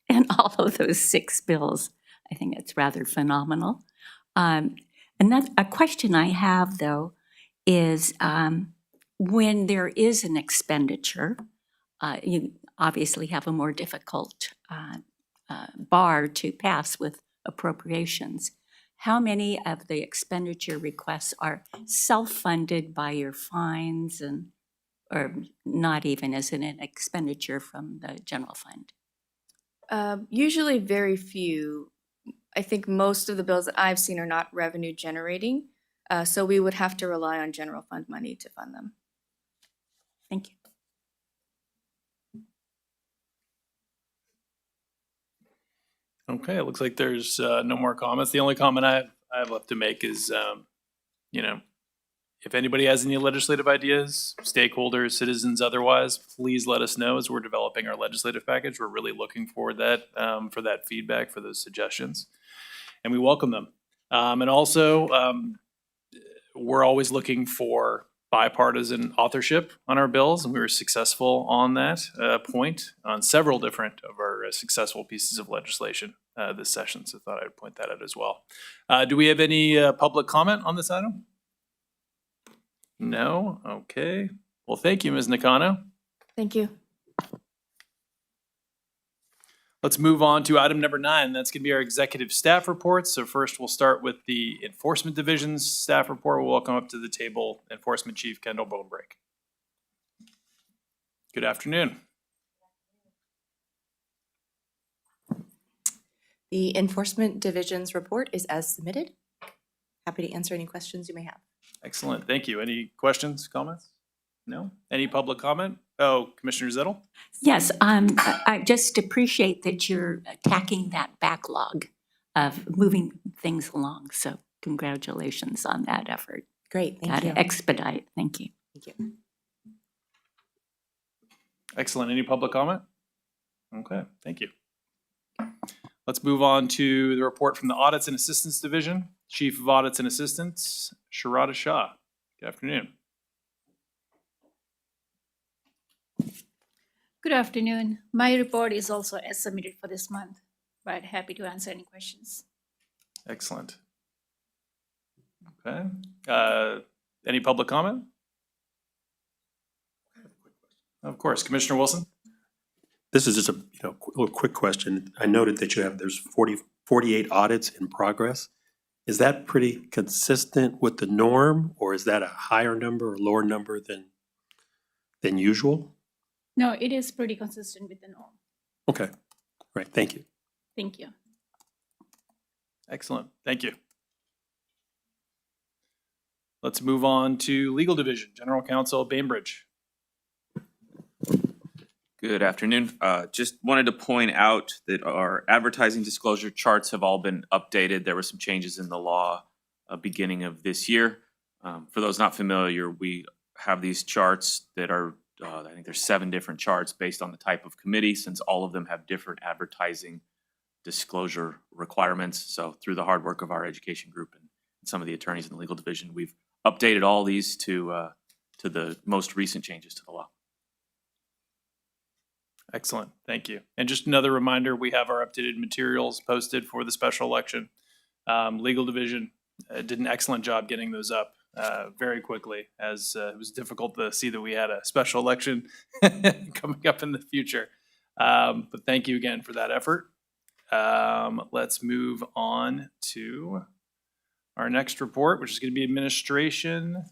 in all of those 6 bills. I think that's rather phenomenal. A question I have, though, is when there is an expenditure, you obviously have a more difficult bar to pass with appropriations. How many of the expenditure requests are self-funded by your fines or not even as an expenditure from the general fund? Usually very few. I think most of the bills that I've seen are not revenue generating. So we would have to rely on general fund money to fund them. Thank you. Okay, it looks like there's no more comments. The only comment I have left to make is, if anybody has any legislative ideas, stakeholders, citizens, otherwise, please let us know as we're developing our legislative package. We're really looking for that feedback, for those suggestions, and we welcome them. And also, we're always looking for bipartisan authorship on our bills, and we were successful on that point on several different of our successful pieces of legislation this session, so thought I'd point that out as well. Do we have any public comment on this item? No? Okay. Well, thank you, Ms. Nakano. Thank you. Let's move on to item number 9. That's going to be our executive staff reports. So first, we'll start with the Enforcement Division's staff report. We'll welcome up to the table Enforcement Chief Kendall Bonebrake. Good afternoon. The Enforcement Division's report is as submitted. Happy to answer any questions you may have. Excellent. Thank you. Any questions, comments? No? Any public comment? Oh, Commissioner Zettel? Yes, I just appreciate that you're attacking that backlog of moving things along. So congratulations on that effort. Great, thank Gotta you. expedite. Thank you. Thank you. Excellent. Any public comment? Okay, thank you. Let's move on to the report from the Audits and Assistance Division. Chief of Audits and Assistance, Sharada Shah. Good afternoon. Good afternoon. My report is also as submitted for this month, but happy to answer any questions. Excellent. Okay. Any public comment? Of course. Commissioner Wilson? This is just a little quick question. I noted that there's 48 audits in progress. Is that pretty consistent with the norm, or is that a higher number or lower number than usual? No, it is pretty consistent with the norm. Okay, great, thank you. Thank you. Excellent. Thank you. Let's move on to Legal Division, General Counsel Bainbridge. Good afternoon. Just wanted to point out that our advertising disclosure charts have all been updated. There were some changes in the law beginning of this year. For those not familiar, we have these charts that are, I think there's 7 different charts based on the type of committee, since all of them have different advertising disclosure requirements. So through the hard work of our education group and some of the attorneys in the legal division, we've updated all these to the most recent changes to the law. Excellent. Thank you. And just another reminder, we have our updated materials posted for the special election. Legal Division did an excellent job getting those up very quickly, as it was difficult to see that we had a special election coming up in the future. But thank you again for that effort. Let's move on to our next report, which is going to be Administration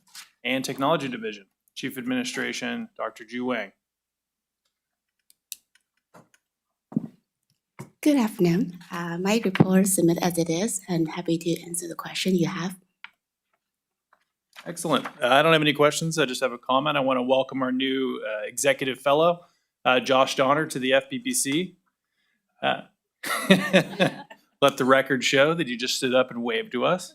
and Technology Division. Chief Administration, Dr. Ju Wang. Good afternoon. My report submitted as it is, and happy to answer the question you have. Excellent. I don't have any questions. I just have a comment. I want to welcome our new executive fellow, Josh Donner, to the FPPC. Uh, Let the record show that you just stood up and waved to us.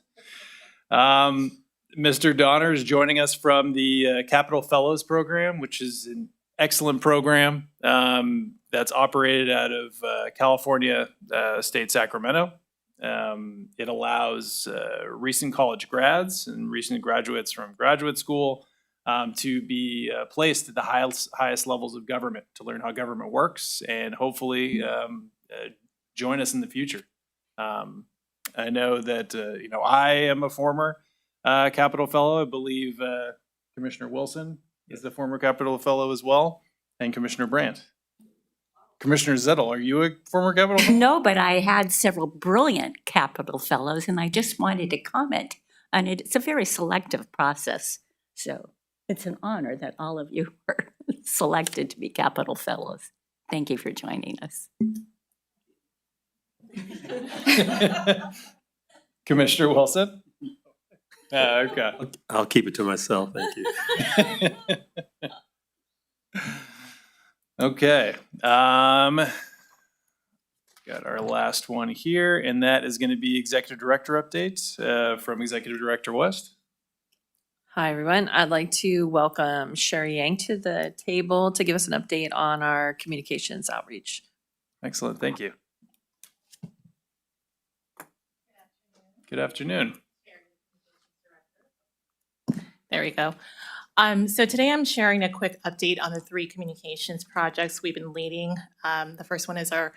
Mr. Donner is joining us from the Capital Fellows Program, which is an excellent program that's operated out of California State, Sacramento. It allows recent college grads and recent graduates from graduate school to be placed at the highest levels of government to learn how government works and hopefully join us in the future. I know that I am a former Capital Fellow. I believe Commissioner Wilson is the former Capital Fellow as well, and Commissioner Brandt. Commissioner Zettel, are you a former Capital Fellow? No, but I had several brilliant Capital Fellows, and I just wanted to comment on it. It's a very selective process, so it's an honor that all of you were selected to be Capital Fellows. Thank you for joining us. Commissioner Wilson? Okay. I'll keep it to myself, thank you. Okay. Got our last one here, and that is going to be Executive Director updates from Executive Director West. Hi, everyone. I'd like to welcome Sherry Yang to the table to give us an update on our communications outreach. Excellent. Thank you. Good afternoon. There we go. So today I'm sharing a quick update on the 3 communications projects we've been leading. The first one is our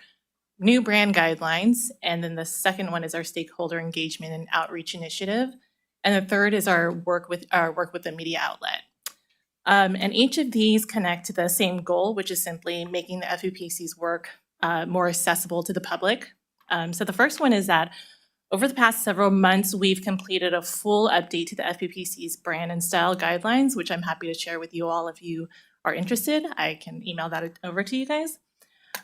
new brand guidelines, and then the second one is our stakeholder engagement and outreach initiative, and the third is our work with the media outlet. And each of these connect to the same goal, which is simply making the FEPC's work more accessible to the public. So the first one is that over the past several months, we've completed a full update to the FPPC's brand and style guidelines, which I'm happy to share with you all if you are interested. I can email that over to you guys.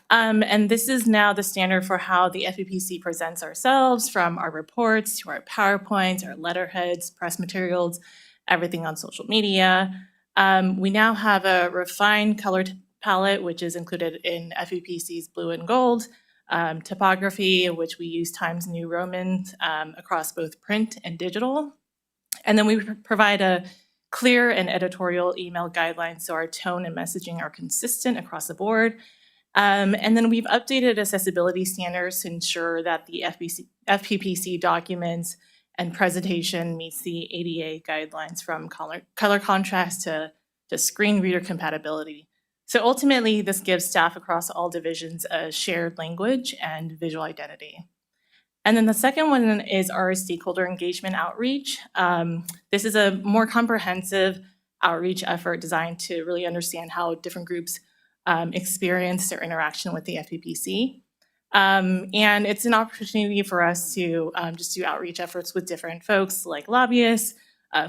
And this is now the standard for how the FPPC presents ourselves, from our reports to our PowerPoints, our letterheads, press materials, everything on social media. We now have a refined color palette, which is included in FEPC's blue and gold, typography, which we use Times New Roman across both print and digital. And then we provide a clear and editorial email guidelines so our tone and messaging are consistent across the board. And then we've updated accessibility standards to ensure that the FPPC documents and presentation meets the ADA guidelines, from color contrast to screen reader compatibility. So ultimately, this gives staff across all divisions a shared language and visual identity. And then the second one is our stakeholder engagement outreach. This is a more comprehensive outreach effort designed to really understand how different groups experience their interaction with the FPPC. And it's an opportunity for us to just do outreach efforts with different folks like lobbyists,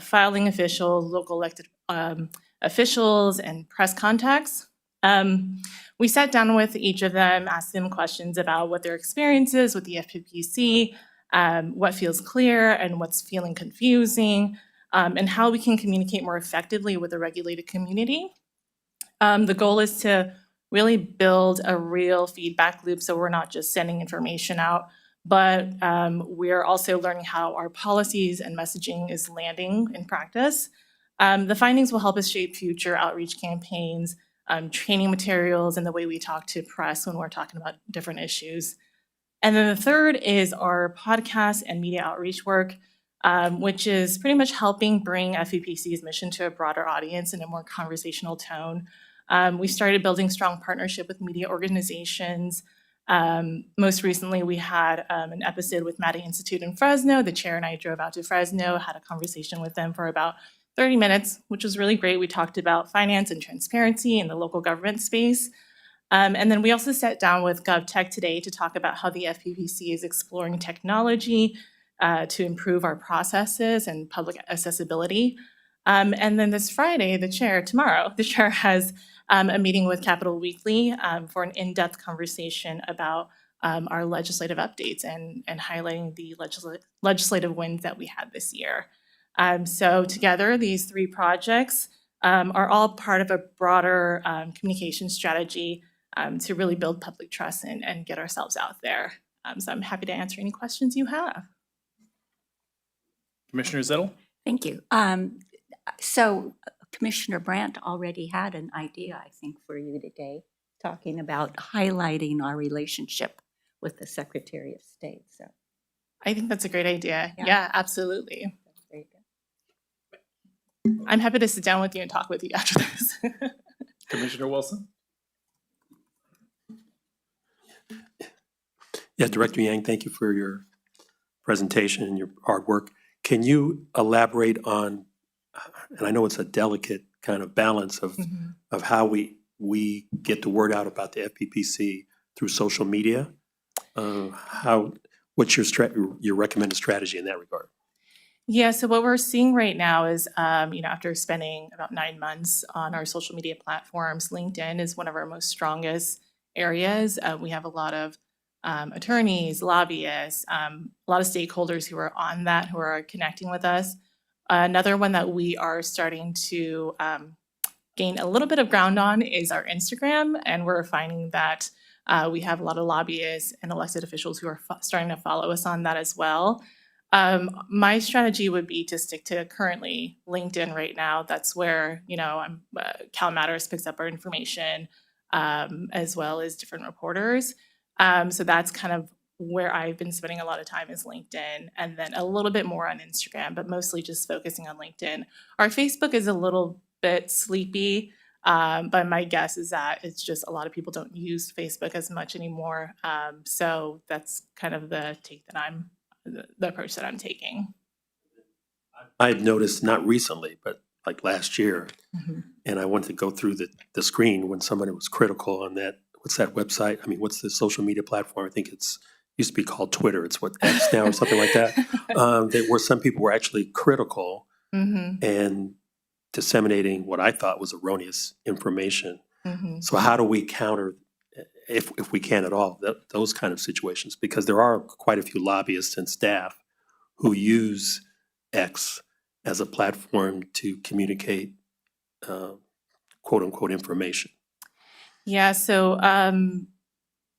filing officials, local elected officials, and press contacts. We sat down with each of them, asked them questions about what their experience is with the FPPC, what feels clear and what's feeling confusing, and how we can communicate more effectively with the regulated community. The goal is to really build a real feedback loop, so we're not just sending information out, but we're also learning how our policies and messaging is landing in practice. The findings will help us shape future outreach campaigns, training materials, and the way we talk to press when we're talking about different issues. And then the third is our podcast and media outreach work, which is pretty much helping bring FEPC's mission to a broader audience in a more conversational tone. We started building strong partnership with media organizations. Most recently, we had an episode with Maddie Institute in Fresno. The chair and I drove out to Fresno, had a conversation with them for about 30 minutes, which was really great. We talked about finance and transparency in the local government space. And then we also sat down with GovTech today to talk about how the FPPC is exploring technology to improve our processes and public accessibility. And then this Friday, tomorrow, the chair has a meeting with Capitol Weekly for an in-depth conversation about our legislative updates and highlighting the legislative wins that we had this year. So together, these 3 projects are all part of a broader communication strategy to really build public trust and get ourselves out there. So I'm happy to answer any questions you have. Commissioner Zettel? Thank you. So Commissioner Brandt already had an idea, I think, for you today, talking about highlighting our relationship with the Secretary of State. So I think that's a great idea. Yeah. Yeah, absolutely. very good. I'm happy to sit down with you and talk with you after this. Commissioner Wilson? Yeah, Director Yang, thank you for your presentation and your hard work. Can you elaborate on, and I know it's a delicate kind of balance of how we get the word out about the FPPC through social media? What's your recommended strategy in that regard? Yeah, so what we're seeing right now is, after spending about 9 months on our social media platforms, LinkedIn is one of our most strongest areas. We have a lot of attorneys, lobbyists, a lot of stakeholders who are on that, who are connecting with us. Another one that we are starting to gain a little bit of ground on is our Instagram, and we're finding that we have a lot of lobbyists and elected officials who are starting to follow us on that as well. My strategy would be to stick to currently LinkedIn right now. That's where, Cal Matters picks up our information, as well as different reporters. So that's kind of where I've been spending a lot of time is LinkedIn, and then a little bit more on Instagram, but mostly just focusing on LinkedIn. Our Facebook is a little bit sleepy, but my guess is that it's just a lot of people don't use Facebook as much anymore. So that's kind of the approach that I'm taking. I've noticed, not recently, but like last year, and I wanted to go through the screen when somebody was critical on that. What's that website? I mean, what's the social media platform? I think used to be called Twitter. It's what, X now or something like that. Where some people were actually critical and disseminating what I thought was erroneous information. So how do we counter, if we can at all, those kind of situations? Because there are quite a few lobbyists and staff who use X as a platform to communicate quote unquote information. Yeah, so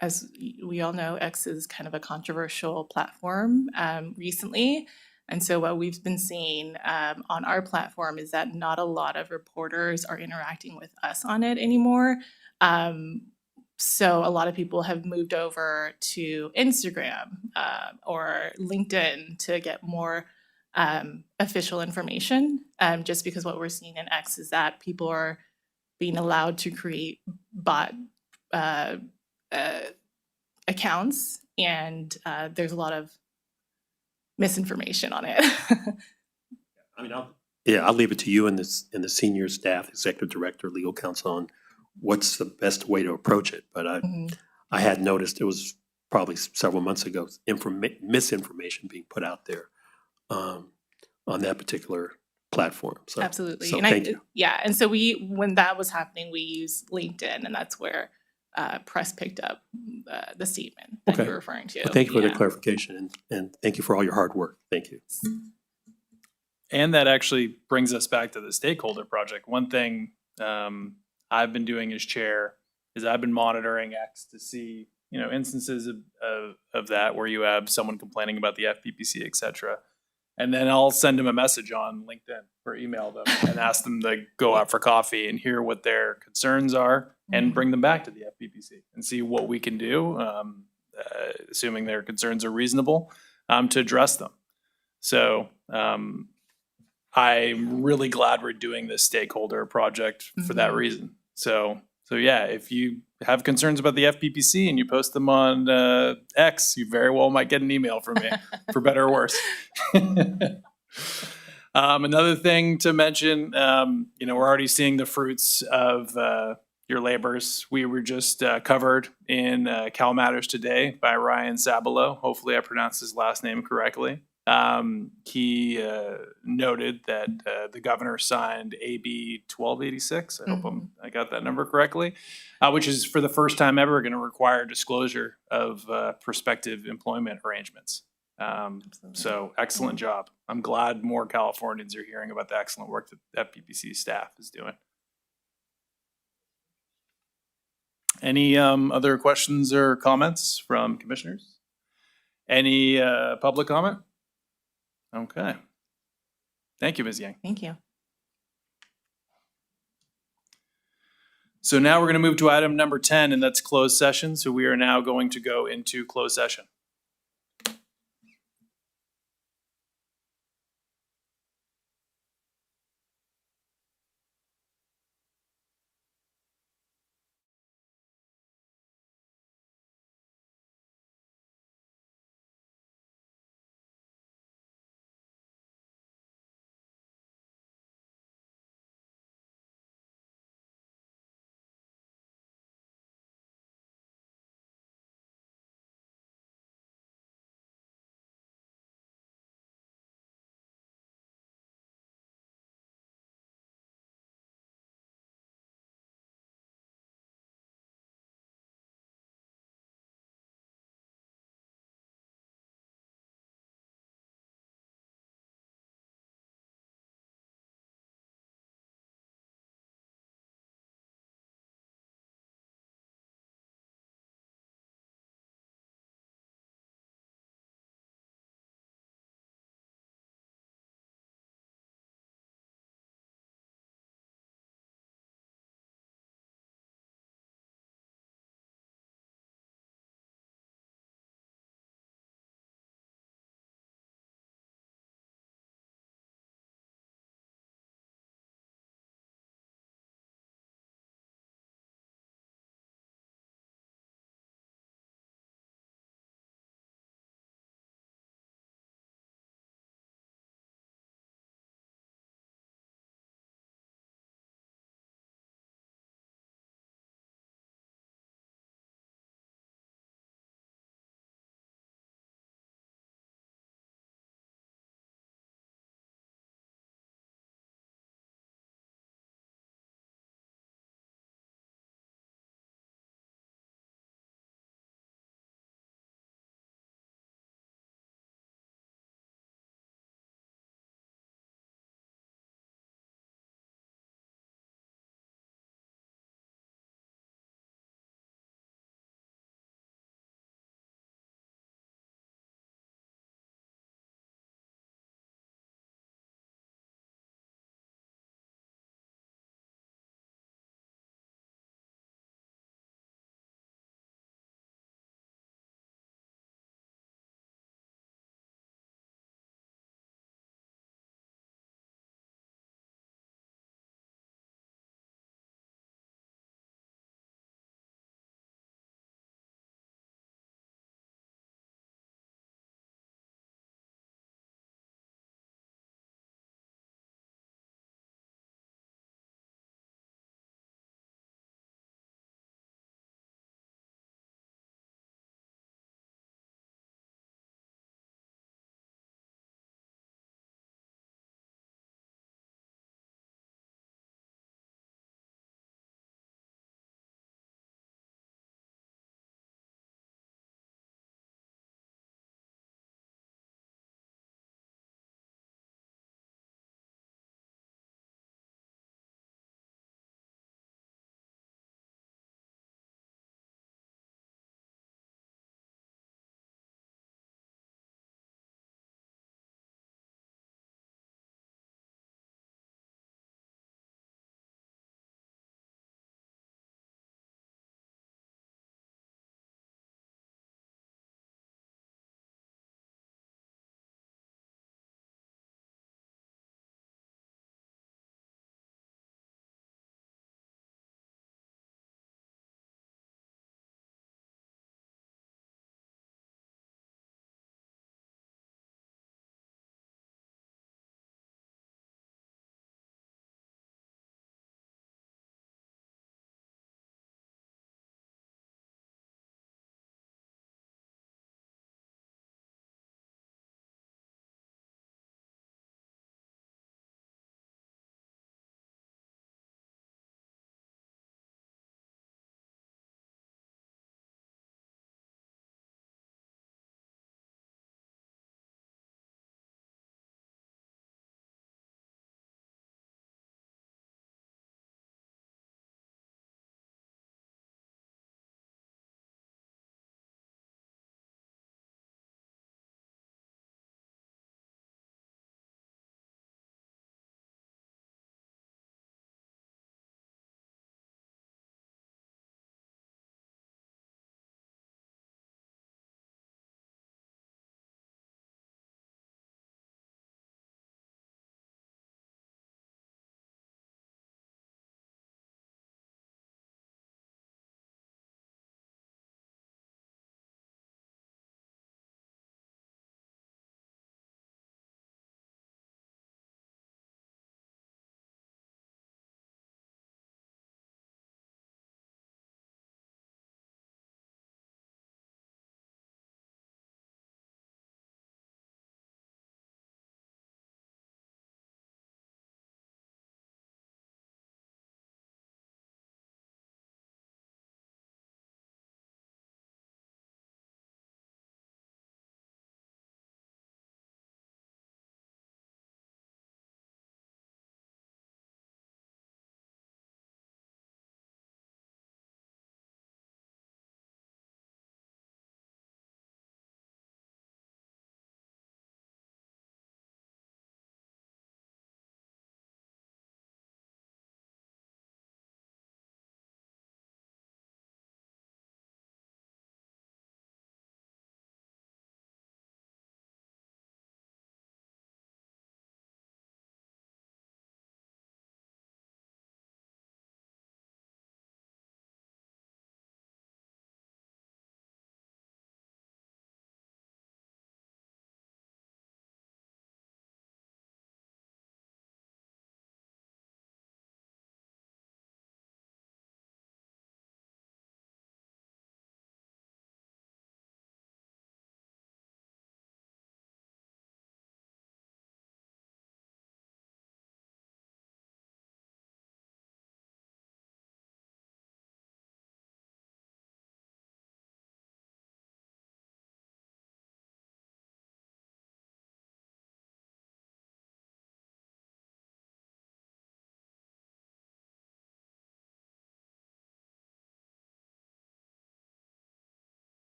as we all know, X is kind of a controversial platform recently. And so what we've been seeing on our platform is that not a lot of reporters are interacting with us on it anymore. So a lot of people have moved over to Instagram or LinkedIn to get more official information, just because what we're seeing in X is that people are being allowed to create bot accounts, and there's a lot of misinformation on it. I mean, I'll leave it to you and the senior staff, executive director, legal counsel, on what's the best way to approach it. But I had noticed it was probably several months ago, misinformation being put out there on that particular platform. So, Absolutely. So And thank you. Yeah, and so when that was happening, we used LinkedIn, and that's where press picked up the statement that you're referring to. Well, thank you for the Yeah. clarification, and thank you for all your hard work. Thank you. And that actually brings us back to the stakeholder project. One thing I've been doing as chair is I've been monitoring X to see, instances of that where you have someone complaining about the FPPC, et cetera. And then I'll send them a message on LinkedIn or email them and ask them to go out for coffee and hear what their concerns are and bring them back to the FPPC and see what we can do, assuming their concerns are reasonable, to address them. So I'm really glad we're doing this stakeholder project for that reason. So yeah, if you have concerns about the FPPC and you post them on X, you very well might get an email from me, for better or worse. Another thing to mention, we're already seeing the fruits of your labors. We were just covered in Cal Matters today by Ryan Sabalo. Hopefully I pronounced his last name correctly. He noted that the governor signed AB 1286. I hope I got that number correctly, which is for the first time ever going to require disclosure of prospective employment arrangements. So excellent job. I'm glad more Californians are hearing about the excellent work that FPPC staff is doing. Any other questions or comments from commissioners? Any public comment? Okay. Thank you, Ms. Yang. Thank you. So now we're going to move to item number 10, and that's closed session. So we are now going to go into closed session.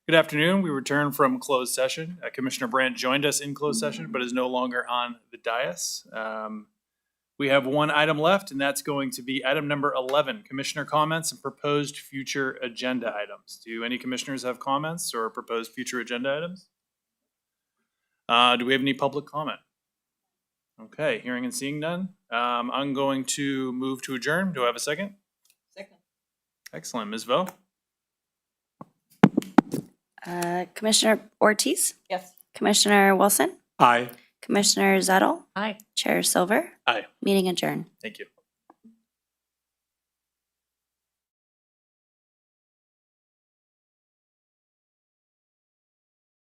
Good afternoon. We return from closed session. Commissioner Brandt joined us in closed session, but is no longer on the dais. We have one item left, and that's going to be item number 11, commissioner comments and proposed future agenda items. Do any commissioners have comments or proposed future agenda items? Do we have any public comment? Okay, hearing and seeing none. I'm going to move to adjourn. Do I have a second? Second. Excellent. Ms. Vo? Commissioner Ortiz? Yes. Commissioner Wilson? Aye. Commissioner Zettel? Aye. Chair Silver? Aye. Meeting adjourned. Thank you.